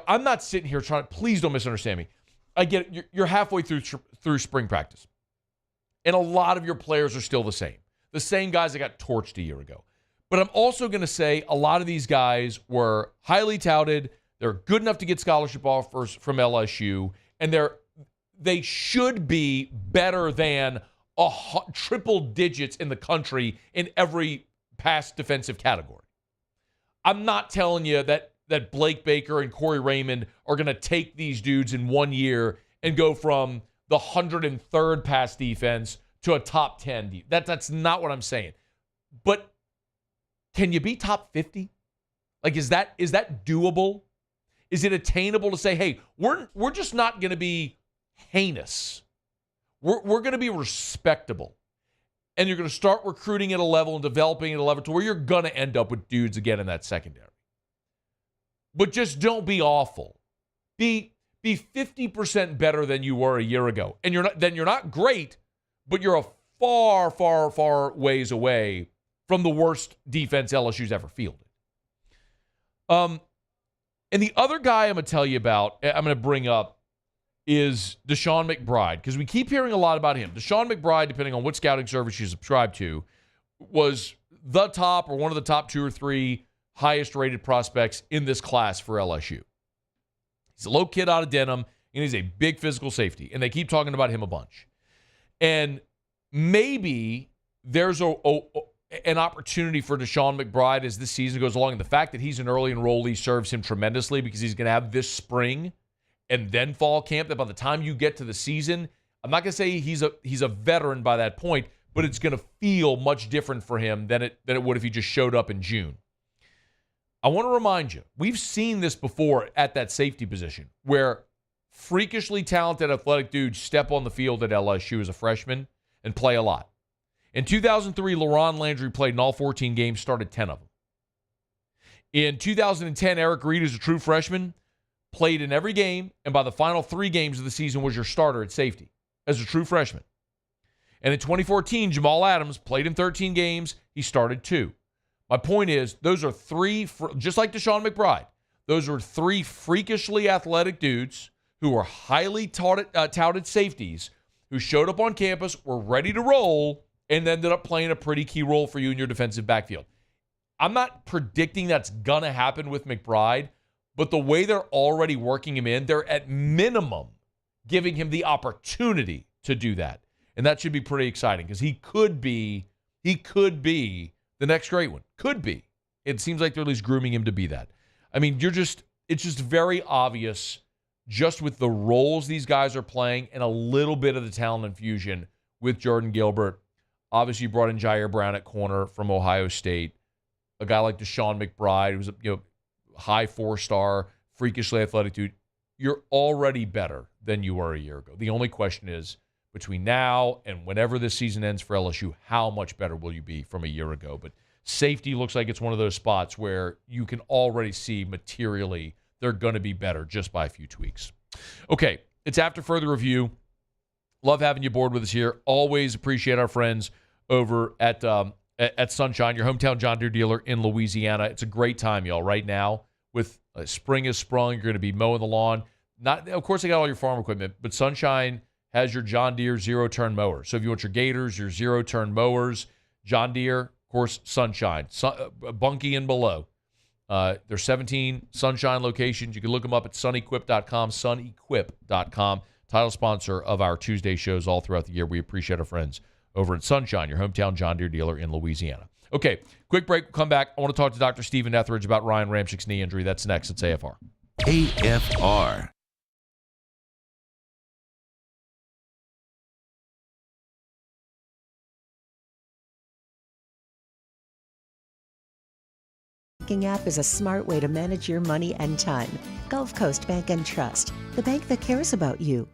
I'm not sitting here trying to, please don't misunderstand me. I get it. You're halfway through spring practice. And a lot of your players are still the same. The same guys that got torched a year ago. But I'm also going to say a lot of these guys were highly touted. They're good enough to get scholarship offers from LSU. And they should be better than triple digits in the country in every past defensive category. I'm not telling you that Blake Baker and Corey Raymond are going to take these dudes in 1 year and go from the 103rd pass defense to a top 10. That's not what I'm saying. But can you be top 50? Like, is that doable? Is it attainable to say, hey, we're just not going to be heinous. We're going to be respectable. And you're going to start recruiting at a level and developing at a level to where you're going to end up with dudes again in that secondary. But just don't be awful. Be 50% better than you were a year ago. And you're not great, but you're a far, far, far ways away from the worst defense LSU's ever fielded. And the other guy I'm going to tell you about, I'm going to bring up, is Deshaun McBride, because we keep hearing a lot about him. Deshaun McBride, depending on what scouting service you subscribe to, was the top or one of the top 2 or 3 highest-rated prospects in this class for LSU. He's a low kid out of Denham, and he's a big physical safety, and they keep talking about him a bunch. And maybe there's an opportunity for Deshaun McBride as this season goes along, and the fact that he's an early enrollee serves him tremendously because he's going to have this spring and then fall camp, that by the time you get to the season, I'm not going to say he's a veteran by that point, but it's going to feel much different for him than it would if he just showed up in June. I want to remind you, we've seen this before at that safety position where freakishly talented athletic dudes step on the field at LSU as a freshman and play a lot. In 2003, LaRon Landry played in all 14 games, started 10 of them. In 2010, Eric Reed, who's a true freshman, played in every game, and by the final 3 games of the season was your starter at safety as a true freshman. And in 2014, Jamal Adams played in 13 games. He started 2. My point is, those are 3, just like Deshaun McBride, those are 3 freakishly athletic dudes who are highly touted safeties who showed up on campus, were ready to roll, and ended up playing a pretty key role for you in your defensive backfield. I'm not predicting that's going to happen with McBride, but the way they're already working him in, they're at minimum giving him the opportunity to do that. And that should be pretty exciting because he could be the next great one. Could be. It seems like they're at least grooming him to be that. I mean, it's just very obvious just with the roles these guys are playing and a little bit of the talent infusion with Jordan Gilbert. Obviously, you brought in Jair Brown at corner from Ohio State. A guy like Deshaun McBride, who's a high 4-star, freakishly athletic dude. You're already better than you were a year ago. The only question is, between now and whenever this season ends for LSU, how much better will you be from a year ago? But safety looks like it's one of those spots where you can already see materially they're going to be better just by a few tweaks. Okay, it's After Further Review. Love having you aboard with us here. Always appreciate our friends over at Sunshine, your hometown John Deere dealer in Louisiana. It's a great time, y'all, right now. With spring is sprung, you're going to be mowing the lawn. Of course, they got all your farm equipment, but Sunshine has your John Deere zero-turn mower. So if you want your Gators, your zero-turn mowers, John Deere, of course, Sunshine, Bunkie and below. There's 17 Sunshine locations. You can look them up at sunequip.com, sunequip.com. Title sponsor of our Tuesday shows all throughout the year. We appreciate our friends over at Sunshine, your hometown John Deere dealer in Louisiana. Okay, quick break. We'll come back. I want to talk to Dr. Stephen Etheredge about Ryan Ramczyk's knee injury. That's next. It's AFR. AFR. banking app is a smart way to manage your money and time. Gulf Coast Bank and Trust, the bank that cares about you.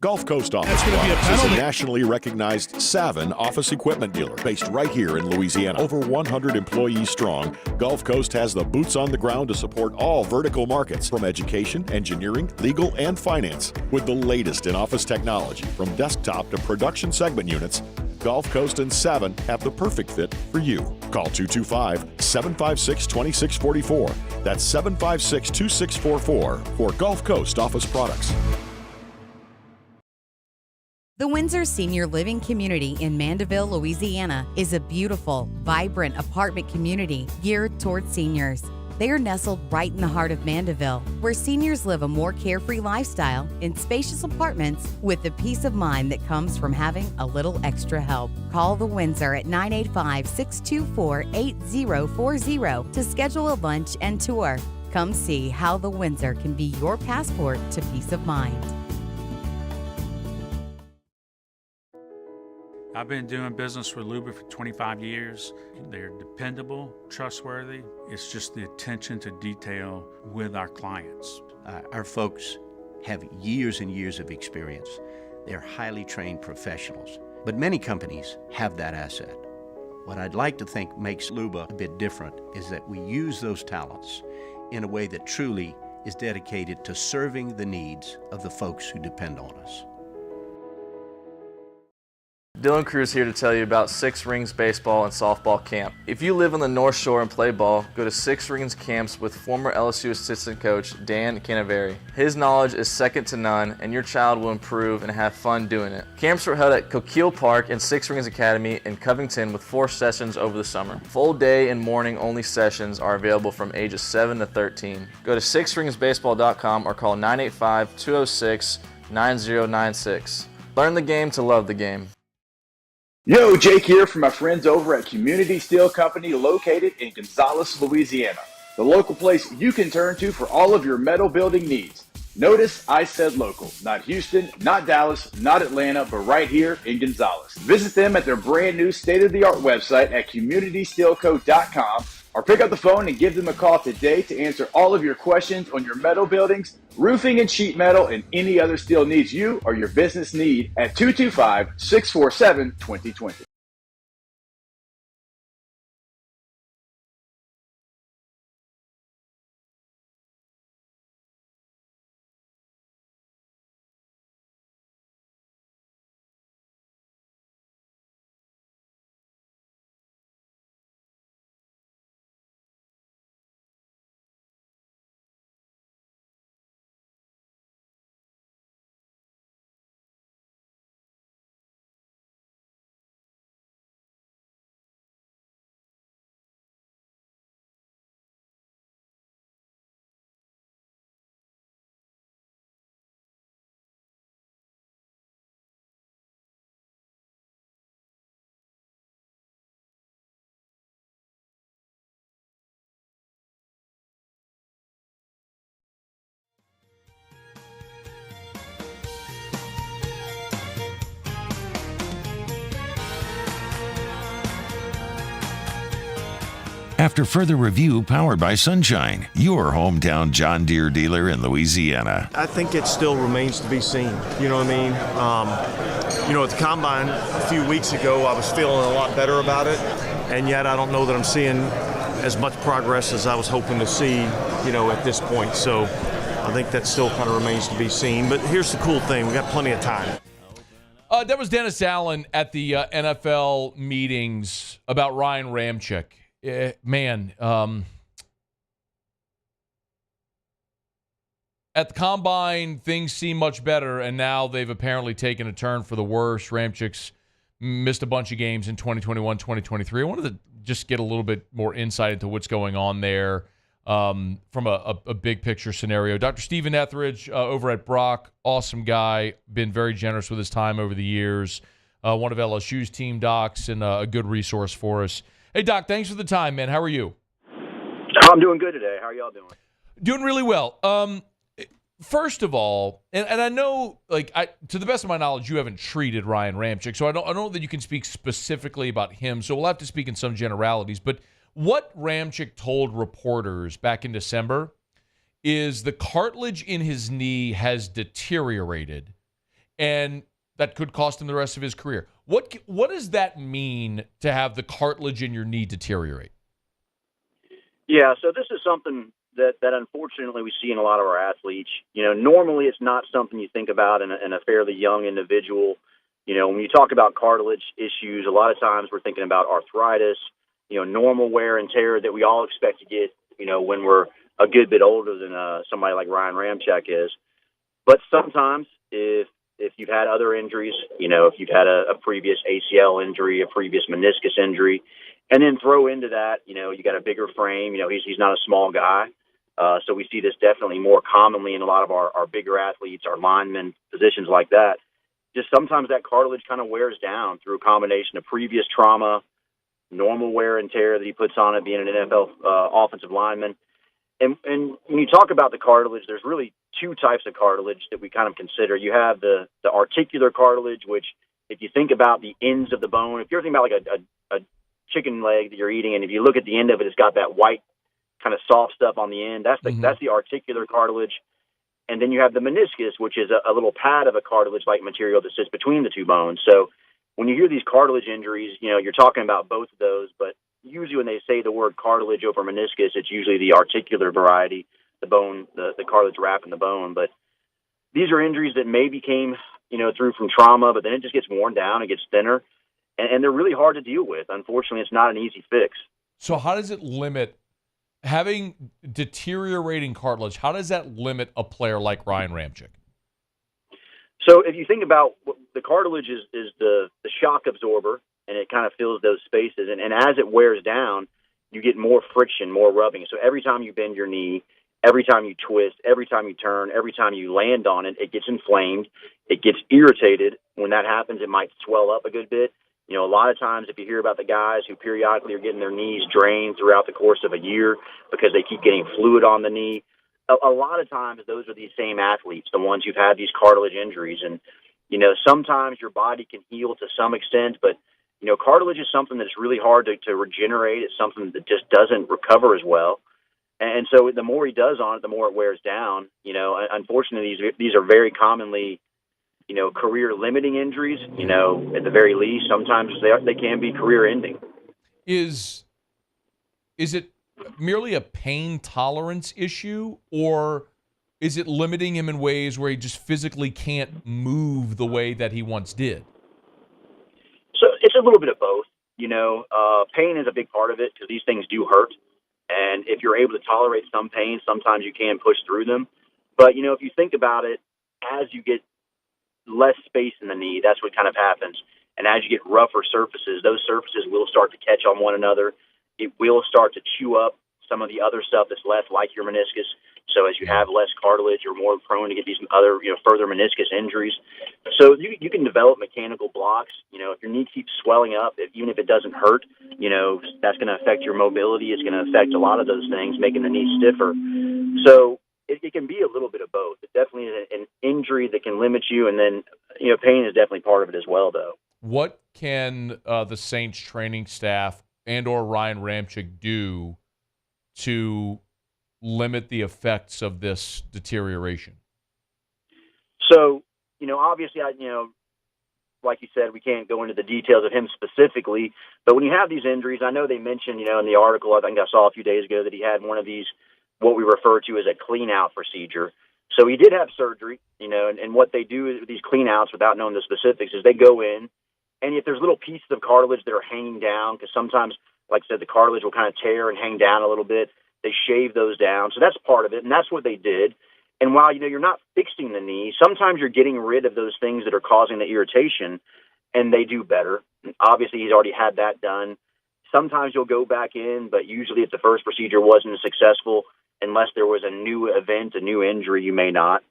Gulf Coast Office is a nationally recognized Savin office equipment dealer based right here in Louisiana. Over 100 employees strong, Gulf Coast has the boots on the ground to support all vertical markets from education, engineering, legal, and finance. With the latest in office technology from desktop to production segment units, Gulf Coast and Savin have the perfect fit for you. Call 225-756-2644. That's 756-2644 for Gulf Coast office products. The Windsor Senior Living Community in Mandeville, Louisiana is a beautiful, vibrant apartment community geared towards seniors. They are nestled right in the heart of Mandeville, where seniors live a more carefree lifestyle in spacious apartments with the peace of mind that comes from having a little extra help. Call the Windsor at 985-624-8040 to schedule a lunch and tour. Come see how the Windsor can be your passport to peace of mind. I've been doing business with Luba for 25 years. They're dependable, trustworthy. It's just the attention to detail with our clients. Our folks have years and years of experience. They're highly trained professionals, but many companies have that asset. What I'd like to think makes Luba a bit different is that we use those talents in a way that truly is dedicated to serving the needs of the folks who depend on us. Dylan Cruz here to tell you about Six Rings Baseball and Softball Camp. If you live on the North Shore and play ball, go to Six Rings Camps with former LSU assistant coach Dan Canaveri. His knowledge is second to none, and your child will improve and have fun doing it. Camps were held at Coquille Park and Six Rings Academy in Covington with 4 sessions over the summer. Full day and morning only sessions are available from ages 7 to 13. Go to sixringsbaseball.com or call 985-206-9096. Learn the game to love the game. Yo, Jake here from my friends over at Community Steel Company located in Gonzales, Louisiana. The local place you can turn to for all of your metal building needs. Notice I said local, not Houston, not Dallas, not Atlanta, but right here in Gonzales. Visit them at their brand new state-of-the-art website at communitysteelco.com or pick up the phone and give them a call today to answer all of your questions on your metal buildings, roofing and sheet metal, and any other steel needs you or your business need at 225-647-2020. After further review powered by Sunshine, your hometown John Deere dealer in Louisiana. I think it still remains to be seen. You know what I mean? At the Combine a few weeks ago, I was feeling a lot better about it, and yet I don't know that I'm seeing as much progress as I was hoping to see, at this point. So I think that still kind of remains to be seen. But here's the cool thing. We got plenty of time. That was Dennis Allen at the NFL meetings about Ryan Ramczyk. At the Combine, things seem much better, and now they've apparently taken a turn for the worse. Ramczyk's missed a bunch of games in 2021, 2023. I wanted to just get a little bit more insight into what's going on there from a big picture scenario. Dr. Stephen Etheredge over at Brock, awesome guy, been very generous with his time over the years, one of LSU's team docs and a good resource for us. Hey, Doc, thanks for the time, man. How are you? I'm doing good today. How are y'all doing? Doing really well. First of all, and I know, to the best of my knowledge, you haven't treated Ryan Ramczyk, so I don't know that you can speak specifically about him. So we'll have to speak in some generalities. But what Ramczyk told reporters back in December is the cartilage in his knee has deteriorated, and that could cost him the rest of his career. What does that mean to have the cartilage in your knee deteriorate? Yeah, so this is something that unfortunately we see in a lot of our athletes. Normally it's not something you think about in a fairly young individual. When you talk about cartilage issues, a lot of times we're thinking about arthritis, normal wear and tear that we all expect to get, when we're a good bit older than somebody like Ryan Ramczyk is. But sometimes if you've had other injuries, if you've had a previous ACL injury, a previous meniscus injury, and then throw into that, you got a bigger frame, he's not a small guy. So we see this definitely more commonly in a lot of our bigger athletes, our linemen, positions like that. Just sometimes that cartilage kind of wears down through a combination of previous trauma, normal wear and tear that he puts on it being an NFL offensive lineman. And when you talk about the cartilage, there's really two types of cartilage that we kind of consider. You have the articular cartilage, which if you think about the ends of the bone, if you're thinking about like a chicken leg that you're eating, and if you look at the end of it, it's got that white kind of soft stuff on the end. That's the articular cartilage. And then you have the meniscus, which is a little pad of a cartilage-like material that sits between the two bones. So when you hear these cartilage injuries, you're talking about both of those, but usually when they say the word cartilage over meniscus, it's usually the articular variety, the bone, the cartilage wrapping the bone. But these are injuries that maybe came, through from trauma, but then it just gets worn down, it gets thinner, and they're really hard to deal with. Unfortunately, it's not an easy fix. So how does it limit having deteriorating cartilage? How does that limit a player like Ryan Ramczyk? So if you think about the cartilage is the shock absorber, and it kind of fills those spaces. And as it wears down, you get more friction, more rubbing. So every time you bend your knee, every time you twist, every time you turn, every time you land on it, it gets inflamed. It gets irritated. When that happens, it might swell up a good bit. A lot of times if you hear about the guys who periodically are getting their knees drained throughout the course of a year because they keep getting fluid on the knee, a lot of times those are these same athletes, the ones who've had these cartilage injuries. And, sometimes your body can heal to some extent, but, cartilage is something that's really hard to regenerate. It's something that just doesn't recover as well. And so the more he does on it, the more it wears down. Unfortunately, these are very commonly career limiting injuries, at the very least. Sometimes they can be career ending. Is it merely a pain tolerance issue, or is it limiting him in ways where he just physically can't move the way that he once did? So it's a little bit of both. Pain is a big part of it because these things do hurt. And if you're able to tolerate some pain, sometimes you can push through them. But, if you think about it, as you get less space in the knee, that's what kind of happens. And as you get rougher surfaces, those surfaces will start to catch on one another. It will start to chew up some of the other stuff that's left, like your meniscus. So as you have less cartilage, you're more prone to get these other, further meniscus injuries. So you can develop mechanical blocks. If your knee keeps swelling up, even if it doesn't hurt, that's going to affect your mobility. It's going to affect a lot of those things, making the knee stiffer. So it can be a little bit of both. It definitely is an injury that can limit you, and then pain is definitely part of it as well, though. What can the Saints training staff and or Ryan Ramczyk do to limit the effects of this deterioration? So, obviously, like you said, we can't go into the details of him specifically, but when you have these injuries, I know they mentioned, in the article, I think I saw a few days ago, that he had one of these, what we refer to as a clean-out procedure. So he did have surgery, and what they do with these clean-outs, without knowing the specifics, is they go in, and if there's little pieces of cartilage that are hanging down, because sometimes, like I said, the cartilage will kind of tear and hang down a little bit, they shave those down. So that's part of it, and that's what they did. And while, you're not fixing the knee, sometimes you're getting rid of those things that are causing the irritation, and they do better. And obviously, he's already had that done. Sometimes you'll go back in, but usually if the first procedure wasn't successful, unless there was a new event, a new injury, you may not.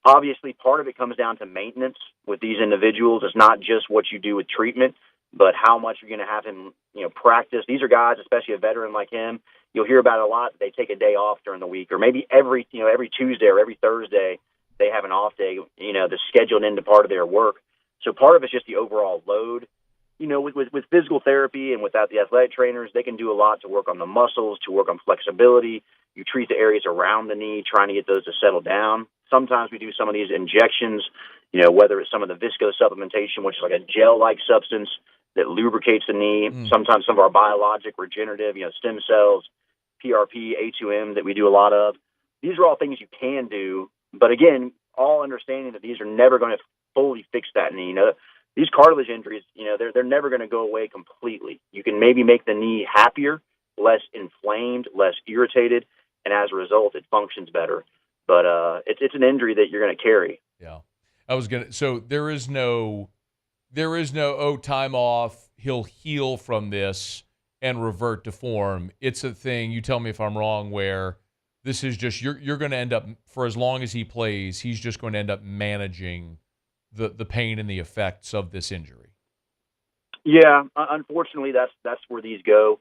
Obviously, part of it comes down to maintenance with these individuals. It's not just what you do with treatment, but how much you're going to have him, practice. These are guys, especially a veteran like him, you'll hear about it a lot. They take a day off during the week, or maybe every Tuesday or every Thursday they have an off day, that's scheduled into part of their work. So part of it's just the overall load. With physical therapy and without the athletic trainers, they can do a lot to work on the muscles, to work on flexibility. You treat the areas around the knee, trying to get those to settle down. Sometimes we do some of these injections, whether it's some of the visco supplementation, which is like a gel-like substance that lubricates the knee. Sometimes some of our biologic, regenerative, stem cells, PRP, A2M that we do a lot of. These are all things you can do. But again, all understanding that these are never going to fully fix that knee. These cartilage injuries, they're never going to go away completely. You can maybe make the knee happier, less inflamed, less irritated, and as a result, it functions better. But it's an injury that you're going to carry. Yeah, so there is no time off. He'll heal from this and revert to form. It's a thing. You tell me if I'm wrong. Where this is just you're going to end up, for as long as he plays, he's just going to end up managing the pain and the effects of this injury. Yeah, unfortunately, that's where these go.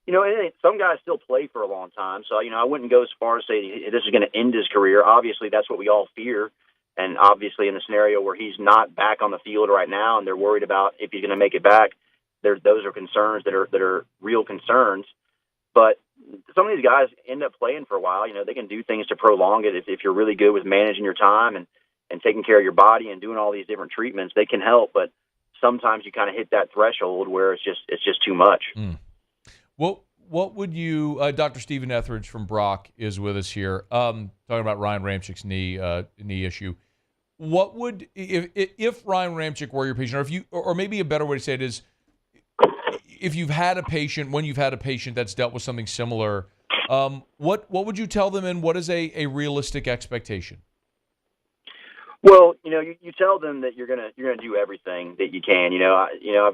And some guys still play for a long time, so I wouldn't go as far as say this is going to end his career. Obviously, that's what we all fear, and obviously in the scenario where he's not back on the field right now, and they're worried about if he's going to make it back, those are concerns that are real concerns. But some of these guys end up playing for a while. They can do things to prolong it if you're really good with managing your time and taking care of your body and doing all these different treatments. They can help, but sometimes you kind of hit that threshold where it's just too much. What would you, Dr. Stephen Etheredge from Brock is with us here, talking about Ryan Ramczyk's knee issue. What would, if Ryan Ramczyk were your patient, or maybe a better way to say it is, if you've had a patient, when you've had a patient that's dealt with something similar, what would you tell them, and what is a realistic expectation? Well, you tell them that you're gonna do everything that you can.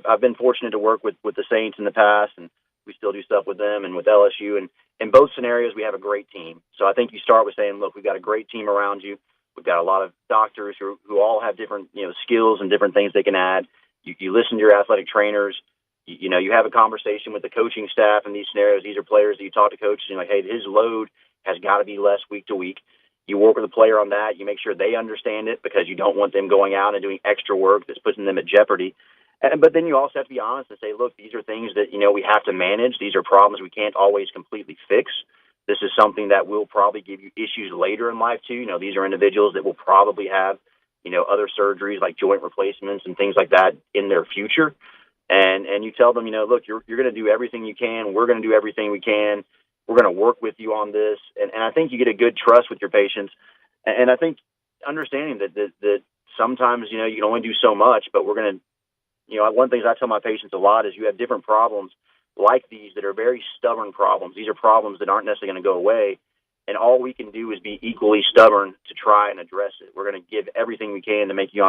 I've been fortunate to work with the Saints in the past, and we still do stuff with them and with LSU. And in both scenarios, we have a great team. So I think you start with saying, look, we've got a great team around you. We've got a lot of doctors who all have different skills and different things they can add. You listen to your athletic trainers. You have a conversation with the coaching staff in these scenarios. These are players that you talk to coaches and you're like, hey, his load has got to be less week to week. You work with the player on that. You make sure they understand it, because you don't want them going out and doing extra work that's putting them at jeopardy. But then you also have to be honest and say, look, these are things that, we have to manage. These are problems we can't always completely fix. This is something that will probably give you issues later in life too. These are individuals that will probably have, other surgeries like joint replacements and things like that in their future. And you tell them, look, you're going to do everything you can. We're going to do everything we can. We're going to work with you on this. And I think you get a good trust with your patients. And I think understanding that sometimes, you can only do so much, but we're going to, one of the things I tell my patients a lot is you have different problems like these that are very stubborn problems. These are problems that aren't necessarily going to go away. And all we can do is be equally stubborn to try and address it. We're going to give everything we can to make you,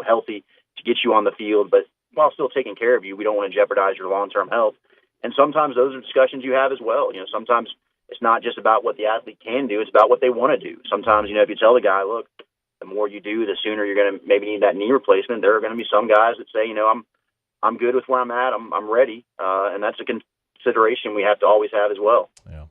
healthy, to get you on the field, but while still taking care of you. We don't want to jeopardize your long-term health. And sometimes those are discussions you have as well. Sometimes it's not just about what the athlete can do. It's about what they want to do. Sometimes, if you tell the guy, look, the more you do, the sooner you're going to maybe need that knee replacement. There are going to be some guys that say, I'm good with where I'm at. I'm ready. And that's a consideration we have to always have as well. Yeah.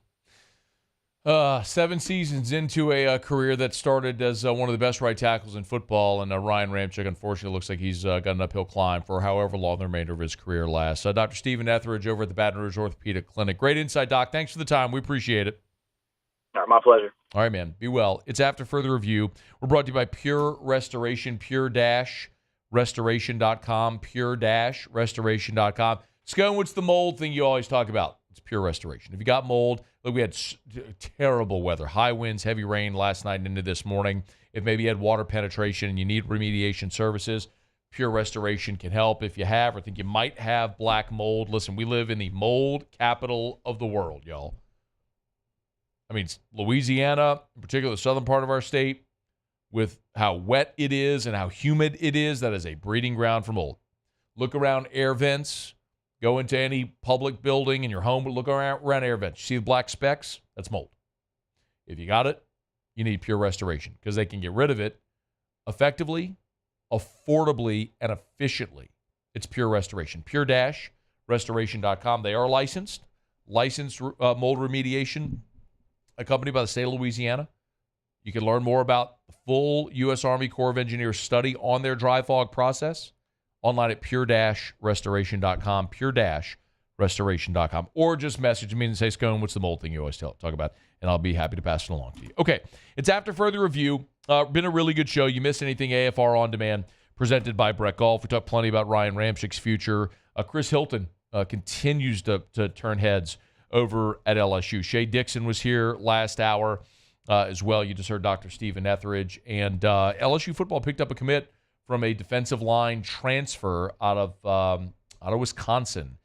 7 seasons into a career that started as one of the best right tackles in football, and Ryan Ramczyk, unfortunately, looks like he's got an uphill climb for however long the remainder of his career lasts. Dr. Stephen Etheredge over at the Baton Rouge Orthopedic Clinic. Great insight, Doc. Thanks for the time. We appreciate it. All right, my pleasure. All right, man. Be well. It's After Further Review. We're brought to you by Pure Restoration, pure-restoration.com, pure-restoration.com. Scone, what's the mold thing you always talk about? It's Pure Restoration. If you got mold, look, we had terrible weather, high winds, heavy rain last night and into this morning. If maybe you had water penetration and you need remediation services, Pure Restoration can help. If you have or think you might have black mold, listen, we live in the mold capital of the world, y'all. I mean, Louisiana, in particular the southern part of our state, with how wet it is and how humid it is, that is a breeding ground for mold. Look around air vents. Go into any public building in your home, look around air vents. You see the black specks? That's mold. If you got it, you need Pure Restoration, because they can get rid of it effectively, affordably, and efficiently. It's Pure Restoration. Pure-restoration.com. They are licensed mold remediation, accompanied by the state of Louisiana. You can learn more about the full U.S. Army Corps of Engineers study on their dry fog process online at pure-restoration.com, pure-restoration.com, or just message me and say, Scone, what's the mold thing you always talk about? And I'll be happy to pass it along to you. Okay, it's After Further Review. Been a really good show. You miss anything, AFR On Demand, presented by Brett Golf. We talked plenty about Ryan Ramczyk's future. Chris Hilton continues to turn heads over at LSU. Shea Dixon was here last hour as well. You just heard Dr. Stephen Etheredge. And LSU football picked up a commit from a defensive line transfer out of Wisconsin,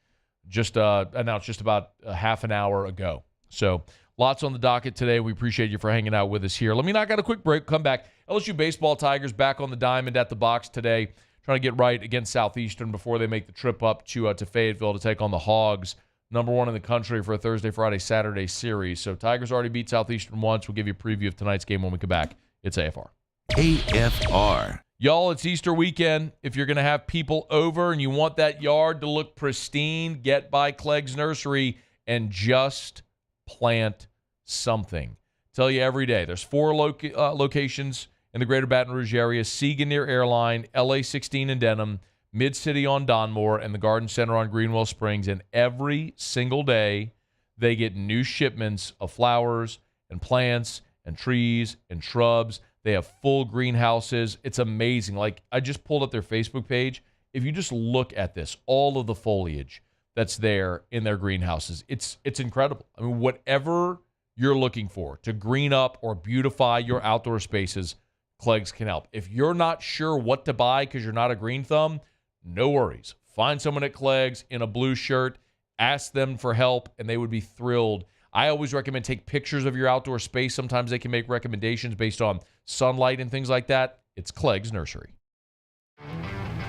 just announced just about a half an hour ago. So lots on the docket today. We appreciate you for hanging out with us here. Let me knock out a quick break, come back. LSU baseball Tigers back on the diamond at the box today, trying to get right against Southeastern before they make the trip up to Fayetteville to take on the Hogs, number one in the country for a Thursday, Friday, Saturday series. So Tigers already beat Southeastern once. We'll give you a preview of tonight's game when we come back. It's AFR. AFR. Y'all, it's Easter weekend. If you're going to have people over and you want that yard to look pristine, get by Clegg's Nursery and just plant something. Tell you every day. There's 4 locations in the greater Baton Rouge area: Seagan near Airline, LA 16 in Denham, Mid-City on Donmore, and the Garden Center on Greenwell Springs. And every single day, they get new shipments of flowers and plants and trees and shrubs. They have full greenhouses. It's amazing. Like, I just pulled up their Facebook page. If you just look at this, all of the foliage that's there in their greenhouses, it's incredible. I mean, whatever you're looking for to green up or beautify your outdoor spaces, Clegg's can help. If you're not sure what to buy because you're not a green thumb, no worries. Find someone at Clegg's in a blue shirt, ask them for help, and they would be thrilled. I always recommend take pictures of your outdoor space. Sometimes they can make recommendations based on sunlight and things like that. It's Clegg's Nursery.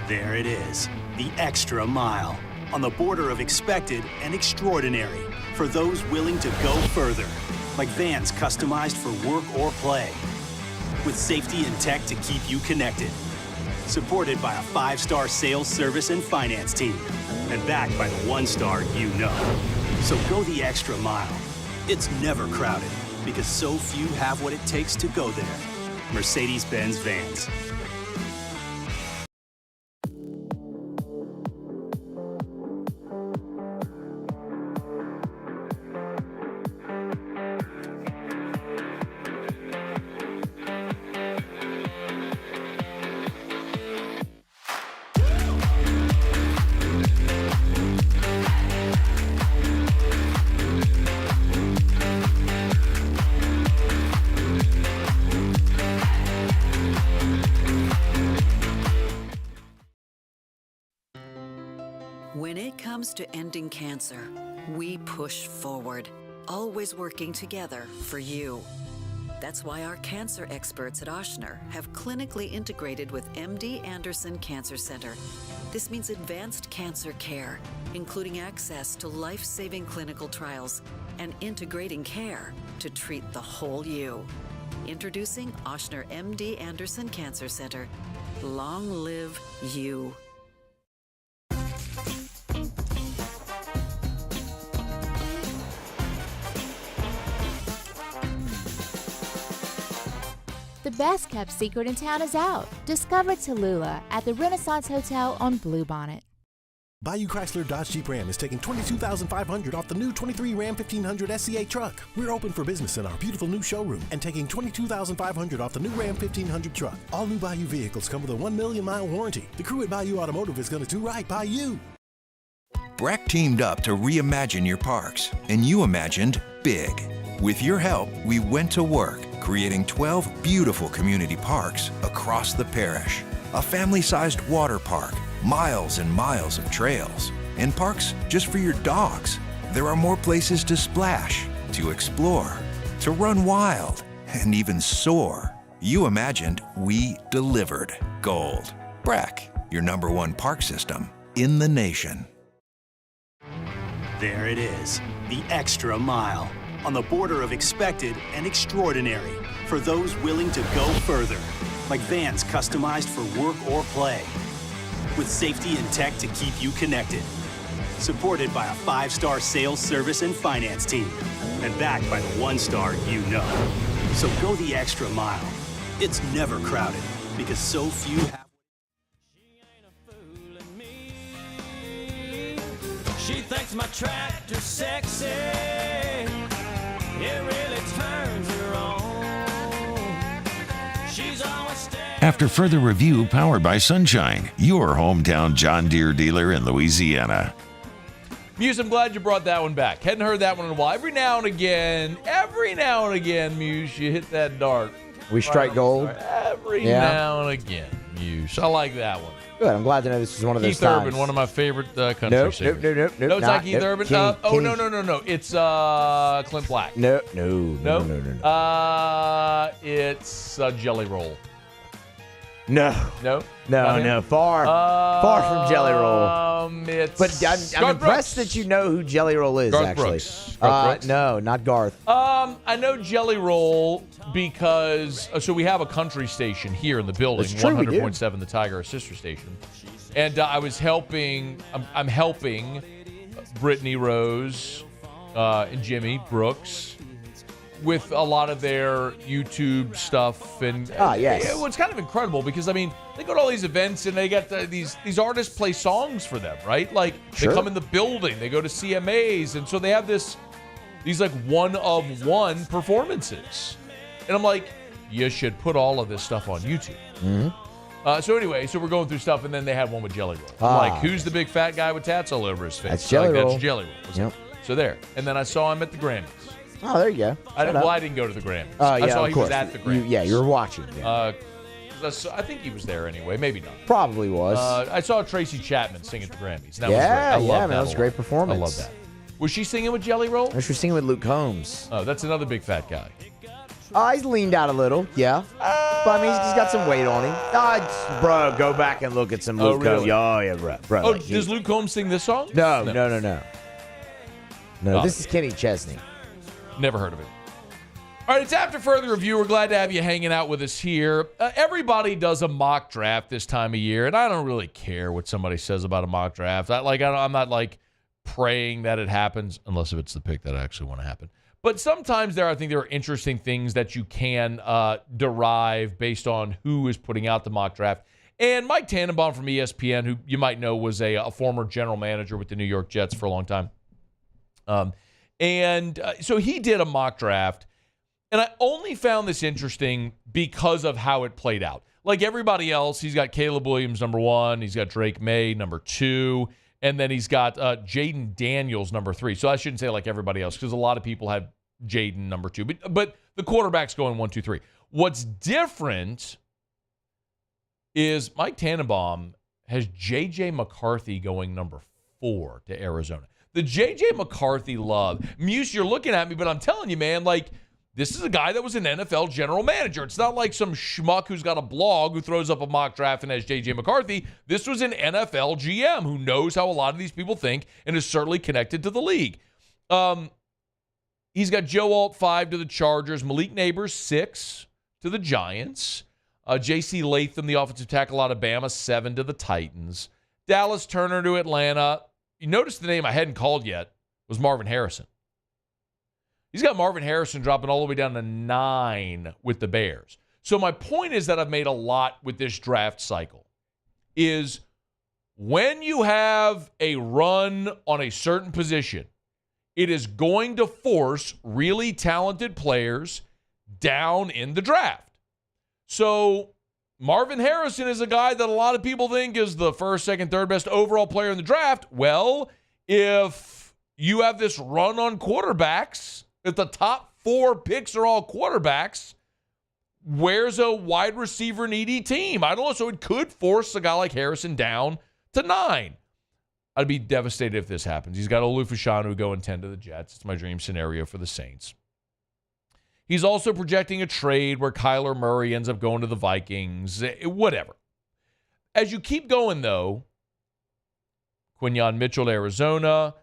There it is, the extra mile, on the border of expected and extraordinary, for those willing to go further, like vans customized for work or play, with safety and tech to keep you connected, supported by a 5-star sales, service, and finance team, and backed by the 1-star you know. So go the extra mile. It's never crowded, because so few have what it takes to go there. Mercedes-Benz Vans. When it comes to ending cancer, we push forward, always working together for you. That's why our cancer experts at Ochsner have clinically integrated with MD Anderson Cancer Center. This means advanced cancer care, including access to life-saving clinical trials and integrating care to treat the whole you. Introducing Ochsner MD Anderson Cancer Center. Long live you. The best kept secret in town is out. Discover Tallulah at the Renaissance Hotel on Bluebonnet. Bayou Chrysler Dodge Jeep Ram is taking $22,500 off the new 23 Ram 1500 SCA truck. We're open for business in our beautiful new showroom and taking $22,500 off the new Ram 1500 truck. All new Bayou vehicles come with a 1 million mile warranty. The crew at Bayou Automotive is going to do right by you. Breck teamed up to reimagine your parks, and you imagined big. With your help, we went to work, creating 12 beautiful community parks across the parish. A family-sized water park, miles and miles of trails, and parks just for your dogs. There are more places to splash, to explore, to run wild, and even soar. You imagined, we delivered. Gold. Breck, your #1 park system in the nation. There it is, the extra mile, on the border of expected and extraordinary, for those willing to go further, like vans customized for work or play, with safety and tech to keep you connected. Supported by a 5-star sales, service, and finance team. And backed by the 1-star you know. So go the extra mile. It's never crowded because so few have. She thinks my tractor's sexy. It really turns her on. She's always standing. After further review powered by Sunshine, your hometown John Deere dealer in Louisiana. Muse, I'm glad you brought that one back. Hadn't heard that one in a while. Every now and again, Muse, you hit that dart. We strike gold. Every now and again, Muse. I like that one. Good. I'm glad to know this is one of those Keith times. Urban, one of my favorite country Nope. singers. Nope. No, it's not Keith Urban. No. It's Clint Black. No. It's Jelly Roll. No. Far from Jelly Roll. But I'm impressed that you know who Jelly Roll is. Garth actually. Brooks. Garth Brooks? No, not Garth. I know Jelly Roll because so we have a country station here in the building, 100.7 The Tiger, our sister station, and I was helping. I'm helping Brittany Rose and Jimmy Brooks with a lot of their YouTube stuff, and yes. It's kind of incredible because I mean they go to all these events and they got these artists play songs for them, right? Like Sure. they come in the building, they go to CMAs, and so they have these like one-of-one performances, and I'm like, you should put all of this stuff on YouTube. Mm-hmm. So anyway, we're going through stuff, and then they had one with Jelly Roll. I'm like, who's the big fat guy with tats all over his face? That's Jelly Roll. That's Jelly Roll. Yep. So there, and then I saw him at the Grammys. Oh, there you go. I didn't go to the Grammys. I saw of he course. was at the Grammys. You were watching. Yeah. I think he was there anyway. Maybe not. Probably was. I saw Tracy Chapman sing at the Grammys. That Man, was great. that was a great performance. I love that. Was she singing with Jelly Roll? She was singing with Luke Combs. Oh, that's another big fat guy. He's leaned out a little, yeah. But I mean, he's got some weight on him. Bro, go back and look at some Luke Combs. Oh, yeah, bro. Oh, does Luke Combs sing this song? No. This is Kenny Chesney. Never heard of it. All right, it's After Further Review. We're glad to have you hanging out with us here. Everybody does a mock draft this time of year, and I don't really care what somebody says about a mock draft. I'm not like praying that it happens, unless if it's the pick that I actually want to happen. But sometimes I think there are interesting things that you can derive based on who is putting out the mock draft. And Mike Tannenbaum from ESPN, who you might know was a former general manager with the New York Jets for a long time. So he did a mock draft. And I only found this interesting because of how it played out. Like everybody else, he's got Caleb Williams, number 1. He's got Drake May, number 2. And then he's got Jaden Daniels, number 3. So I shouldn't say like everybody else because a lot of people have Jaden, number 2. But the quarterback's going 1, 2, 3. What's different is Mike Tannenbaum has J.J. McCarthy going number 4 to Arizona. The J.J. McCarthy love. Muse, you're looking at me, but I'm telling you, man, like, this is a guy that was an NFL general manager. It's not like some schmuck who's got a blog who throws up a mock draft and has J.J. McCarthy. This was an NFL GM who knows how a lot of these people think and is certainly connected to the league. He's got Joe Alt 5 to the Chargers, Malik Neighbors 6 to the Giants, J.C. Latham, the offensive tackle out of Bama, 7 to the Titans, Dallas Turner to Atlanta. You notice the name I hadn't called yet was Marvin Harrison. He's got Marvin Harrison dropping all the way down to 9 with the Bears. So my point is that I've made a lot with this draft cycle is when you have a run on a certain position, it is going to force really talented players down in the draft. So Marvin Harrison is a guy that a lot of people think is the first, second, third best overall player in the draft. Well, if you have this run on quarterbacks, if the top 4 picks are all quarterbacks, where's a wide receiver needy team? I don't know. So it could force a guy like Harrison down to 9. I'd be devastated if this happens. He's got Olu Fashanu going 10 to the Jets. It's my dream scenario for the Saints. He's also projecting a trade where Kyler Murray ends up going to the Vikings. Whatever. As you keep going, though, Quinyon Mitchell to Arizona,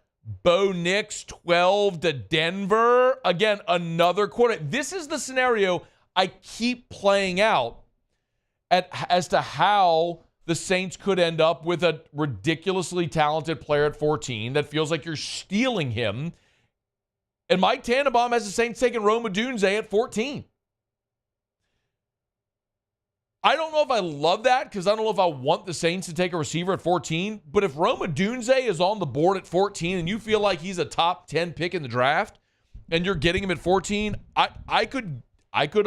Bo Nix, 12 to Denver. Again, another quarter. This is the scenario I keep playing out as to how the Saints could end up with a ridiculously talented player at 14 that feels like you're stealing him. And Mike Tannenbaum has the Saints taking Rome Odunze at 14. I don't know if I love that because I don't know if I want the Saints to take a receiver at 14. But if Rome Odunze is on the board at 14 and you feel like he's a top 10 pick in the draft and you're getting him at 14, I could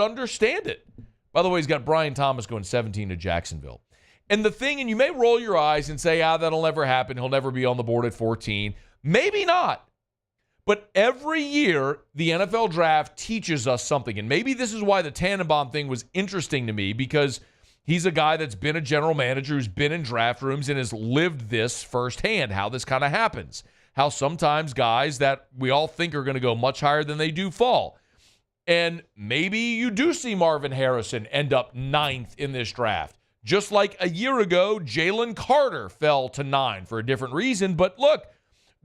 understand it. By the way, he's got Brian Thomas going 17 to Jacksonville. And the thing, and you may roll your eyes and say, that'll never happen. He'll never be on the board at 14. Maybe not. But every year, the NFL draft teaches us something. And maybe this is why the Tannenbaum thing was interesting to me, because he's a guy that's been a general manager who's been in draft rooms and has lived this firsthand, how this kind of happens. How sometimes guys that we all think are going to go much higher than they do fall. And maybe you do see Marvin Harrison end up 9th in this draft. Just like a year ago, Jalen Carter fell to 9 for a different reason. But look,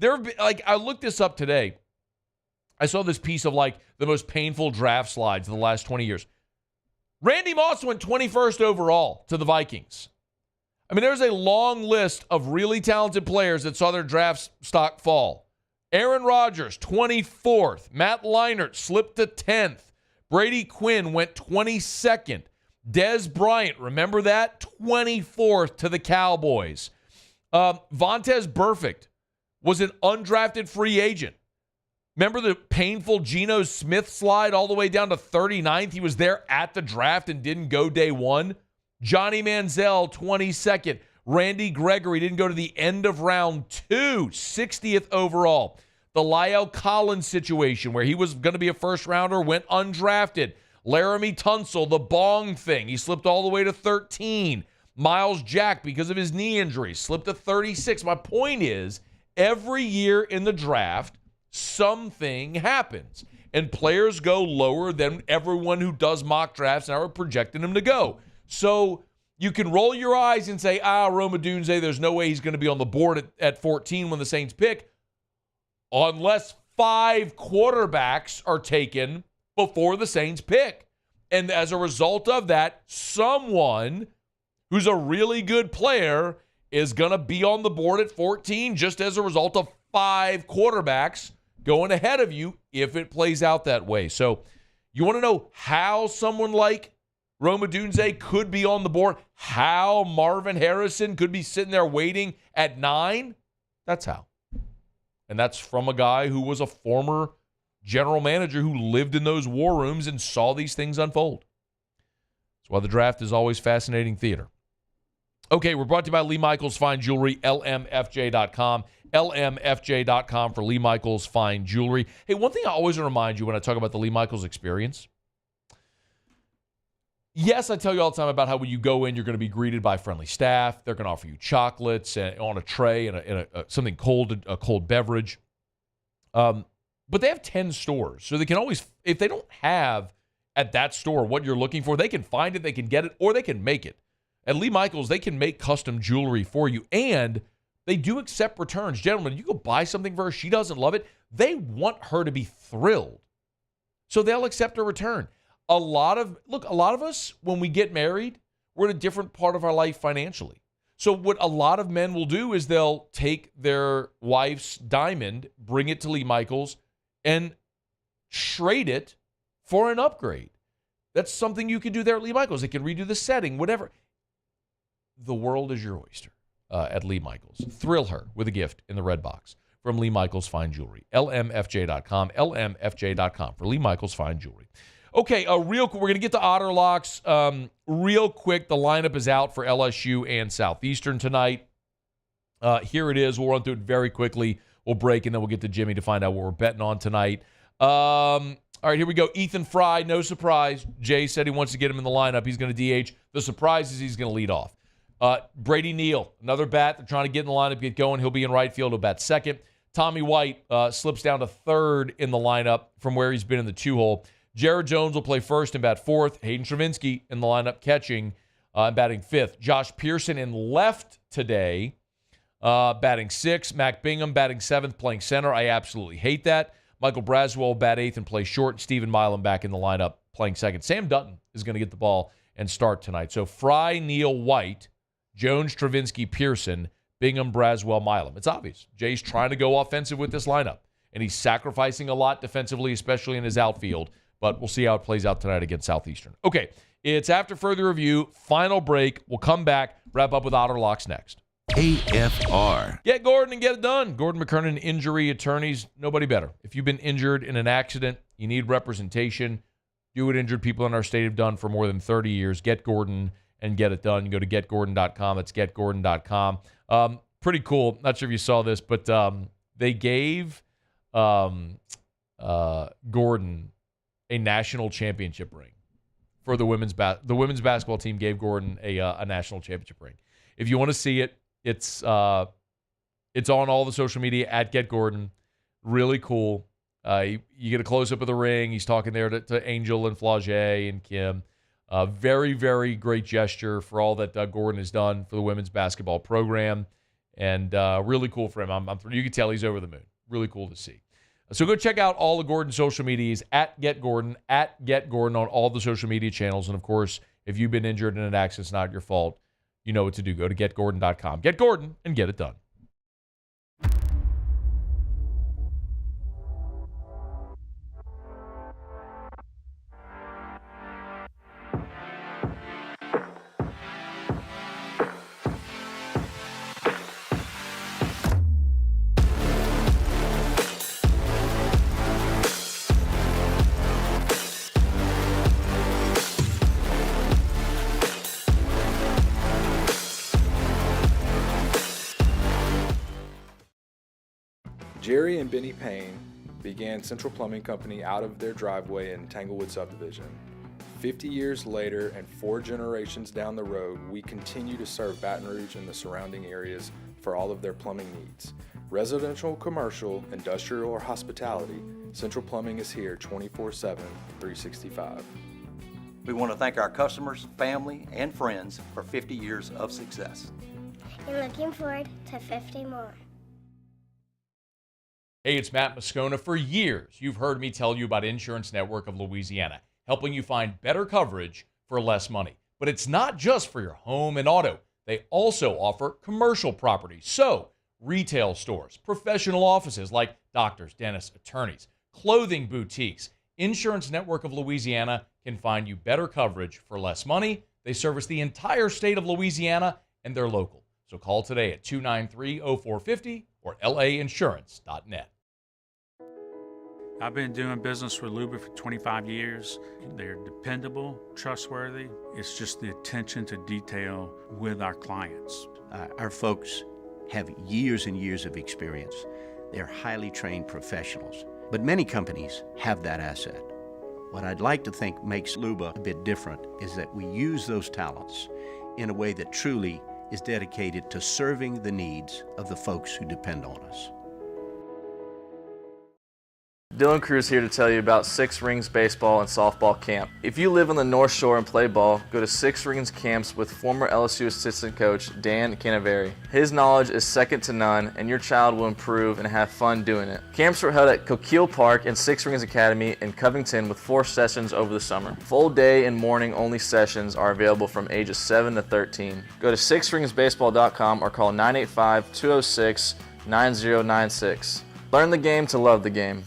I looked this up today. I saw this piece of the most painful draft slides of the last 20 years. Randy Moss went 21st overall to the Vikings. I mean, there's a long list of really talented players that saw their draft stock fall. Aaron Rodgers, 24th. Matt Leinart slipped to 10th. Brady Quinn went 22nd. Dez Bryant, remember that? 24th to the Cowboys. Vontaze Burfict was an undrafted free agent. Remember the painful Geno Smith slide all the way down to 39th? He was there at the draft and didn't go day one. Johnny Manziel, 22nd. Randy Gregory didn't go to the end of round 2, 60th overall. The La'el Collins situation where he was going to be a first-rounder, went undrafted. Laramie Tunsil, the bong thing. He slipped all the way to 13. Miles Jack, because of his knee injury, slipped to 36. My point is, every year in the draft, something happens. And players go lower than everyone who does mock drafts and are projecting them to go. So you can roll your eyes and say, Rome Odunze, there's no way he's going to be on the board at 14 when the Saints pick, unless 5 quarterbacks are taken before the Saints pick. And as a result of that, someone who's a really good player is going to be on the board at 14 just as a result of 5 quarterbacks going ahead of you if it plays out that way. So you want to know how someone like Rome Odunze could be on the board, how Marvin Harrison could be sitting there waiting at 9? That's how. And that's from a guy who was a former general manager who lived in those war rooms and saw these things unfold. That's why the draft is always fascinating theater. Okay, we're brought to you by Lee Michaels Fine Jewelry, lmfj.com. lmfj.com for Lee Michaels Fine Jewelry. Hey, one thing I always remind you when I talk about the Lee Michaels experience. Yes, I tell you all the time about how when you go in, you're going to be greeted by friendly staff. They're going to offer you chocolates on a tray and something cold, a cold beverage. But they have 10 stores, so they can always, if they don't have at that store what you're looking for, they can find it, they can get it, or they can make it. At Lee Michaels, they can make custom jewelry for you, and they do accept returns. Gentlemen, you go buy something for her, she doesn't love it, they want her to be thrilled. So they'll accept a return. A lot of us, when we get married, we're in a different part of our life financially. So what a lot of men will do is they'll take their wife's diamond, bring it to Lee Michaels, and trade it for an upgrade. That's something you can do there at Lee Michaels. They can redo the setting, whatever. The world is your oyster at Lee Michaels. Thrill her with a gift in the red box from Lee Michaels Fine Jewelry. lmfj.com, lmfj.com for Lee Michaels Fine Jewelry. Okay, real quick, we're going to get to Otter Locks. Real quick, the lineup is out for LSU and Southeastern tonight. Here it is. We'll run through it very quickly. We'll break, and then we'll get to Jimmy to find out what we're betting on tonight. All right, here we go. Ethan Fry, no surprise. Jay said he wants to get him in the lineup. He's going to DH. The surprise is he's going to lead off. Brady Neal, another bat. They're trying to get in the lineup, get going. He'll be in right field. He'll bat second. Tommy White slips down to third in the lineup from where he's been in the 2-hole. Jared Jones will play first and bat fourth. Hayden Travinski in the lineup catching and batting fifth. Josh Pearson in left today, batting sixth. Mac Bingham batting seventh, playing center. I absolutely hate that. Michael Braswell bat eighth and play short. Stephen Milam back in the lineup playing second. Sam Dutton is going to get the ball and start tonight. So Fry, Neal, White, Jones, Travinsky, Pearson, Bingham, Braswell, Milam. It's obvious. Jay's trying to go offensive with this lineup, and he's sacrificing a lot defensively, especially in his outfield, but we'll see how it plays out tonight against Southeastern. Okay, it's after further review, final break. We'll come back, wrap up with Otter Locks next. AFR. Get Gordon and get it done. Gordon McKernan Injury Attorneys, nobody better. If you've been injured in an accident, you need representation, do what injured people in our state have done for more than 30 years. Get Gordon and get it done. You go to getgordon.com. It's getgordon.com. Pretty cool. Not sure if you saw this, but they gave Gordon a national championship ring for the women's basketball team. Gave Gordon a national championship ring. If you want to see it, it's on all the social media at Get Gordon. Really cool. You get a close up of the ring. He's talking there to Angel and Flauget and Kim. Very, very great gesture for all that Gordon has done for the women's basketball program, and really cool for him. You can tell he's over the moon. Really cool to see. So go check out all of Gordon's social medias at Get Gordon on all the social media channels. And, of course, if you've been injured in an accident, it's not your fault. You know what to do. Go to getgordon.com. Get Gordon and get it done. Jerry and Benny Payne began Central Plumbing Company out of their driveway in Tanglewood subdivision. 50 years later and 4 generations down the road, we continue to serve Baton Rouge and the surrounding areas for all of their plumbing needs. Residential, commercial, industrial, or hospitality, Central Plumbing is here 24/7, 365. We want to thank our customers, family, and friends for 50 years of success. And looking forward to 50 more. Hey, it's Matt Moscona. For years, you've heard me tell you about Insurance Network of Louisiana, helping you find better coverage for less money. But it's not just for your home and auto. They also offer commercial properties. So, retail stores, professional offices like doctors, dentists, attorneys, clothing boutiques. Insurance Network of Louisiana can find you better coverage for less money. They service the entire state of Louisiana, and they're local. So call today at 293-0450 or lainsurance.net. I've been doing business with Luba for 25 years. They're dependable, trustworthy. It's just the attention to detail with our clients. Our folks have years and years of experience. They're highly trained professionals. But many companies have that asset. What I'd like to think makes Luba a bit different is that we use those talents in a way that truly is dedicated to serving the needs of the folks who depend on us. Dylan Cruz here to tell you about Six Rings Baseball and Softball Camp. If you live on the North Shore and play ball, go to Six Rings Camps with former LSU assistant coach Dan Canaveri. His knowledge is second to none, and your child will improve and have fun doing it. Camps were held at Coquille Park and Six Rings Academy in Covington with 4 sessions over the summer. Full day and morning only sessions are available from ages 7 to 13. Go to sixringsbaseball.com or call 985-206-9096. Learn the game to love the game.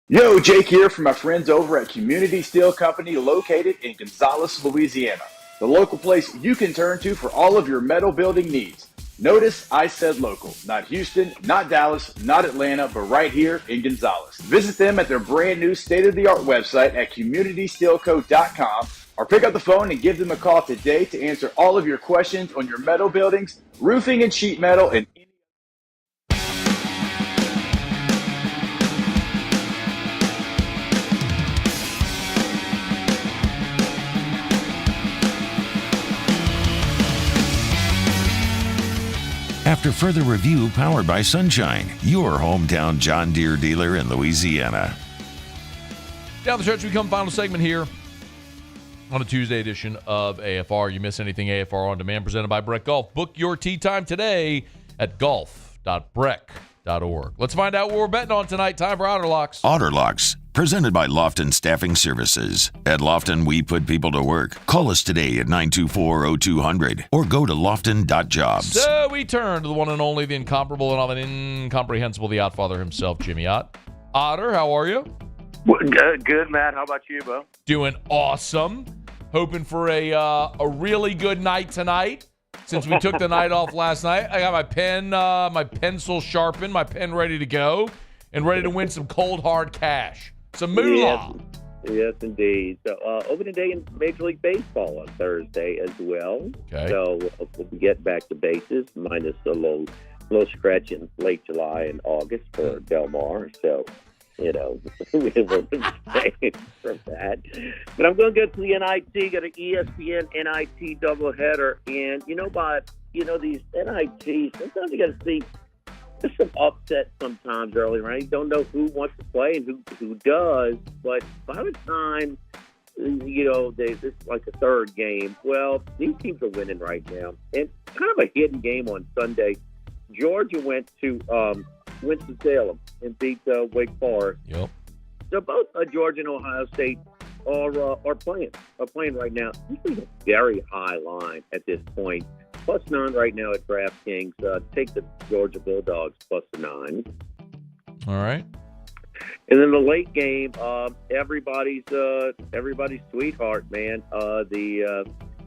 Yo, Jake here from my friends over at Community Steel Company located in Gonzales, Louisiana. The local place you can turn to for all of your metal building needs. Notice I said local, not Houston, not Dallas, not Atlanta, but right here in Gonzales. Visit them at their brand new state-of-the-art website at communitysteelco.com or pick up the phone and give them a call today to answer all of your questions on your metal buildings, roofing and sheet metal, and After further review, powered by Sunshine, your hometown John Deere dealer in Louisiana. Down the stretch, we come final segment here on a Tuesday edition of AFR. You miss anything AFR On Demand, presented by Breck Golf. Book your tee time today at golf.breck.com. Let's find out what we're betting on tonight. Time for Otterlocks. Otterlocks, presented by Lofton Staffing Services. At Lofton, we put people to work. Call us today at 924-0200 or go to lofton.jobs. So we turn to the one and only, the incomparable and often incomprehensible, the Ottfather himself, Jimmy Ott. Otter, how are you? Good, Matt. How about you, Bo? Doing awesome. Hoping for a really good night tonight. Since we took the night off last night, I got my pen, my pencil sharpened, my pen ready to go, and ready to win some cold, hard cash. Some moolah. Yes, indeed. So, opening day in Major League Baseball on Thursday as well. Okay. So, we'll get back to bases, minus a little stretch in late July and August for Del Mar. So, we will abstain from that. But I'm going to go to the NIT, got an ESPN NIT doubleheader. And these NITs, sometimes you got to see there's some upset sometimes early, right? You don't know who wants to play and who does. But by the time, this is like a third game, well, these teams are winning right now. And kind of a hidden game on Sunday. Georgia went to Winston-Salem and beat Wake Forest. Yep. So both Georgia and Ohio State are playing right now. This is a very high line at this point. +9 right now at DraftKings. Take the Georgia Bulldogs +9. All right. And then the late game, everybody's sweetheart, man. The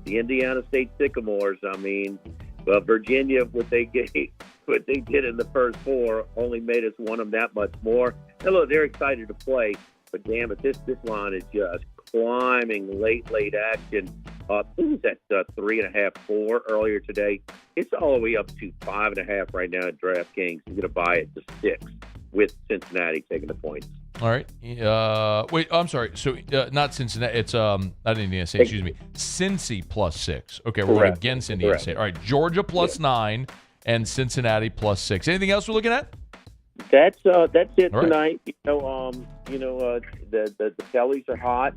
Indiana State Sycamores. I mean, Virginia, what they did in the first four only made us want them that much more. And look, they're excited to play, but damn it, this line is just climbing late action. It was at 3.5, 4 earlier today. It's all the way up to 5.5 right now at DraftKings. You're going to buy it to 6 with Cincinnati taking the points. All right. Wait, I'm sorry. So not Cincinnati. It's not Indiana State. Excuse me. Cincy +6. Okay, we're going against Indiana State. All right. Georgia +9 and Cincinnati +6. Anything else we're looking at? That's it All tonight. Right. The Kellys are hot.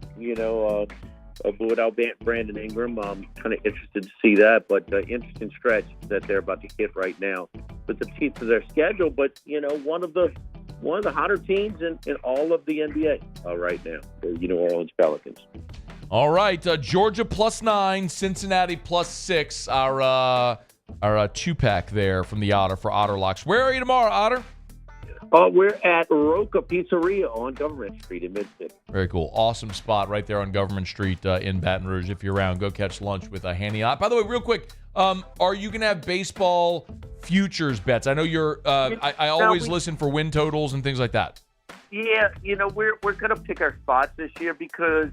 Without Brandon Ingram, I'm kind of interested to see that. But interesting stretch that they're about to hit right now. But the teeth of their schedule. But one of the hotter teams in all of the NBA right now, the New Orleans Pelicans. All right, Georgia +9, Cincinnati +6. Our 2-pack there from the Otter for Otterlocks. Where are you tomorrow, Otter? We're at Roca Pizzeria on Government Street in Mid-City. Very cool. Awesome spot right there on Government Street in Baton Rouge. If you're around, go catch lunch with Hanny. By the way, real quick, are you going to have baseball futures bets? I know you're. I always listen for win totals and things like that. Yeah, we're going to pick our spots this year because,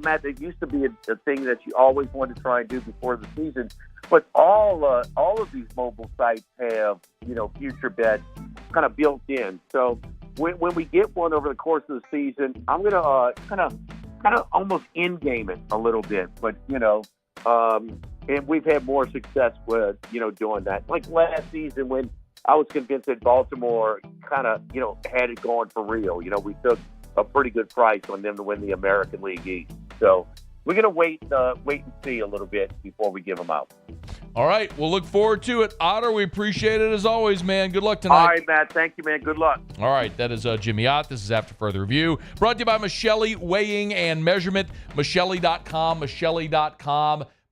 Matt, there used to be a thing that you always wanted to try and do before the season. But all of these mobile sites have, future bets kind of built in. So when we get one over the course of the season, I'm going to kind of almost in-game it a little bit. But, and we've had more success with, doing that. Like last season when I was convinced that Baltimore kind of, had it going for real. We took a pretty good price on them to win the American League East. So we're going to wait and see a little bit before we give them out. All right. We'll look forward to it. Otter, we appreciate it as always, man. Good luck tonight. All right, Matt. Thank you, man. Good luck. All right. That is Jimmy Ott. This is After Further Review. Brought to you by Michelli Weighing and Measurement. Michelli.com.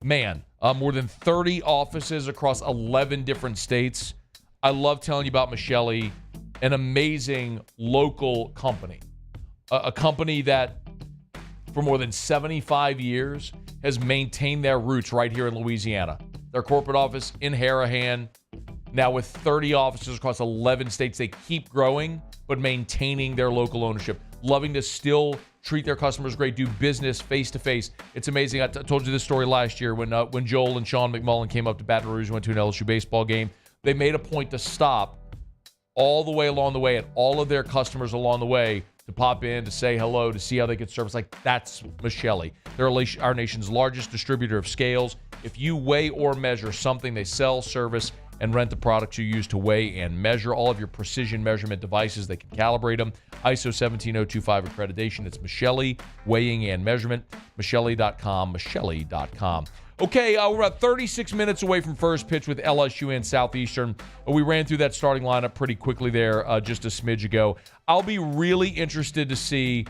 Man, more than 30 offices across 11 different states. I love telling you about Michelli, an amazing local company. A company that for more than 75 years has maintained their roots right here in Louisiana. Their corporate office in Harahan, now with 30 offices across 11 states. They keep growing, but maintaining their local ownership. Loving to still treat their customers great, do business face-to-face. It's amazing. I told you this story last year when Joel and Sean McMullen came up to Baton Rouge, went to an LSU baseball game. They made a point to stop all the way along the way at all of their customers along the way to pop in, to say hello, to see how they could service. Like, that's Michelli. They're our nation's largest distributor of scales. If you weigh or measure something, they sell, service, and rent the products you use to weigh and measure. All of your precision measurement devices, they can calibrate them. ISO 17025 accreditation. It's Michelli Weighing and Measurement. Michelli.com. Michelli.com. Okay, we're about 36 minutes away from first pitch with LSU and Southeastern. We ran through that starting lineup pretty quickly there just a smidge ago. I'll be really interested to see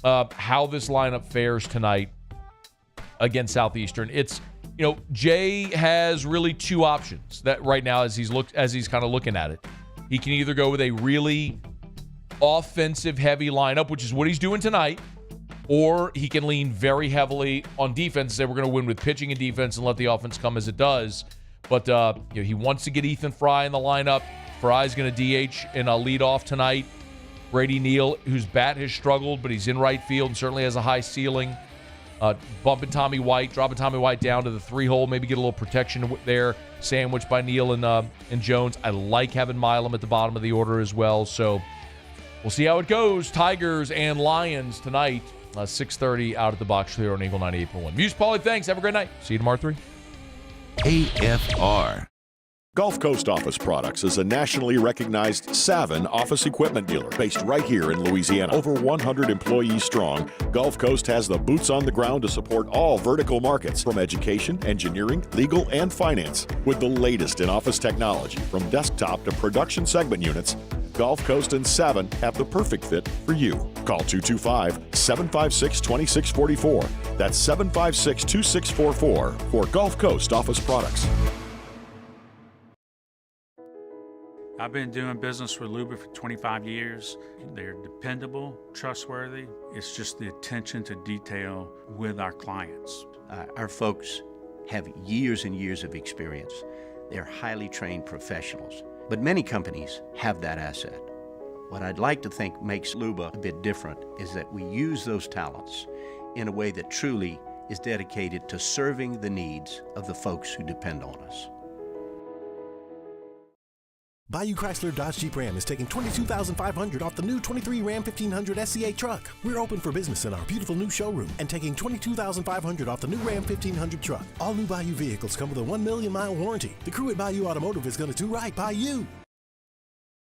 how this lineup fares tonight against Southeastern. It's, Jay has really two options that right now as he's kind of looking at it. He can either go with a really offensive heavy lineup, which is what he's doing tonight, or he can lean very heavily on defense and say we're going to win with pitching and defense and let the offense come as it does. But he wants to get Ethan Fry in the lineup. Fry's going to DH and lead off tonight. Brady Neal, whose bat has struggled, but he's in right field and certainly has a high ceiling. Dropping Tommy White down to the 3-hole, maybe get a little protection there, sandwiched by Neal and Jones. I like having Milam at the bottom of the order as well. So we'll see how it goes. Tigers and Lions tonight. 6:30 out at the box here on Eagle 98.1. Muse, Paulie, thanks. Have a great night. See you tomorrow 3. AFR. Gulf Coast Office Products is a nationally recognized Savin office equipment dealer based right here in Louisiana. Over 100 employees strong, Gulf Coast has the boots on the ground to support all vertical markets from education, engineering, legal, and finance. With the latest in office technology from desktop to production segment units, Gulf Coast and Savin have the perfect fit for you. Call 225-756-2644. That's 756-2644 for Gulf Coast Office Products. I've been doing business with Luba for 25 years. They're dependable, trustworthy. It's just the attention to detail with our clients. Our folks have years and years of experience. They're highly trained professionals. But many companies have that asset. What I'd like to think makes Luba a bit different is that we use those talents in a way that truly is dedicated to serving the needs of the folks who depend on us. Bayou Chrysler Dodge Jeep Ram is taking $22,500 off the new 23 Ram 1500 SCA truck. We're open for business in our beautiful new showroom and taking $22,500 off the new Ram 1500 truck. All new Bayou vehicles come with a 1 million mile warranty. The crew at Bayou Automotive is going to do right by you.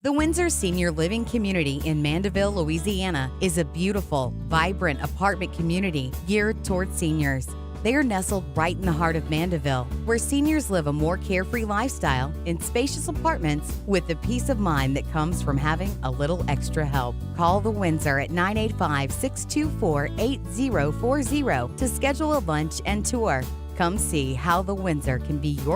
The Windsor Senior Living Community in Mandeville, Louisiana is a beautiful, vibrant apartment community geared towards seniors. They are nestled right in the heart of Mandeville, where seniors live a more carefree lifestyle in spacious apartments with the peace of mind that comes from having a little extra help. Call the Windsor at 985-624-8040 to schedule a lunch and tour. Come see how the Windsor can be your